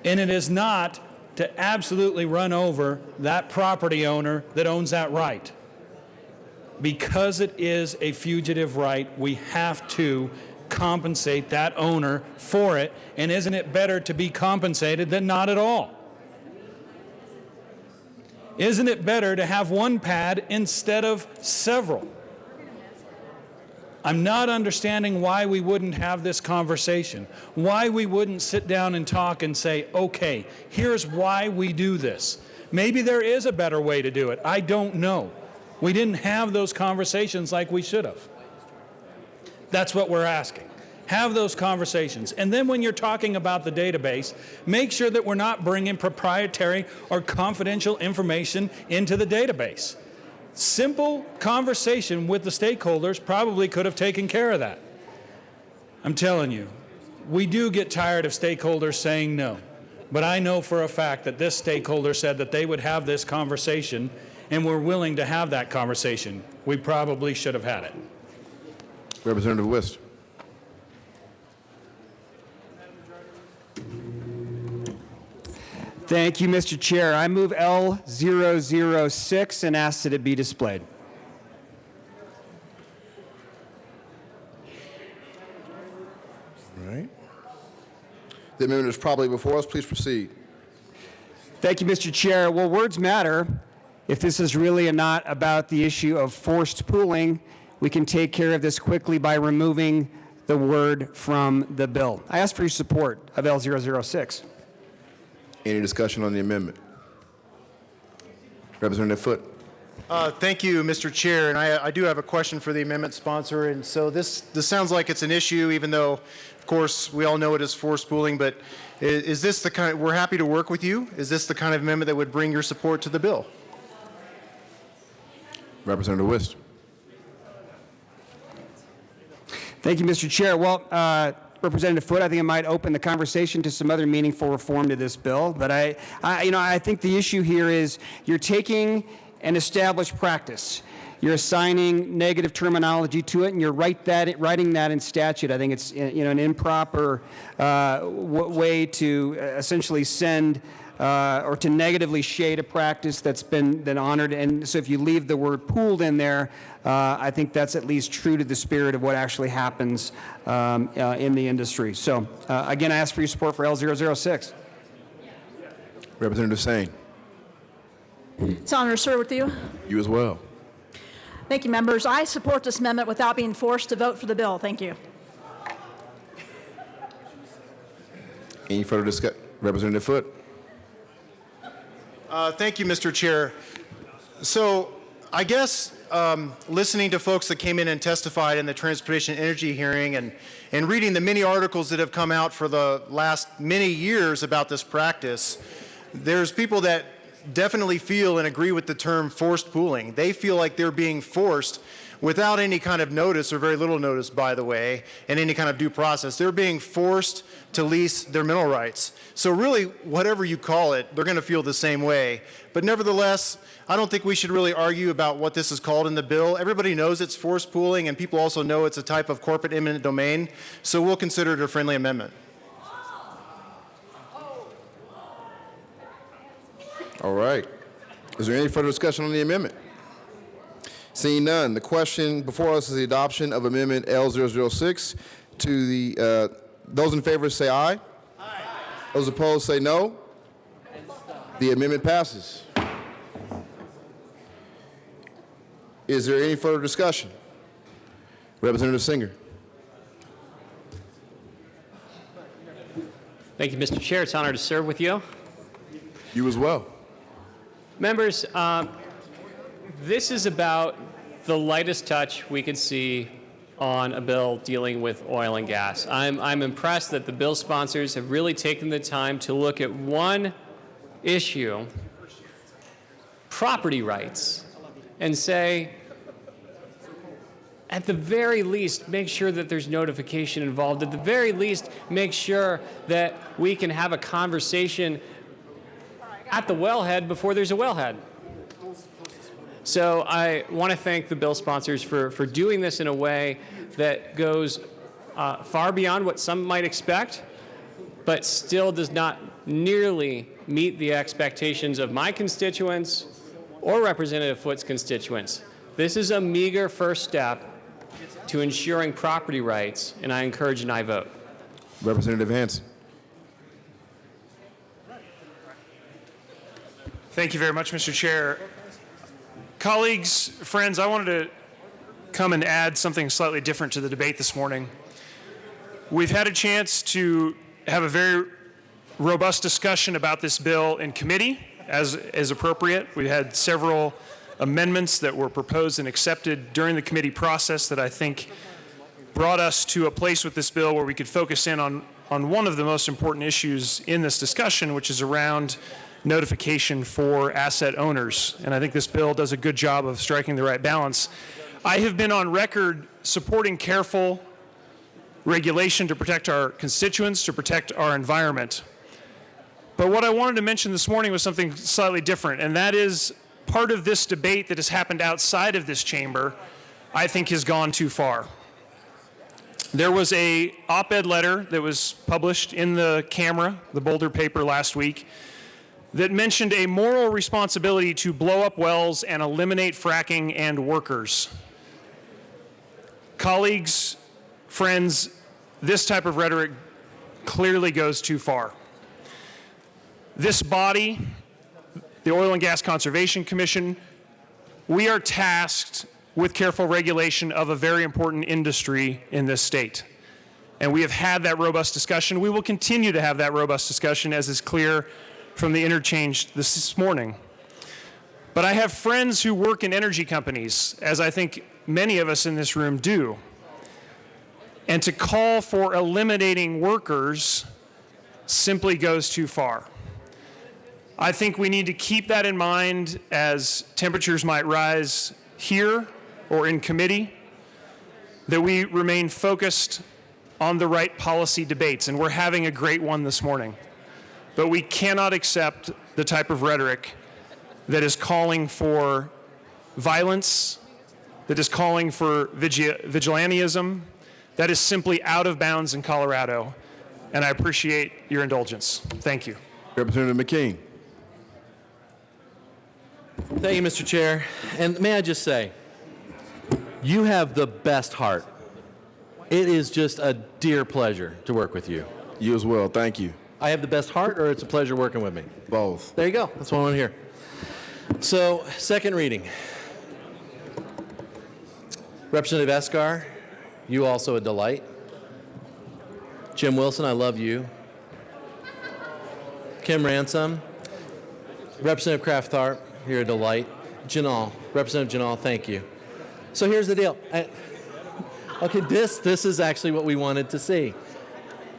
And it is not to absolutely run over that property owner that owns that right. Because it is a fugitive right, we have to compensate that owner for it. And isn't it better to be compensated than not at all? Isn't it better to have one pad instead of several? I'm not understanding why we wouldn't have this conversation, why we wouldn't sit down and talk and say, okay, here's why we do this. Maybe there is a better way to do it. I don't know. We didn't have those conversations like we should have. That's what we're asking. Have those conversations. And then when you're talking about the database, make sure that we're not bringing proprietary or confidential information into the database. Simple conversation with the stakeholders probably could have taken care of that. I'm telling you, we do get tired of stakeholders saying no. But I know for a fact that this stakeholder said that they would have this conversation and we're willing to have that conversation. We probably should have had it. Representative Wist. Thank you, Mr. Chair. I move L006 and ask that it be displayed. All right. The amendment is probably before us. Please proceed. Thank you, Mr. Chair. Well, words matter. If this is really not about the issue of forced pooling, we can take care of this quickly by removing the word from the bill. I ask for your support of L006. Any discussion on the amendment? Representative Foote. Thank you, Mr. Chair, and I do have a question for the amendment sponsor. And so this sounds like it's an issue, even though Of course, we all know it as forced pooling, but is this the kind, we're happy to work with you. Is this the kind of amendment that would bring your support to the bill? Representative Wist. Thank you, Mr. Chair. Well, Representative Foote, I think it might open the conversation to some other meaningful reform to this bill. But I think the issue here is you're taking an established practice. You're assigning negative terminology to it, and you're writing that in statute. I think it's an improper way to essentially send or to negatively shade a practice that's been honored. And so if you leave the word pooled in there, I think that's at least true to the spirit of what actually happens in the industry. So again, I ask for your support for L006. Representative Sane. It's an honor to serve with you. You as well. Thank you, members. I support this amendment without being forced to vote for the bill. Thank you. Any further discussion? Representative Foote. Thank you, Mr. Chair. So I guess listening to folks that came in and testified in the Transportation Energy hearing and reading the many articles that have come out for the last many years about this practice, there's people that definitely feel and agree with the term forced pooling. They feel like they're being forced without any kind of notice, or very little notice, by the way, and any kind of due process. They're being forced to lease their mineral rights. So really, whatever you call it, they're going to feel the same way. But nevertheless, I don't think we should really argue about what this is called in the bill. Everybody knows it's forced pooling, and people also know it's a type of corporate eminent domain. So we'll consider it a friendly amendment. All right. Is there any further discussion on the amendment? Seeing none, the question before us is the adoption of Amendment L006 to the, those in favor say aye. Aye. Those opposed say no. The amendment passes. Is there any further discussion? Representative Singer. Thank you, Mr. Chair. It's an honor to serve with you. You as well. Members, this is about the lightest touch we could see on a bill dealing with oil and gas. I'm impressed that the bill sponsors have really taken the time to look at one issue, property rights, and say, at the very least, make sure that there's notification involved. At the very least, make sure that we can have a conversation at the wellhead before there's a wellhead. So I want to thank the bill sponsors for doing this in a way that goes far beyond what some might expect, but still does not nearly meet the expectations of my constituents or Representative Foote's constituents. This is a meager first step to ensuring property rights, and I encourage an aye vote. Representative Hansen. Thank you very much, Mr. Chair. Colleagues, friends, I wanted to come and add something slightly different to the debate this morning. We've had a chance to have a very robust discussion about this bill in committee, as appropriate. We had several amendments that were proposed and accepted during the committee process that I think brought us to a place with this bill where we could focus in on one of the most important issues in this discussion, which is around notification for asset owners. And I think this bill does a good job of striking the right balance. I have been on record supporting careful regulation to protect our constituents, to protect our environment. But what I wanted to mention this morning was something slightly different, and that is part of this debate that has happened outside of this chamber, I think has gone too far. There was an op-ed letter that was published in the Camera, the Boulder paper last week, that mentioned a moral responsibility to blow up wells and eliminate fracking and workers. Colleagues, friends, this type of rhetoric clearly goes too far. This body, the Oil and Gas Conservation Commission, we are tasked with careful regulation of a very important industry in this state. And we have had that robust discussion. We will continue to have that robust discussion, as is clear from the interchange this morning. But I have friends who work in energy companies, as I think many of us in this room do. And to call for eliminating workers simply goes too far. I think we need to keep that in mind as temperatures might rise here or in committee, that we remain focused on the right policy debates, and we're having a great one this morning. But we cannot accept the type of rhetoric that is calling for violence, that is calling for vigilantism, that is simply out of bounds in Colorado, and I appreciate your indulgence. Thank you. Representative McKean. Thank you, Mr. Chair. And may I just say, you have the best heart. It is just a dear pleasure to work with you. You as well. Thank you. I have the best heart, or it's a pleasure working with me? Both. There you go. That's what I want to hear. So, second reading. Representative Escar, you also a delight. Jim Wilson, I love you. Kim Ransom, Representative Kraft-Tharp, you're a delight. Janal, Representative Janal, thank you. So here's the deal. Okay, this is actually what we wanted to see.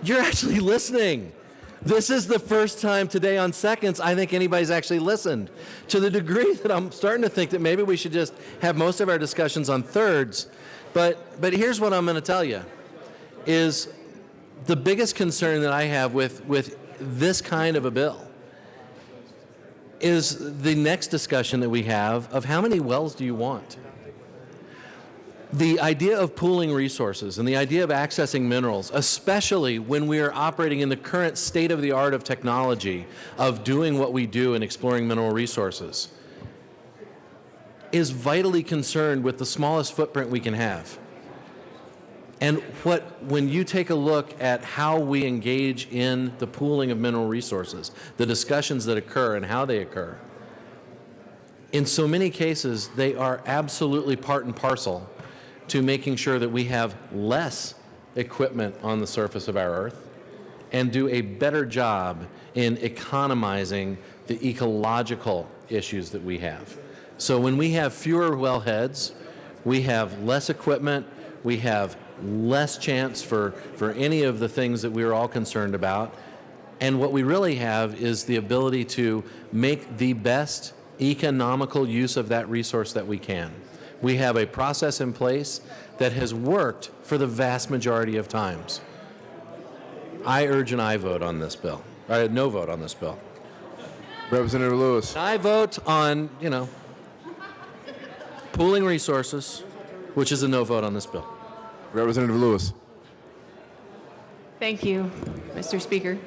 You're actually listening. This is the first time today on seconds I think anybody's actually listened, to the degree that I'm starting to think that maybe we should just have most of our discussions on thirds. But here's what I'm going to tell you, is the biggest concern that I have with this kind of a bill is the next discussion that we have of how many wells do you want? The idea of pooling resources and the idea of accessing minerals, especially when we are operating in the current state of the art of technology of doing what we do in exploring mineral resources, is vitally concerned with the smallest footprint we can have. And when you take a look at how we engage in the pooling of mineral resources, the discussions that occur and how they occur, in so many cases, they are absolutely part and parcel to making sure that we have less equipment on the surface of our Earth and do a better job in economizing the ecological issues that we have. So when we have fewer wellheads, we have less equipment, we have less chance for any of the things that we are all concerned about. And what we really have is the ability to make the best economical use of that resource that we can. We have a process in place that has worked for the vast majority of times. I urge an aye vote on this bill, or a no vote on this bill. Representative Lewis. I vote on, pooling resources, which is a no vote on this bill. Representative Lewis. Thank you, Mr. Speaker.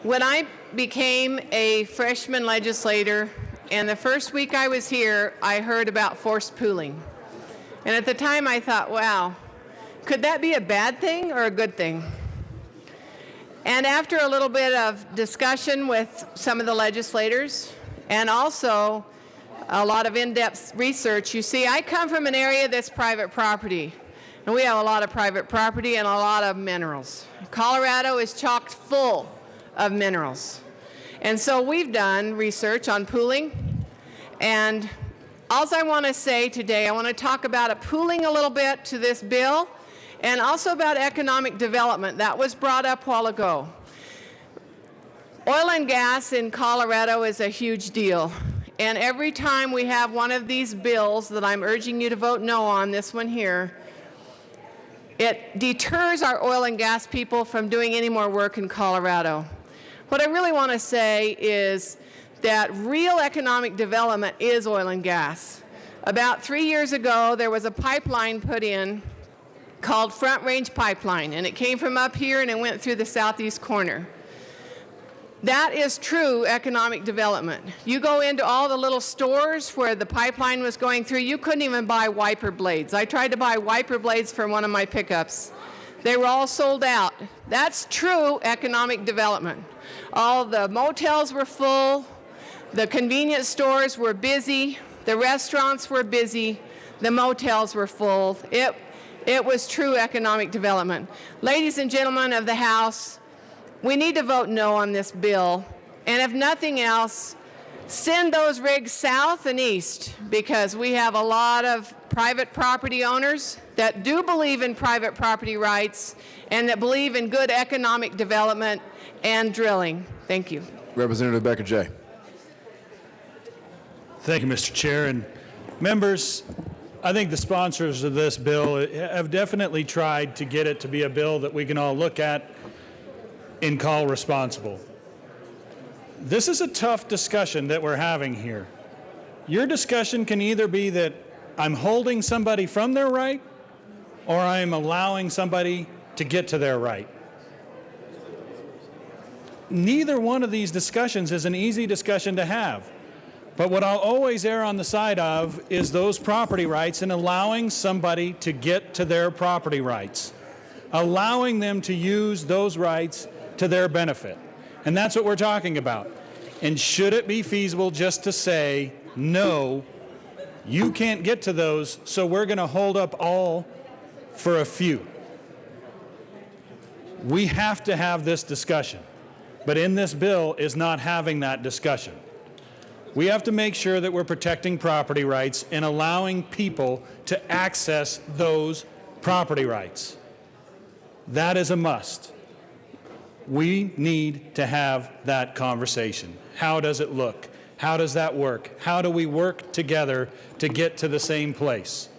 When I became a freshman legislator, and the first week I was here, I heard about forced pooling. And at the time I thought, wow, could that be a bad thing or a good thing? And after a little bit of discussion with some of the legislators, and also a lot of in-depth research, you see, I come from an area that's private property. And we have a lot of private property and a lot of minerals. Colorado is chock full of minerals. And so we've done research on pooling, and all I want to say today, I want to talk about pooling a little bit to this bill, and also about economic development. That was brought up a while ago. Oil and gas in Colorado is a huge deal, and every time we have one of these bills that I'm urging you to vote no on, this one here, it deters our oil and gas people from doing any more work in Colorado. What I really want to say is that real economic development is oil and gas. About 3 years ago, there was a pipeline put in called Front Range Pipeline, and it came from up here and it went through the southeast corner. That is true economic development. You go into all the little stores where the pipeline was going through, you couldn't even buy wiper blades. I tried to buy wiper blades for one of my pickups. They were all sold out. That's true economic development. All the motels were full, the convenience stores were busy, the restaurants were busy, the motels were full. It was true economic development. Ladies and gentlemen of the House, we need to vote no on this bill, and if nothing else, send those rigs south and east, because we have a lot of private property owners that that do believe in private property rights and that believe in good economic development and drilling. Thank you. Representative Becker J. Thank you, Mr. Chair. And members, I think the sponsors of this bill have definitely tried to get it to be a bill that we can all look at and call responsible. This is a tough discussion that we're having here. Your discussion can either be that I'm holding somebody from their right or I'm allowing somebody to get to their right. Neither one of these discussions is an easy discussion to have. But what I'll always err on the side of is those property rights and allowing somebody to get to their property rights, allowing them to use those rights to their benefit. And that's what we're talking about. And should it be feasible just to say, no, you can't get to those, so we're going to hold up all for a few? We have to have this discussion. But in this bill is not having that discussion. We have to make sure that we're protecting property rights and allowing people to access those property rights. That is a must. We need to have that conversation. How does it look? How does that work? How do we work together to get to the same place?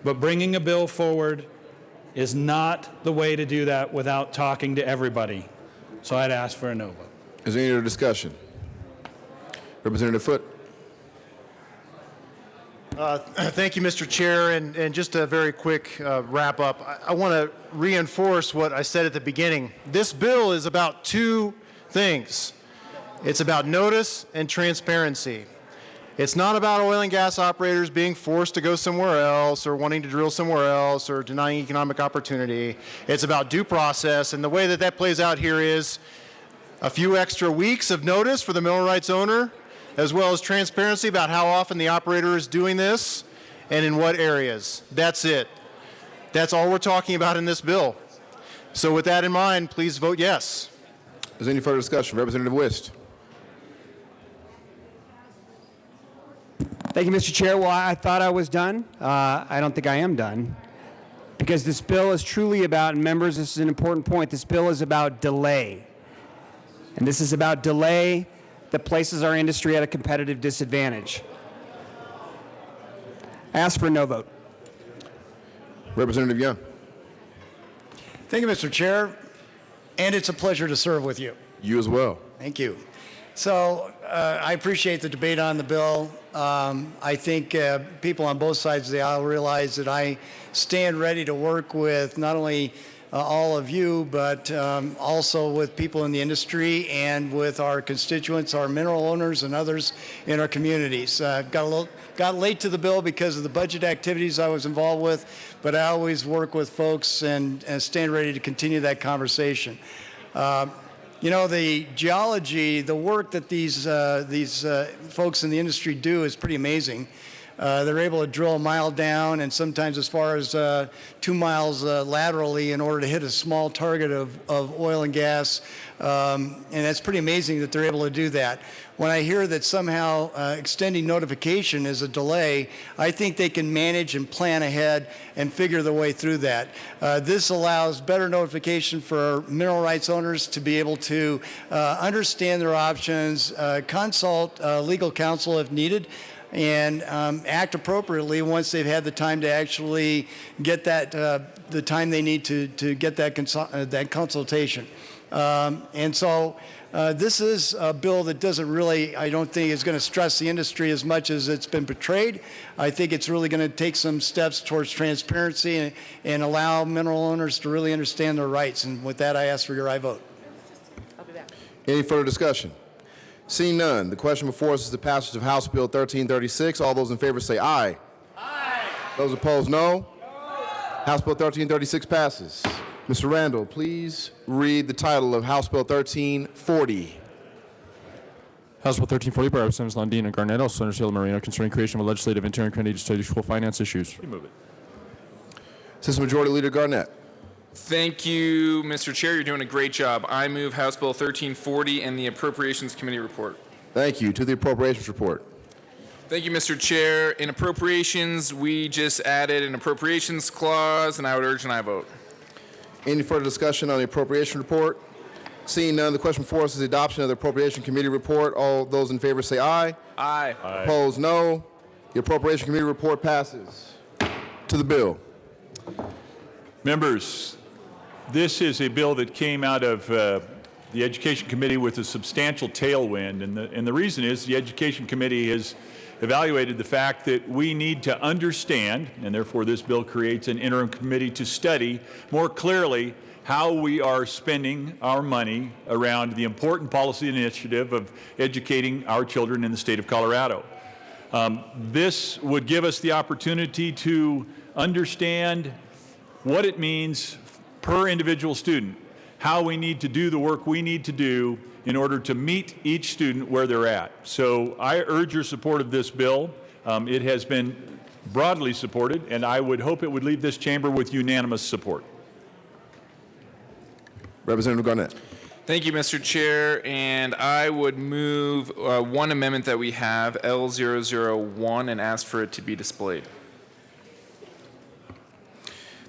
But bringing a bill forward is not the way to do that without talking to everybody. So I'd ask for a no vote. Is there any other discussion? Representative Foote. Thank you, Mr. Chair. And just a very quick wrap up. I want to reinforce what I said at the beginning. This bill is about two things. It's about notice and transparency. It's not about oil and gas operators being forced to go somewhere else or wanting to drill somewhere else or denying economic opportunity. It's about due process. And the way that that plays out here is a few extra weeks of notice for the mineral rights owner, as well as transparency about how often the operator is doing this and in what areas. That's it. That's all we're talking about in this bill. So with that in mind, please vote yes. Is there any further discussion? Representative Wist. Thank you, Mr. Chair. Well, I thought I was done. I don't think I am done, because this bill is truly about, and members, this is an important point, this bill is about delay. And this is about delay that places our industry at a competitive disadvantage. I ask for a no vote. Representative Young. Thank you, Mr. Chair. And it's a pleasure to serve with you. You as well. Thank you. So I appreciate the debate on the bill. I think people on both sides of the aisle realize that I stand ready to work with not only all of you, but also with people in the industry and with our constituents, our mineral owners, and others in our communities. Got late to the bill because of the budget activities I was involved with, but I always work with folks and stand ready to continue that conversation. You know, the geology, the work that these folks in the industry do is pretty amazing. They're able to drill a mile down and sometimes as far as 2 miles laterally in order to hit a small target of oil and gas. And that's pretty amazing that they're able to do that. When I hear that somehow extending notification is a delay, I think they can manage and plan ahead and figure their way through that. This allows better notification for mineral rights owners to be able to understand their options, consult legal counsel if needed, and act appropriately once they've had the time to actually get that the time they need to get that consultation. And so this is a bill that doesn't really, I don't think, is going to stress the industry as much as it's been portrayed. I think it's really going to take some steps towards transparency and allow mineral owners to really understand their rights. And with that, I ask for your aye vote. I'll be back. Any further discussion? Seeing none, the question before us is the passage of House Bill 1336. All those in favor say aye. Aye. Those opposed, no. No. House Bill 1336 passes. Mr. Randall, please read the title of House Bill 1340. House Bill 1340 by Representatives Lundin and Garnett, also Senator Marino, concerning creation of a legislative interim committee to study school finance issues. Move it. Assistant Majority Leader Garnett. Thank you, Mr. Chair. You're doing a great job. I move House Bill 1340 and the Appropriations Committee report. Thank you. To the Appropriations report. Thank you, Mr. Chair. In appropriations, we just added an appropriations clause, and I would urge an aye vote. Any further discussion on the appropriation report? Seeing none, the question before us is the adoption of the Appropriation Committee report. All those in favor say aye. Aye. Opposed, no. The Appropriation Committee report passes. To the bill. Members, this is a bill that came out of the Education Committee with a substantial tailwind, and the reason is the Education Committee has evaluated the fact that we need to understand, and therefore this bill creates an interim committee to study more clearly how we are spending our money around the important policy initiative of educating our children in the state of Colorado. This would give us the opportunity to understand what it means per individual student, how we need to do the work we need to do in order to meet each student where they're at. So I urge your support of this bill. It has been broadly supported, and I would hope it would leave this chamber with unanimous support. Representative Garnett. Thank you, Mr. Chair, and I would move one amendment that we have, L001, and ask for it to be displayed.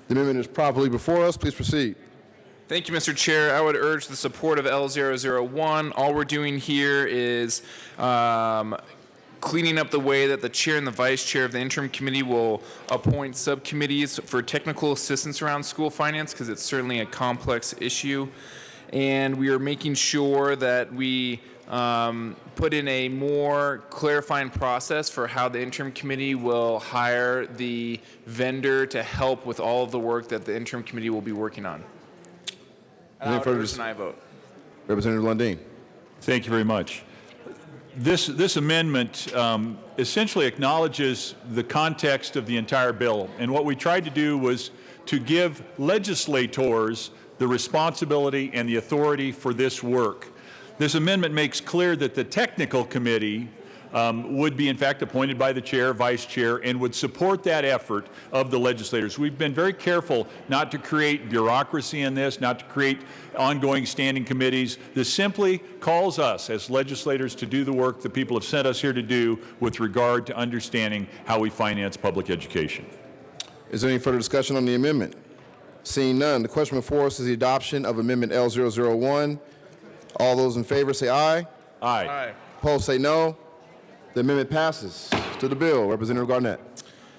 The amendment is properly before us. Please proceed. Thank you, Mr. Chair. I would urge the support of L001. All we're doing here is cleaning up the way that the chair and the vice chair of the interim committee will appoint subcommittees for technical assistance around school finance, because it's certainly a complex issue. And we are making sure that we put in a more clarifying process for how the interim committee will hire the vendor to help with all of the work that the interim committee will be working on. And I would urge an aye vote. Representative Lundeen. Thank you very much. This amendment essentially acknowledges the context of the entire bill, and what we tried to do was to give legislators the responsibility and the authority for this work. This amendment makes clear that the technical committee would be in fact appointed by the chair, vice chair, and would support that effort of the legislators. We've been very careful not to create bureaucracy in this, not to create ongoing standing committees. This simply calls us as legislators to do the work that people have sent us here to do with regard to understanding how we finance public education. Is there any further discussion on the amendment? Seeing none, the question before us is the adoption of Amendment L001. All those in favor say aye. Aye. Aye. Opposed say no. The amendment passes. To the bill, Representative Garnett.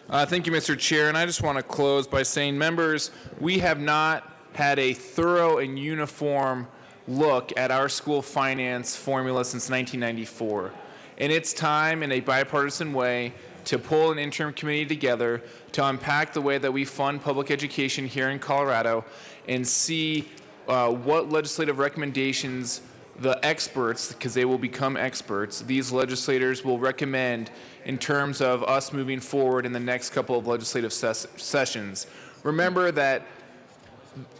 Thank you, Mr. Chair, and I just want to close by saying, members, we have not had a thorough and uniform look at our school finance formula since 1994. And it's time, in a bipartisan way, to pull an interim committee together to unpack the way that we fund public education here in Colorado and see what legislative recommendations the experts, because they will become experts, these legislators will recommend in terms of us moving forward in the next couple of legislative sessions. Remember that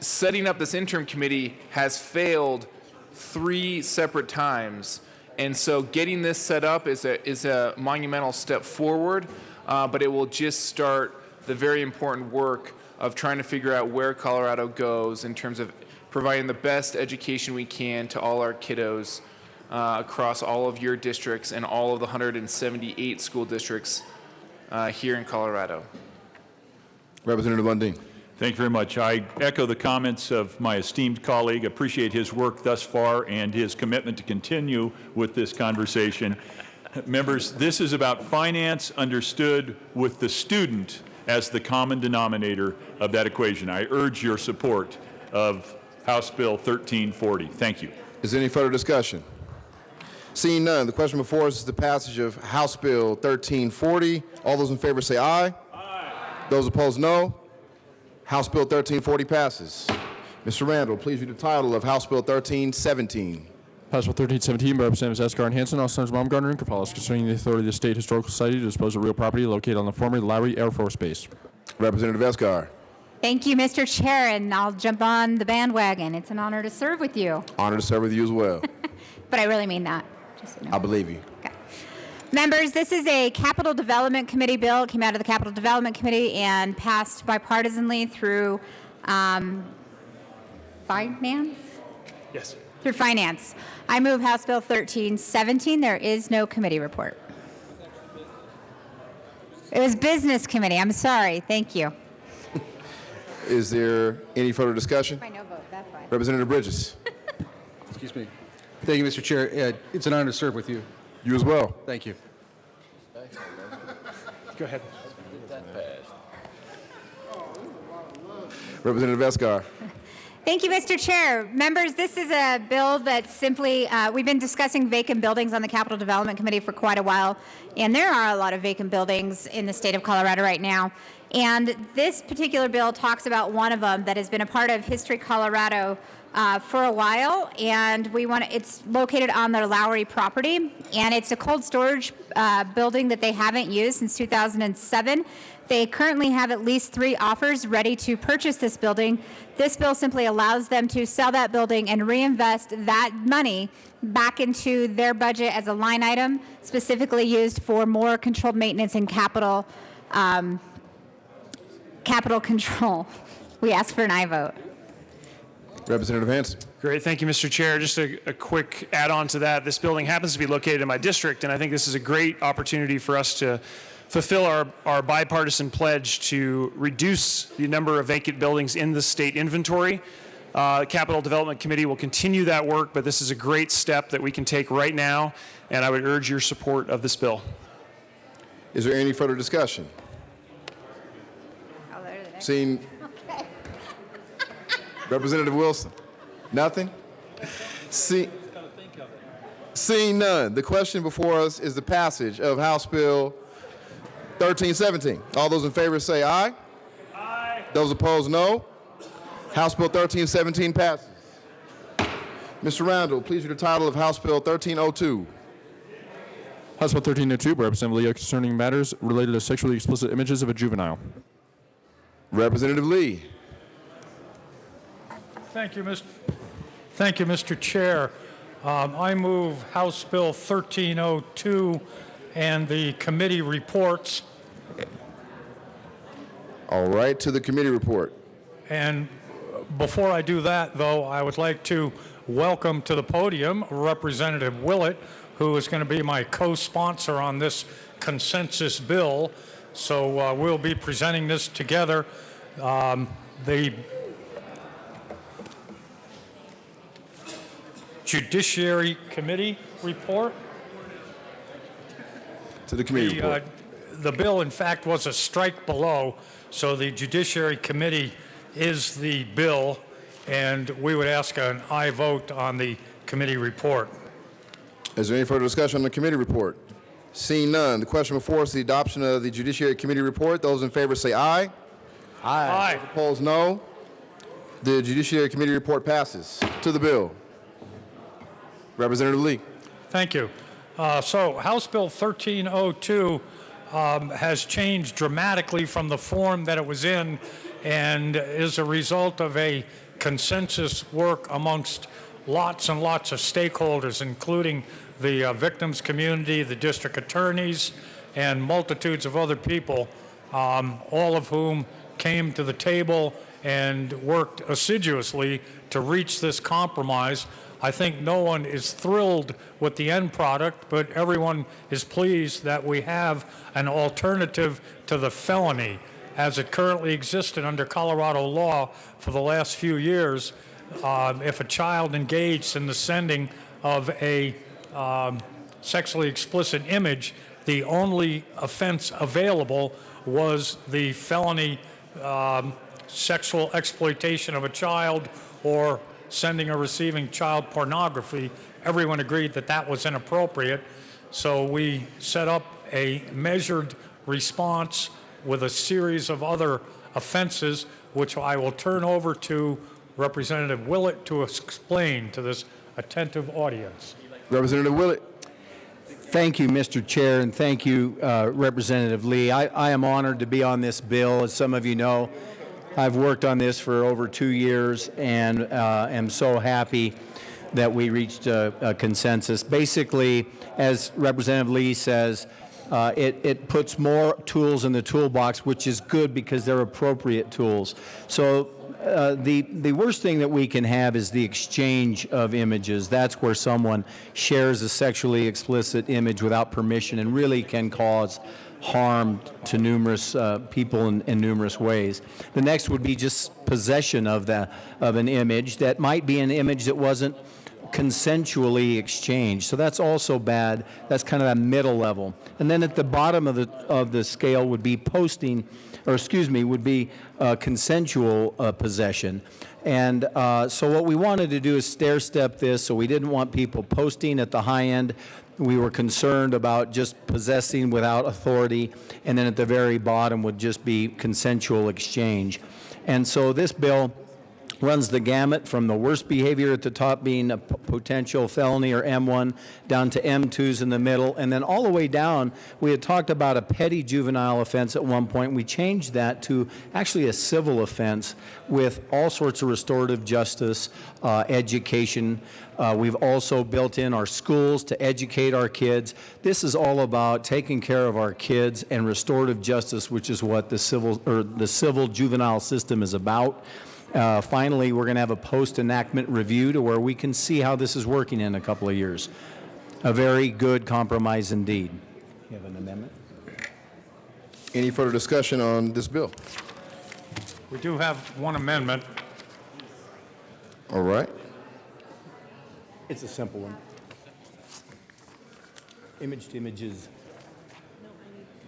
setting up this interim committee has failed 3 separate times, and so getting this set up is a monumental step forward, but it will just start the very important work of trying to figure out where Colorado goes in terms of providing the best education we can to all our kiddos across all of your districts and all of the 178 school districts here in Colorado. Representative Lundeen. Thank you very much. I echo the comments of my esteemed colleague. Appreciate his work thus far and his commitment to continue with this conversation. Members, this is about finance understood with the student as the common denominator of that equation. I urge your support of House Bill 1340. Thank you. Is there any further discussion? Seeing none, the question before us is the passage of House Bill 1340. All those in favor say aye. Aye. Those opposed, no. House Bill 1340 passes. Mr. Randall, please read the title of House Bill 1317. House Bill 1317 by Representatives Escar and Hansen, all Senators Baumgartner and Capalas, concerning the authority of the State Historical Society to dispose of real property located on the former Lowry Air Force Base. Representative Escar. Thank you, Mr. Chair, and I'll jump on the bandwagon. It's an honor to serve with you. Honor to serve with you as well. But I really mean that. Just so you know. I believe you. Okay. Members, this is a Capital Development Committee bill. It came out of the Capital Development Committee and passed bipartisanly through finance? Yes. Through finance. I move House Bill 1317. There is no committee report. It was Business Committee. I'm sorry. Thank you. Is there any further discussion? My no vote. That's why. Representative Bridges. Excuse me. Thank you, Mr. Chair. It's an honor to serve with you. You as well. Thank you. Go ahead. Representative Esgar. Thank you, Mr. Chair. Members, this is a bill that simply, we've been discussing vacant buildings on the Capital Development Committee for quite a while, and there are a lot of vacant buildings in the state of Colorado right now. And this particular bill talks about one of them that has been a part of History Colorado for a while, and it's located on their Lowry property, and it's a cold storage building that they haven't used since 2007. They currently have at least 3 offers ready to purchase this building. This bill simply allows them to sell that building and reinvest that money back into their budget as a line item, specifically used for more controlled maintenance and capital control. We ask for an aye vote. Representative Hanson. Great. Thank you, Mr. Chair. Just a quick add-on to that. This building happens to be located in my district, and I think this is a great opportunity for us to fulfill our bipartisan pledge to reduce the number of vacant buildings in the state inventory. Capital Development Committee will continue that work, but this is a great step that we can take right now, and I would urge your support of this bill. Is there any further discussion? Seeing Representative Wilson. Nothing? Seeing none, the question before us is the passage of House Bill 1317. All those in favor say aye. Aye. Those opposed, no. House Bill 1317 passes. Mr. Randall, please read the title of House Bill 1302. House Bill 1302 by Representative Lee concerning matters related to sexually explicit images of a juvenile. Representative Lee. Thank you, Mr. Chair. I move House Bill 1302 and the committee reports. All right, to the committee report. And before I do that, though, I would like to welcome to the podium Representative Willett, who is going to be my co-sponsor on this consensus bill. So we'll be presenting this together. The Judiciary Committee report. To the committee report. The bill, in fact, was a strike below, so the Judiciary Committee is the bill, and we would ask an aye vote on the committee report. Is there any further discussion on the committee report? Seeing none, the question before us is the adoption of the Judiciary Committee report. Those in favor say aye. Aye. Those opposed, no. The Judiciary Committee report passes. To the bill. Representative Lee. Thank you. So House Bill 1302 has changed dramatically from the form that it was in and is a result of a consensus work amongst lots and lots of stakeholders, including the victims community, the district attorneys, and multitudes of other people, all of whom came to the table and worked assiduously to reach this compromise. I think no one is thrilled with the end product, but everyone is pleased that we have an alternative to the felony as it currently existed under Colorado law for the last few years. If a child engaged in the sending of a sexually explicit image, the only offense available was the felony sexual exploitation of a child or sending or receiving child pornography. Everyone agreed that that was inappropriate. So we set up a measured response with a series of other offenses, which I will turn over to Representative Willett to explain to this attentive audience. Representative Willett. Thank you, Mr. Chair, and thank you, Representative Lee. I am honored to be on this bill. As some of you know, I've worked on this for over 2 years and am so happy that we reached a consensus. Basically, as Representative Lee says, it puts more tools in the toolbox, which is good because they're appropriate tools. So the worst thing that we can have is the exchange of images. That's where someone shares a sexually explicit image without permission and really can cause harm to numerous people in numerous ways. The next would be just possession of an image that might be an image that wasn't consensually exchanged. So that's also bad. That's kind of that middle level. And then at the bottom of the scale would be posting, or excuse me, would be consensual possession. And so what we wanted to do is stair step this, so we didn't want people posting at the high end. We were concerned about just possessing without authority, and then at the very bottom would just be consensual exchange. And so this bill runs the gamut from the worst behavior at the top being a potential felony or M1 down to M2s in the middle, and then all the way down. We had talked about a petty juvenile offense at one point. We changed that to actually a civil offense with all sorts of restorative justice, education. We've also built in our schools to educate our kids. This is all about taking care of our kids and restorative justice, which is what the civil juvenile system is about. Finally, we're going to have a post-enactment review to where we can see how this is working in a couple of years. A very good compromise indeed. You have an amendment? Any further discussion on this bill? We do have one amendment. All right. It's a simple one. Image to images.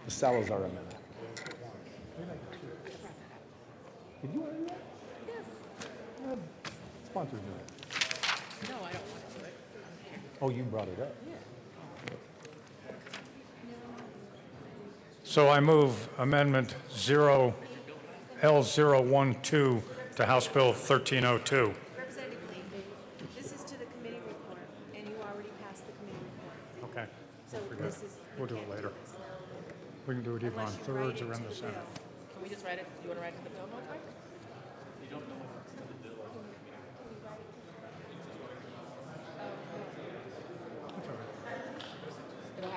The Salazar amendment. Did you already? Sponsors do it. No, I don't want to do it. Oh, you brought it up. So I move Amendment L012 to House Bill 1302. Representative Lee, this is to the committee report, and you already passed the committee report. Okay. So this is. We'll do it later. We can do it either on thirds or in the Senate. Can we just write it? You want to write it to the bill? You don't know what's in the bill.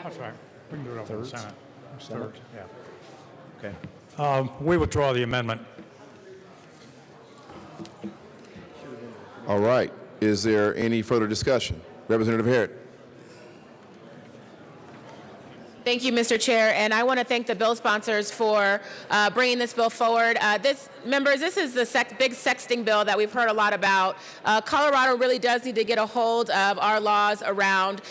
That's right. We can do it over in the Senate. Senate? Thirds, yeah. Okay. We withdraw the amendment. All right. Is there any further discussion? Representative Harrod. Thank you, Mr. Chair, and I want to thank the bill sponsors for bringing this bill forward. Members, this is the big sexting bill that we've heard a lot about. Colorado really does need to get a hold of our laws around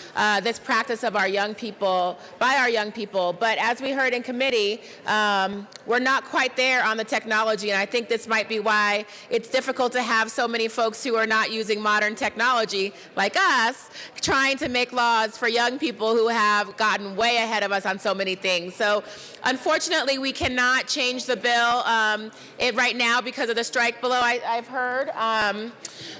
this practice of our young people, by our young people. But as we heard in committee, we're not quite there on the technology, and I think this might be why it's difficult to have so many folks who are not using modern technology, like us, trying to make laws for young people who have gotten way ahead of us on so many things. So unfortunately, we cannot change the bill right now because of the strike below I've heard.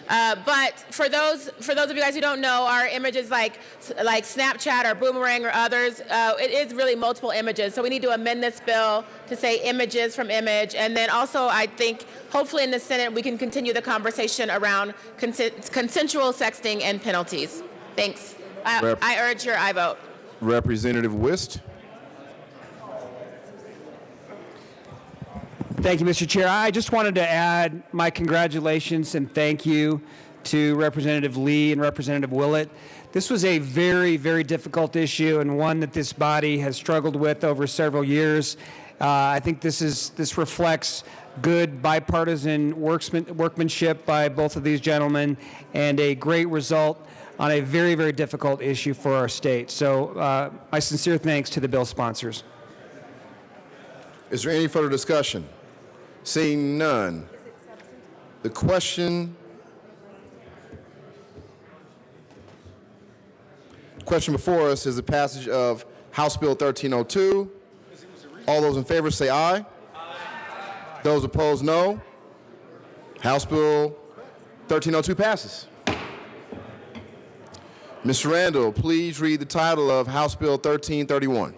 But for those of you guys who don't know, our images like Snapchat or Boomerang or others, it is really multiple images. So we need to amend this bill to say images from image. And then also, I think, hopefully in the Senate, we can continue the conversation around consensual sexting and penalties. Thanks. I urge your I vote. Representative Wist. Thank you, Mr. Chair. I just wanted to add my congratulations and thank you to Representative Lee and Representative Willett. This was a very, very difficult issue and one that this body has struggled with over several years. I think this reflects good bipartisan workmanship by both of these gentlemen and a great result on a very, very difficult issue for our state. So my sincere thanks to the bill sponsors. Is there any further discussion? Seeing none, the question before us is the passage of House Bill 1302. All those in favor say aye. Aye. Those opposed, no. House Bill 1302 passes. Mr. Randall, please read the title of House Bill 1331.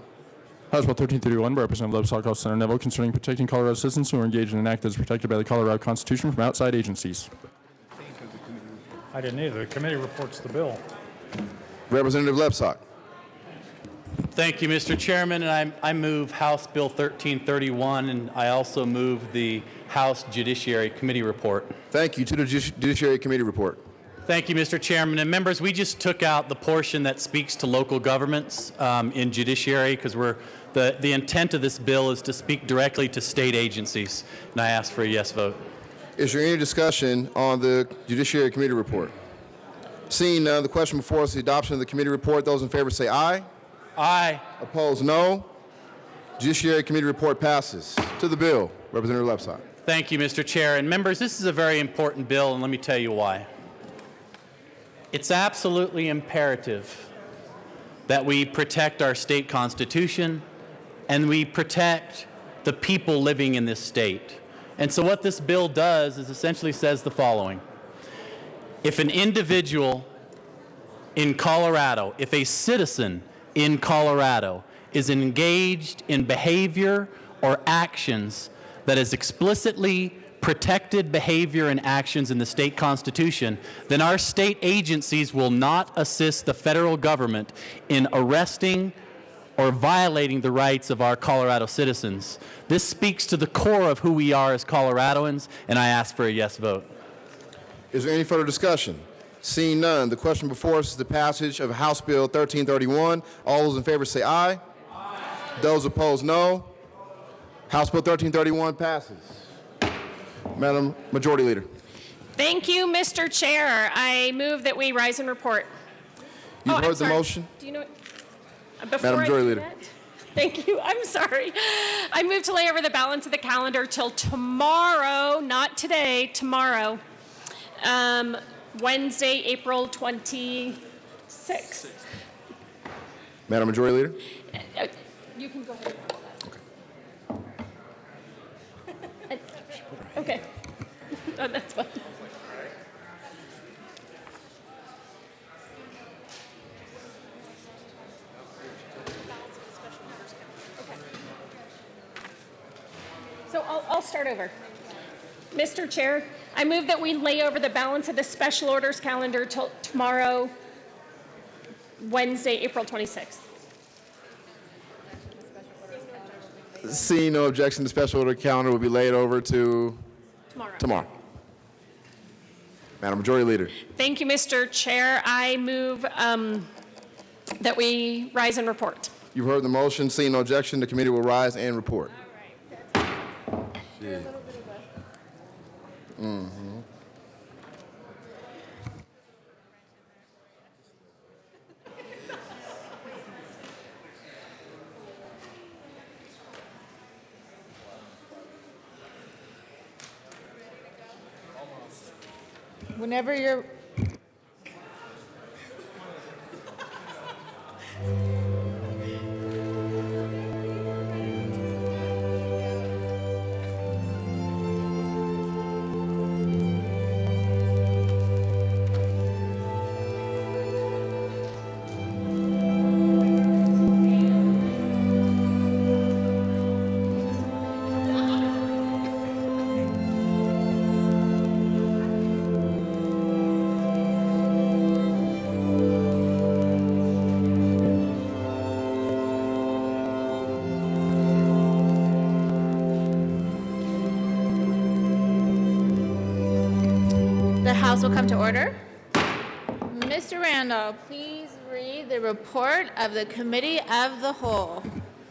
House Bill 1331 by Representative Lebsack, House Senator Neville, concerning protecting Colorado citizens who are engaged in an act that is protected by the Colorado Constitution from outside agencies. I didn't either. The committee reports the bill. Representative Lebsack. Thank you, Mr. Chairman, and I move House Bill 1331, and I also move the House Judiciary Committee report. Thank you. To the Judiciary Committee report. Thank you, Mr. Chairman. And members, we just took out the portion that speaks to local governments in judiciary because we're The intent of this bill is to speak directly to state agencies, and I ask for a yes vote. Is there any discussion on the Judiciary Committee report? Seeing none, the question before us is the adoption of the committee report. Those in favor say aye. Aye. Opposed, no. Judiciary Committee report passes. To the bill, Representative Lepside. Thank you, Mr. Chair. And members, this is a very important bill, and let me tell you why. It's absolutely imperative that we protect our state constitution and we protect the people living in this state. And so what this bill does is essentially says the following. If an individual in Colorado, if a citizen in Colorado is engaged in behavior or actions that is explicitly protected behavior and actions in the state constitution, then our state agencies will not assist the federal government in arresting or violating the rights of our Colorado citizens. This speaks to the core of who we are as Coloradoans, and I ask for a yes vote. Is there any further discussion? Seeing none, the question before us is the passage of House Bill 1331. All those in favor say aye. Aye. Those opposed, no. House Bill 1331 passes. Madam Majority Leader. Thank you, Mr. Chair. I move that we rise and report. You've heard the motion. Do you know before Madam Majority Leader. Thank you. I'm sorry. I move to lay over the balance of the calendar till tomorrow, not today, tomorrow. Wednesday, April 26th. Madam Majority Leader. You can go ahead. Okay. Oh, that's fine. So I'll start over. Mr. Chair, I move that we lay over the balance of the special orders calendar till tomorrow, Wednesday, April 26th. Seeing no objection, the special order calendar will be laid over to tomorrow. Madam Majority Leader. Thank you, Mr. Chair. I move that we rise and report. You've heard the motion. Seeing no objection, the committee will rise and report. Whenever you're... The House will come to order. Mr. Randall, please read the report of the Committee of the Whole.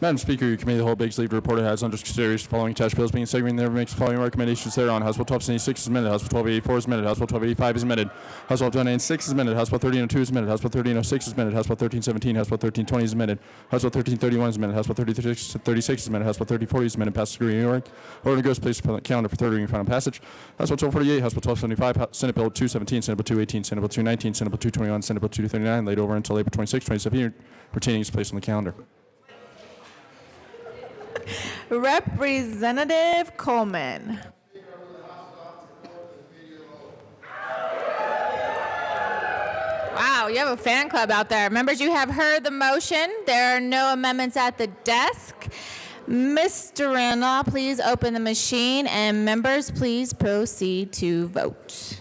Madam Speaker, your Committee of the Whole begs leave to report it has under consideration the following attached bills being segregated and never makes the following recommendations thereon. House Bill 1276 is amended. House Bill 1284 is amended. House Bill 1285 is amended. House Bill 1296 is amended. House Bill 1302 is amended. House Bill 1306 is amended. House Bill 1317, House Bill 1320 is amended. House Bill 1331 is amended. House Bill 1336 is amended. House Bill 3040 is amended. Passed through New York. Order goes placed upon the calendar for third reading and final passage. House Bill 1248, House Bill 1275, Senate Bill 217, Senate Bill 218, Senate Bill 219, Senate Bill 221, Senate Bill 239, laid over until April 26, 2017, retaining its place on the calendar. Representative Coleman. Wow, you have a fan club out there. Members, you have heard the motion. There are no amendments at the desk. Mr. Randall, please open the machine, and members, please proceed to vote.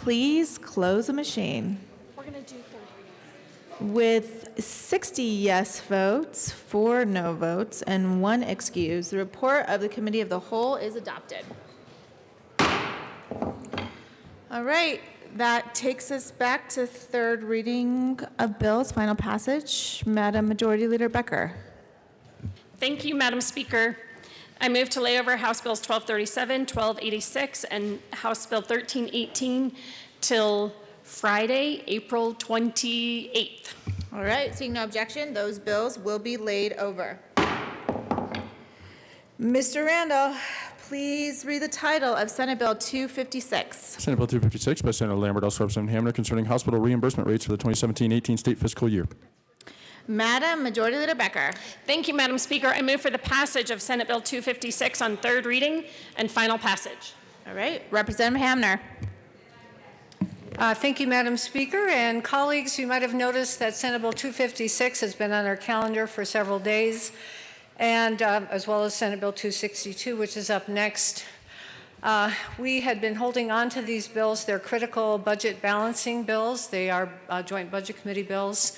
please close the machine. We're going to do third readings. With 60 yes votes, 4 no votes, and 1 excuse, the report of the Committee of the Whole is adopted. All right, that takes us back to third reading of bills, final passage. Madam Majority Leader Becker. Thank you, Madam Speaker. I move to lay over House Bills 1237, 1286, and House Bill 1318 till Friday, April 28th. All right, seeing no objection, those bills will be laid over. Mr. Randall, please read the title of Senate Bill 256. Senate Bill 256 by Senator Lambert, also Representative Hamner, concerning hospital reimbursement rates for the 2017-18 state fiscal year. Madam Majority Leader Becker. Thank you, Madam Speaker. I move for the passage of Senate Bill 256 on third reading and final passage. All right, Representative Hamner. Thank you, Madam Speaker. And colleagues, you might have noticed that Senate Bill 256 has been on our calendar for several days, and as well as Senate Bill 262, which is up next. We had been holding on to these bills. They're critical budget balancing bills. They are joint budget committee bills.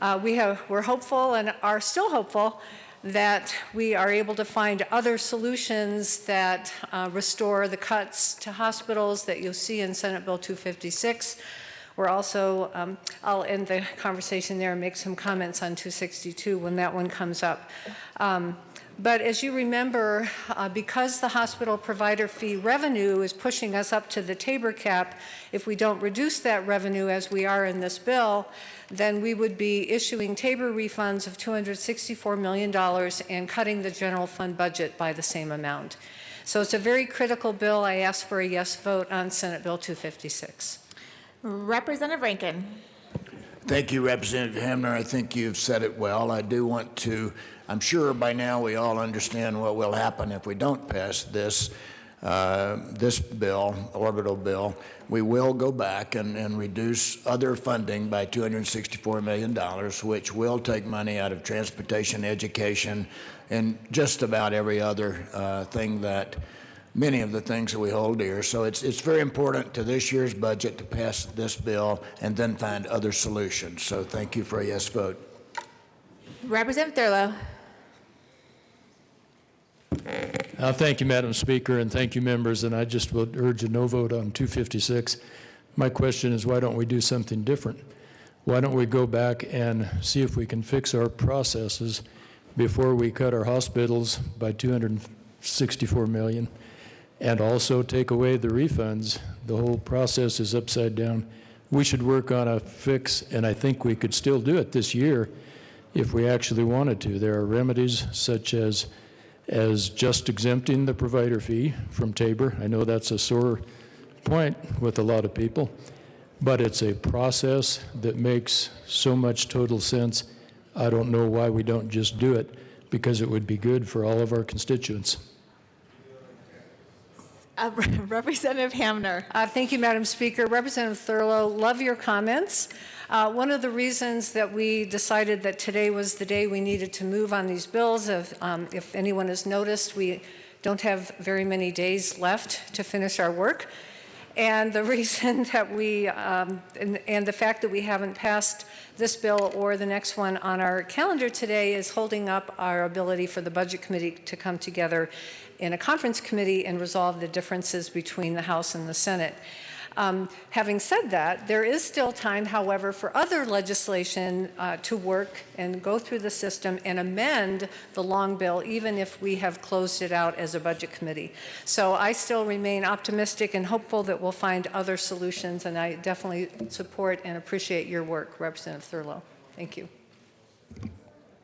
We're hopeful and are still hopeful that we are able to find other solutions that restore the cuts to hospitals that you'll see in Senate Bill 256. We're also, I'll end the conversation there and make some comments on 262 when that one comes up. But as you remember, because the hospital provider fee revenue is pushing us up to the Tabor cap, if we don't reduce that revenue as we are in this bill, then we would be issuing Tabor refunds of $264 million and cutting the general fund budget by the same amount. So it's a very critical bill. I ask for a yes vote on Senate Bill 256. Representative Rankin. Thank you, Representative Hamner. I think you've said it well. I do want to, I'm sure by now we all understand what will happen if we don't pass this bill, orbital bill. We will go back and reduce other funding by $264 million, which will take money out of transportation, education, and just about every other thing that, many of the things that we hold dear. So it's very important to this year's budget to pass this bill and then find other solutions. So thank you for a yes vote. Representative Thurlow. Thank you, Madam Speaker, and thank you, members. And I just would urge a no vote on 256. My question is, why don't we do something different? Why don't we go back and see if we can fix our processes before we cut our hospitals by $264 million, and also take away the refunds? The whole process is upside down. We should work on a fix, and I think we could still do it this year if we actually wanted to. There are remedies such as just exempting the provider fee from Tabor. I know that's a sore point with a lot of people, but it's a process that makes so much total sense. I don't know why we don't just do it, because it would be good for all of our constituents. Representative Hamner. Thank you, Madam Speaker. Representative Thurlow, love your comments. One of the reasons that we decided that today was the day we needed to move on these bills, if anyone has noticed, we don't have very many days left to finish our work. And the reason that we, and the fact that we haven't passed this bill or the next one on our calendar today is holding up our ability for the Budget Committee to come together in a conference committee and resolve the differences between the House and the Senate. Having said that, there is still time, however, for other legislation to work and go through the system and amend the long bill, even if we have closed it out as a budget committee. So I still remain optimistic and hopeful that we'll find other solutions, and I definitely support and appreciate your work, Representative Thurlow. Thank you.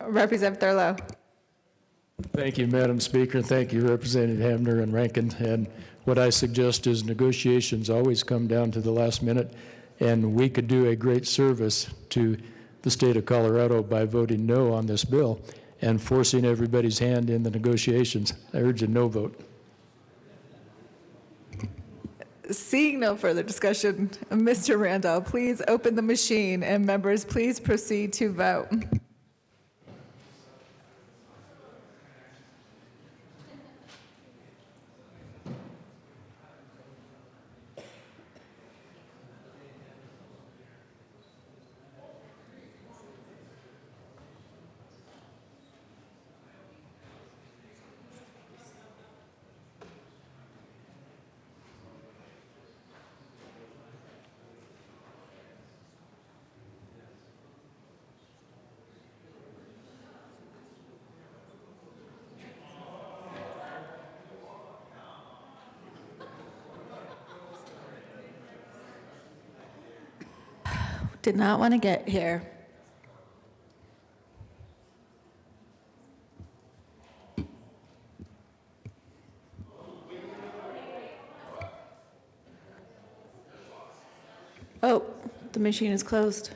Representative Thurlow. Thank you, Madam Speaker. Thank you, Representative Hamner and Rankin. And what I suggest is negotiations always come down to the last minute, and we could do a great service to the state of Colorado by voting no on this bill and forcing everybody's hand in the negotiations. I urge a no vote. Seeing no further discussion, Mr. Randall, please open the machine, and members, please proceed to vote. Did not want to get here. Oh, the machine is closed.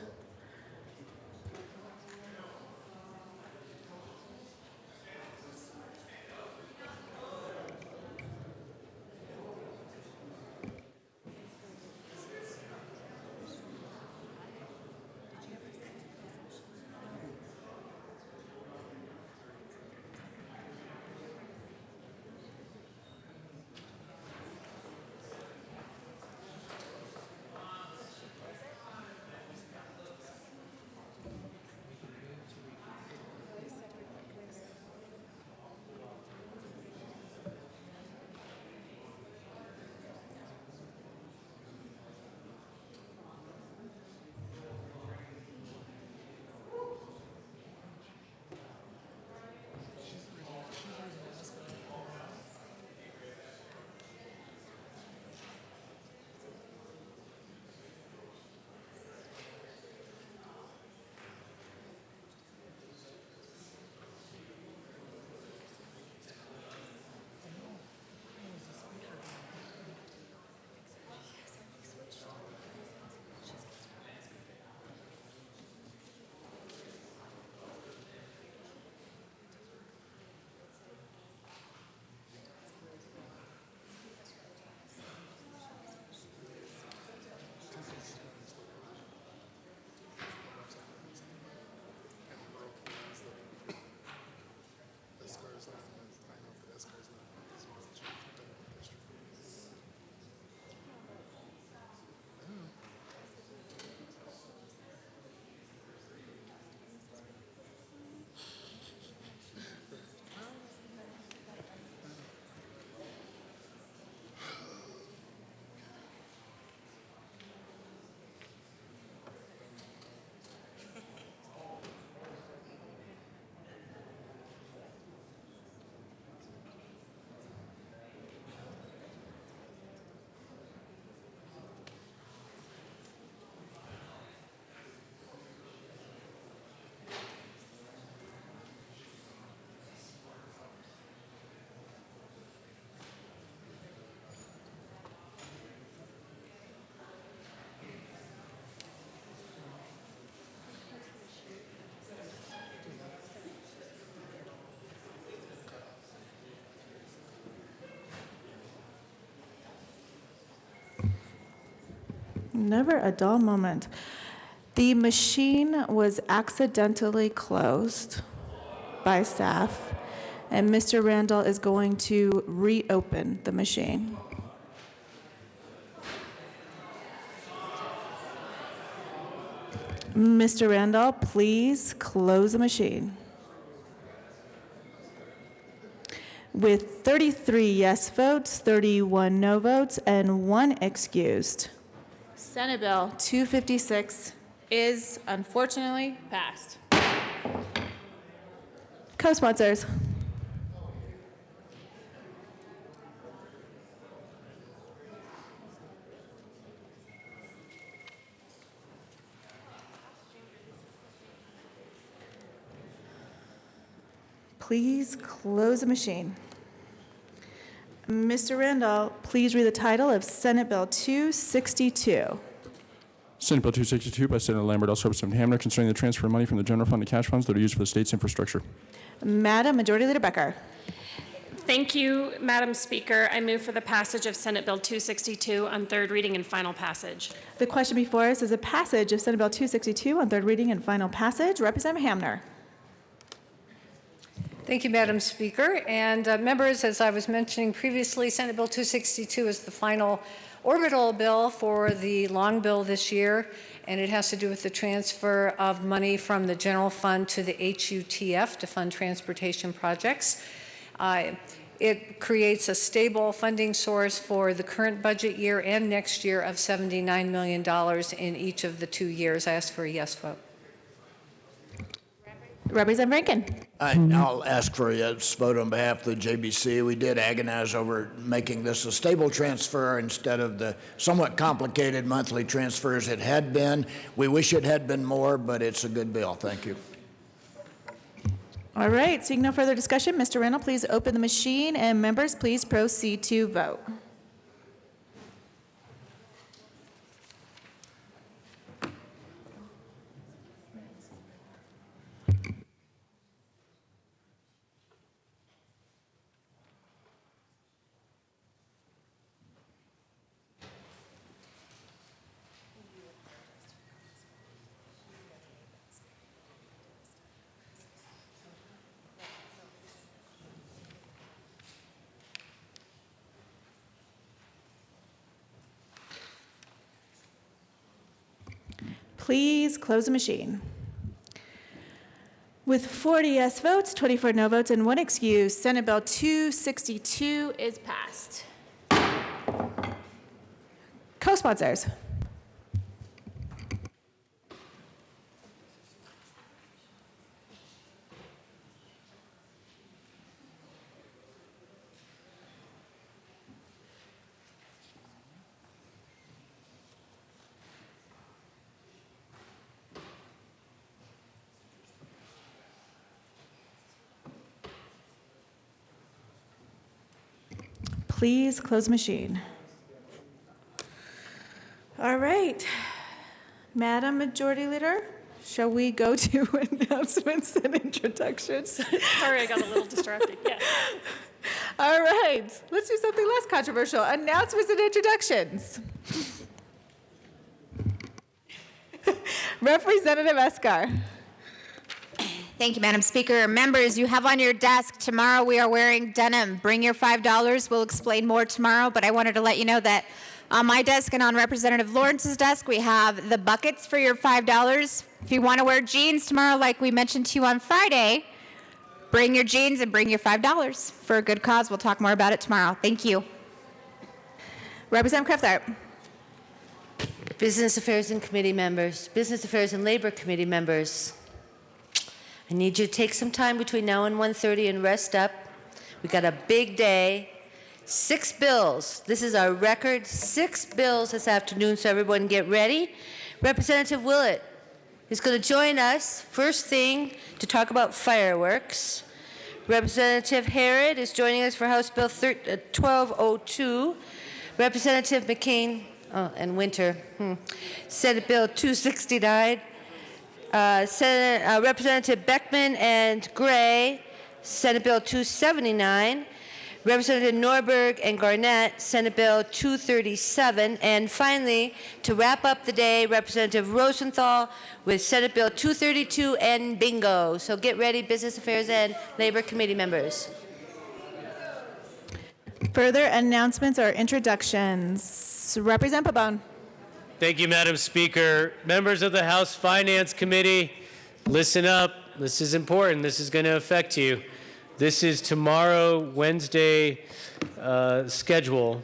Never a dull moment. The machine was accidentally closed by staff, and Mr. Randall is going to reopen the machine. Mr. Randall, please close the machine. With 33 yes votes, 31 no votes, and 1 excused, Senate Bill 256 is unfortunately passed. Co-sponsors. Please close the machine. Mr. Randall, please read the title of Senate Bill 262. Senate Bill 262 by Senator Lambert, also Representative Hamner, concerning the transfer of money from the general fund to cash funds that are used for the state's infrastructure. Madam Majority Leader Becker. Thank you, Madam Speaker. I move for the passage of Senate Bill 262 on third reading and final passage. The question before us is a passage of Senate Bill 262 on third reading and final passage. Representative Hamner. Thank you, Madam Speaker. And members, as I was mentioning previously, Senate Bill 262 is the final orbital bill for the long bill this year, and it has to do with the transfer of money from the general fund to the HUTF to fund transportation projects. It creates a stable funding source for the current budget year and next year of $79 million in each of the 2 years. I ask for a yes vote. Representative Rankin. I'll ask for a yes vote on behalf of the JBC. We did agonize over making this a stable transfer instead of the somewhat complicated monthly transfers it had been. We wish it had been more, but it's a good bill. Thank you. All right, seeing no further discussion, Mr. Randall, please open the machine, and members, please proceed to vote. Please close the machine. With 40 yes votes, 24 no votes, and 1 excuse, Senate Bill 262 is passed. Co-sponsors. Please close machine. All right. Madam Majority Leader, shall we go to announcements and introductions? Sorry, I got a little distracted. Yeah. All right. Let's do something less controversial. Announcements and introductions. Representative Escar. Thank you, Madam Speaker. Members, you have on your desk, tomorrow we are wearing denim. Bring your $5. We'll explain more tomorrow, but I wanted to let you know that on my desk and on Representative Lawrence's desk, we have the buckets for your $5. If you want to wear jeans tomorrow, like we mentioned to you on Friday, bring your jeans and bring your $5 for a good cause. We'll talk more about it tomorrow. Thank you. Representative Crefthart. Business Affairs and Committee members, Business Affairs and Labor Committee members, I need you to take some time between now and 1:30 and rest up. We got a big day. 6 bills. This is our record. 6 bills this afternoon, so everyone get ready. Representative Willett is going to join us first thing to talk about fireworks. Representative Harrod is joining us for House Bill 1202. Representative McCain, and Winter, Senate Bill 269. Representative Beckman and Gray, Senate Bill 279. Representative Norberg and Garnett, Senate Bill 237. And finally, to wrap up the day, Representative Rosenthal with Senate Bill 232 and bingo. So get ready, Business Affairs and Labor Committee members. Further announcements or introductions. Representative Pabon. Thank you, Madam Speaker. Members of the House Finance Committee, listen up. This is important. This is going to affect you. This is tomorrow, Wednesday schedule.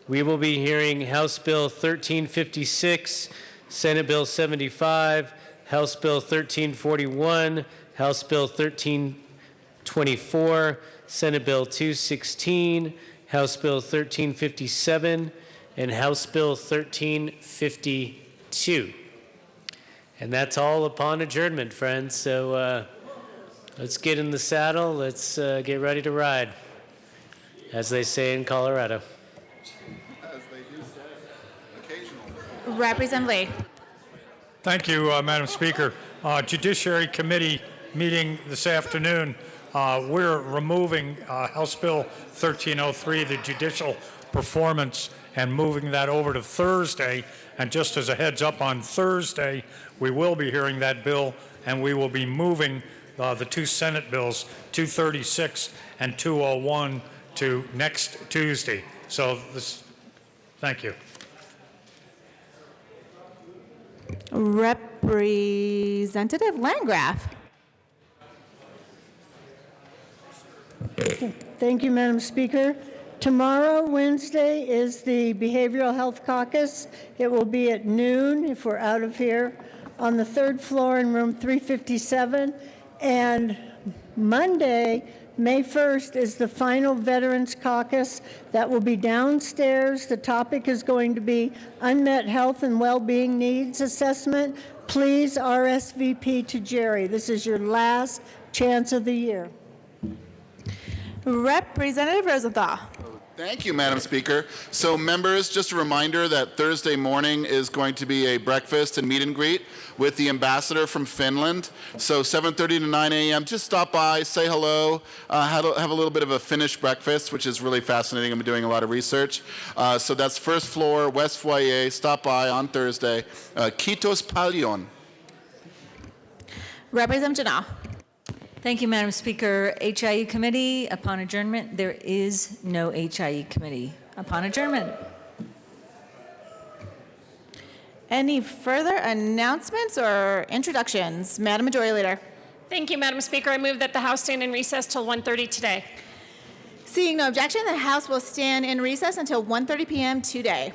We will be hearing House Bill 1356, Senate Bill 75, House Bill 1341, House Bill 1324, Senate Bill 216, House Bill 1357, and House Bill 1352. And that's all upon adjournment, friends. So let's get in the saddle. Let's get ready to ride, as they say in Colorado. As they do say, occasionally. Representative Lee. Thank you, Madam Speaker. Judiciary Committee meeting this afternoon. We're removing House Bill 1303, the judicial performance, and moving that over to Thursday. And just as a heads up, on Thursday, we will be hearing that bill, and we will be moving the 2 Senate bills, 236 and 201, to next Tuesday. So this, thank you. Representative Landgraf. Thank you, Madam Speaker. Tomorrow, Wednesday, is the Behavioral Health Caucus. It will be at noon, if we're out of here, on the 3rd floor in room 357. And Monday, May 1st, is the final Veterans Caucus. That will be downstairs. The topic is going to be unmet health and well-being needs assessment. Please RSVP to Jerry. This is your last chance of the year. Representative Rosenthal. Thank you, Madam Speaker. So members, just a reminder that Thursday morning is going to be a breakfast and meet and greet with the ambassador from Finland. So 7:30 to 9 a.m. Just stop by, say hello, have a little bit of a Finnish breakfast, which is really fascinating. I'm doing a lot of research. So that's first floor, West Foyer. Stop by on Thursday. Kiitos paljon. Representative Janal. Thank you, Madam Speaker. HIE Committee, upon adjournment, there is no HIE Committee upon adjournment. Any further announcements or introductions? Madam Majority Leader. Thank you, Madam Speaker. I move that the House stand in recess till 1:30 today. Seeing no objection, the House will stand in recess until 1:30 p.m. today.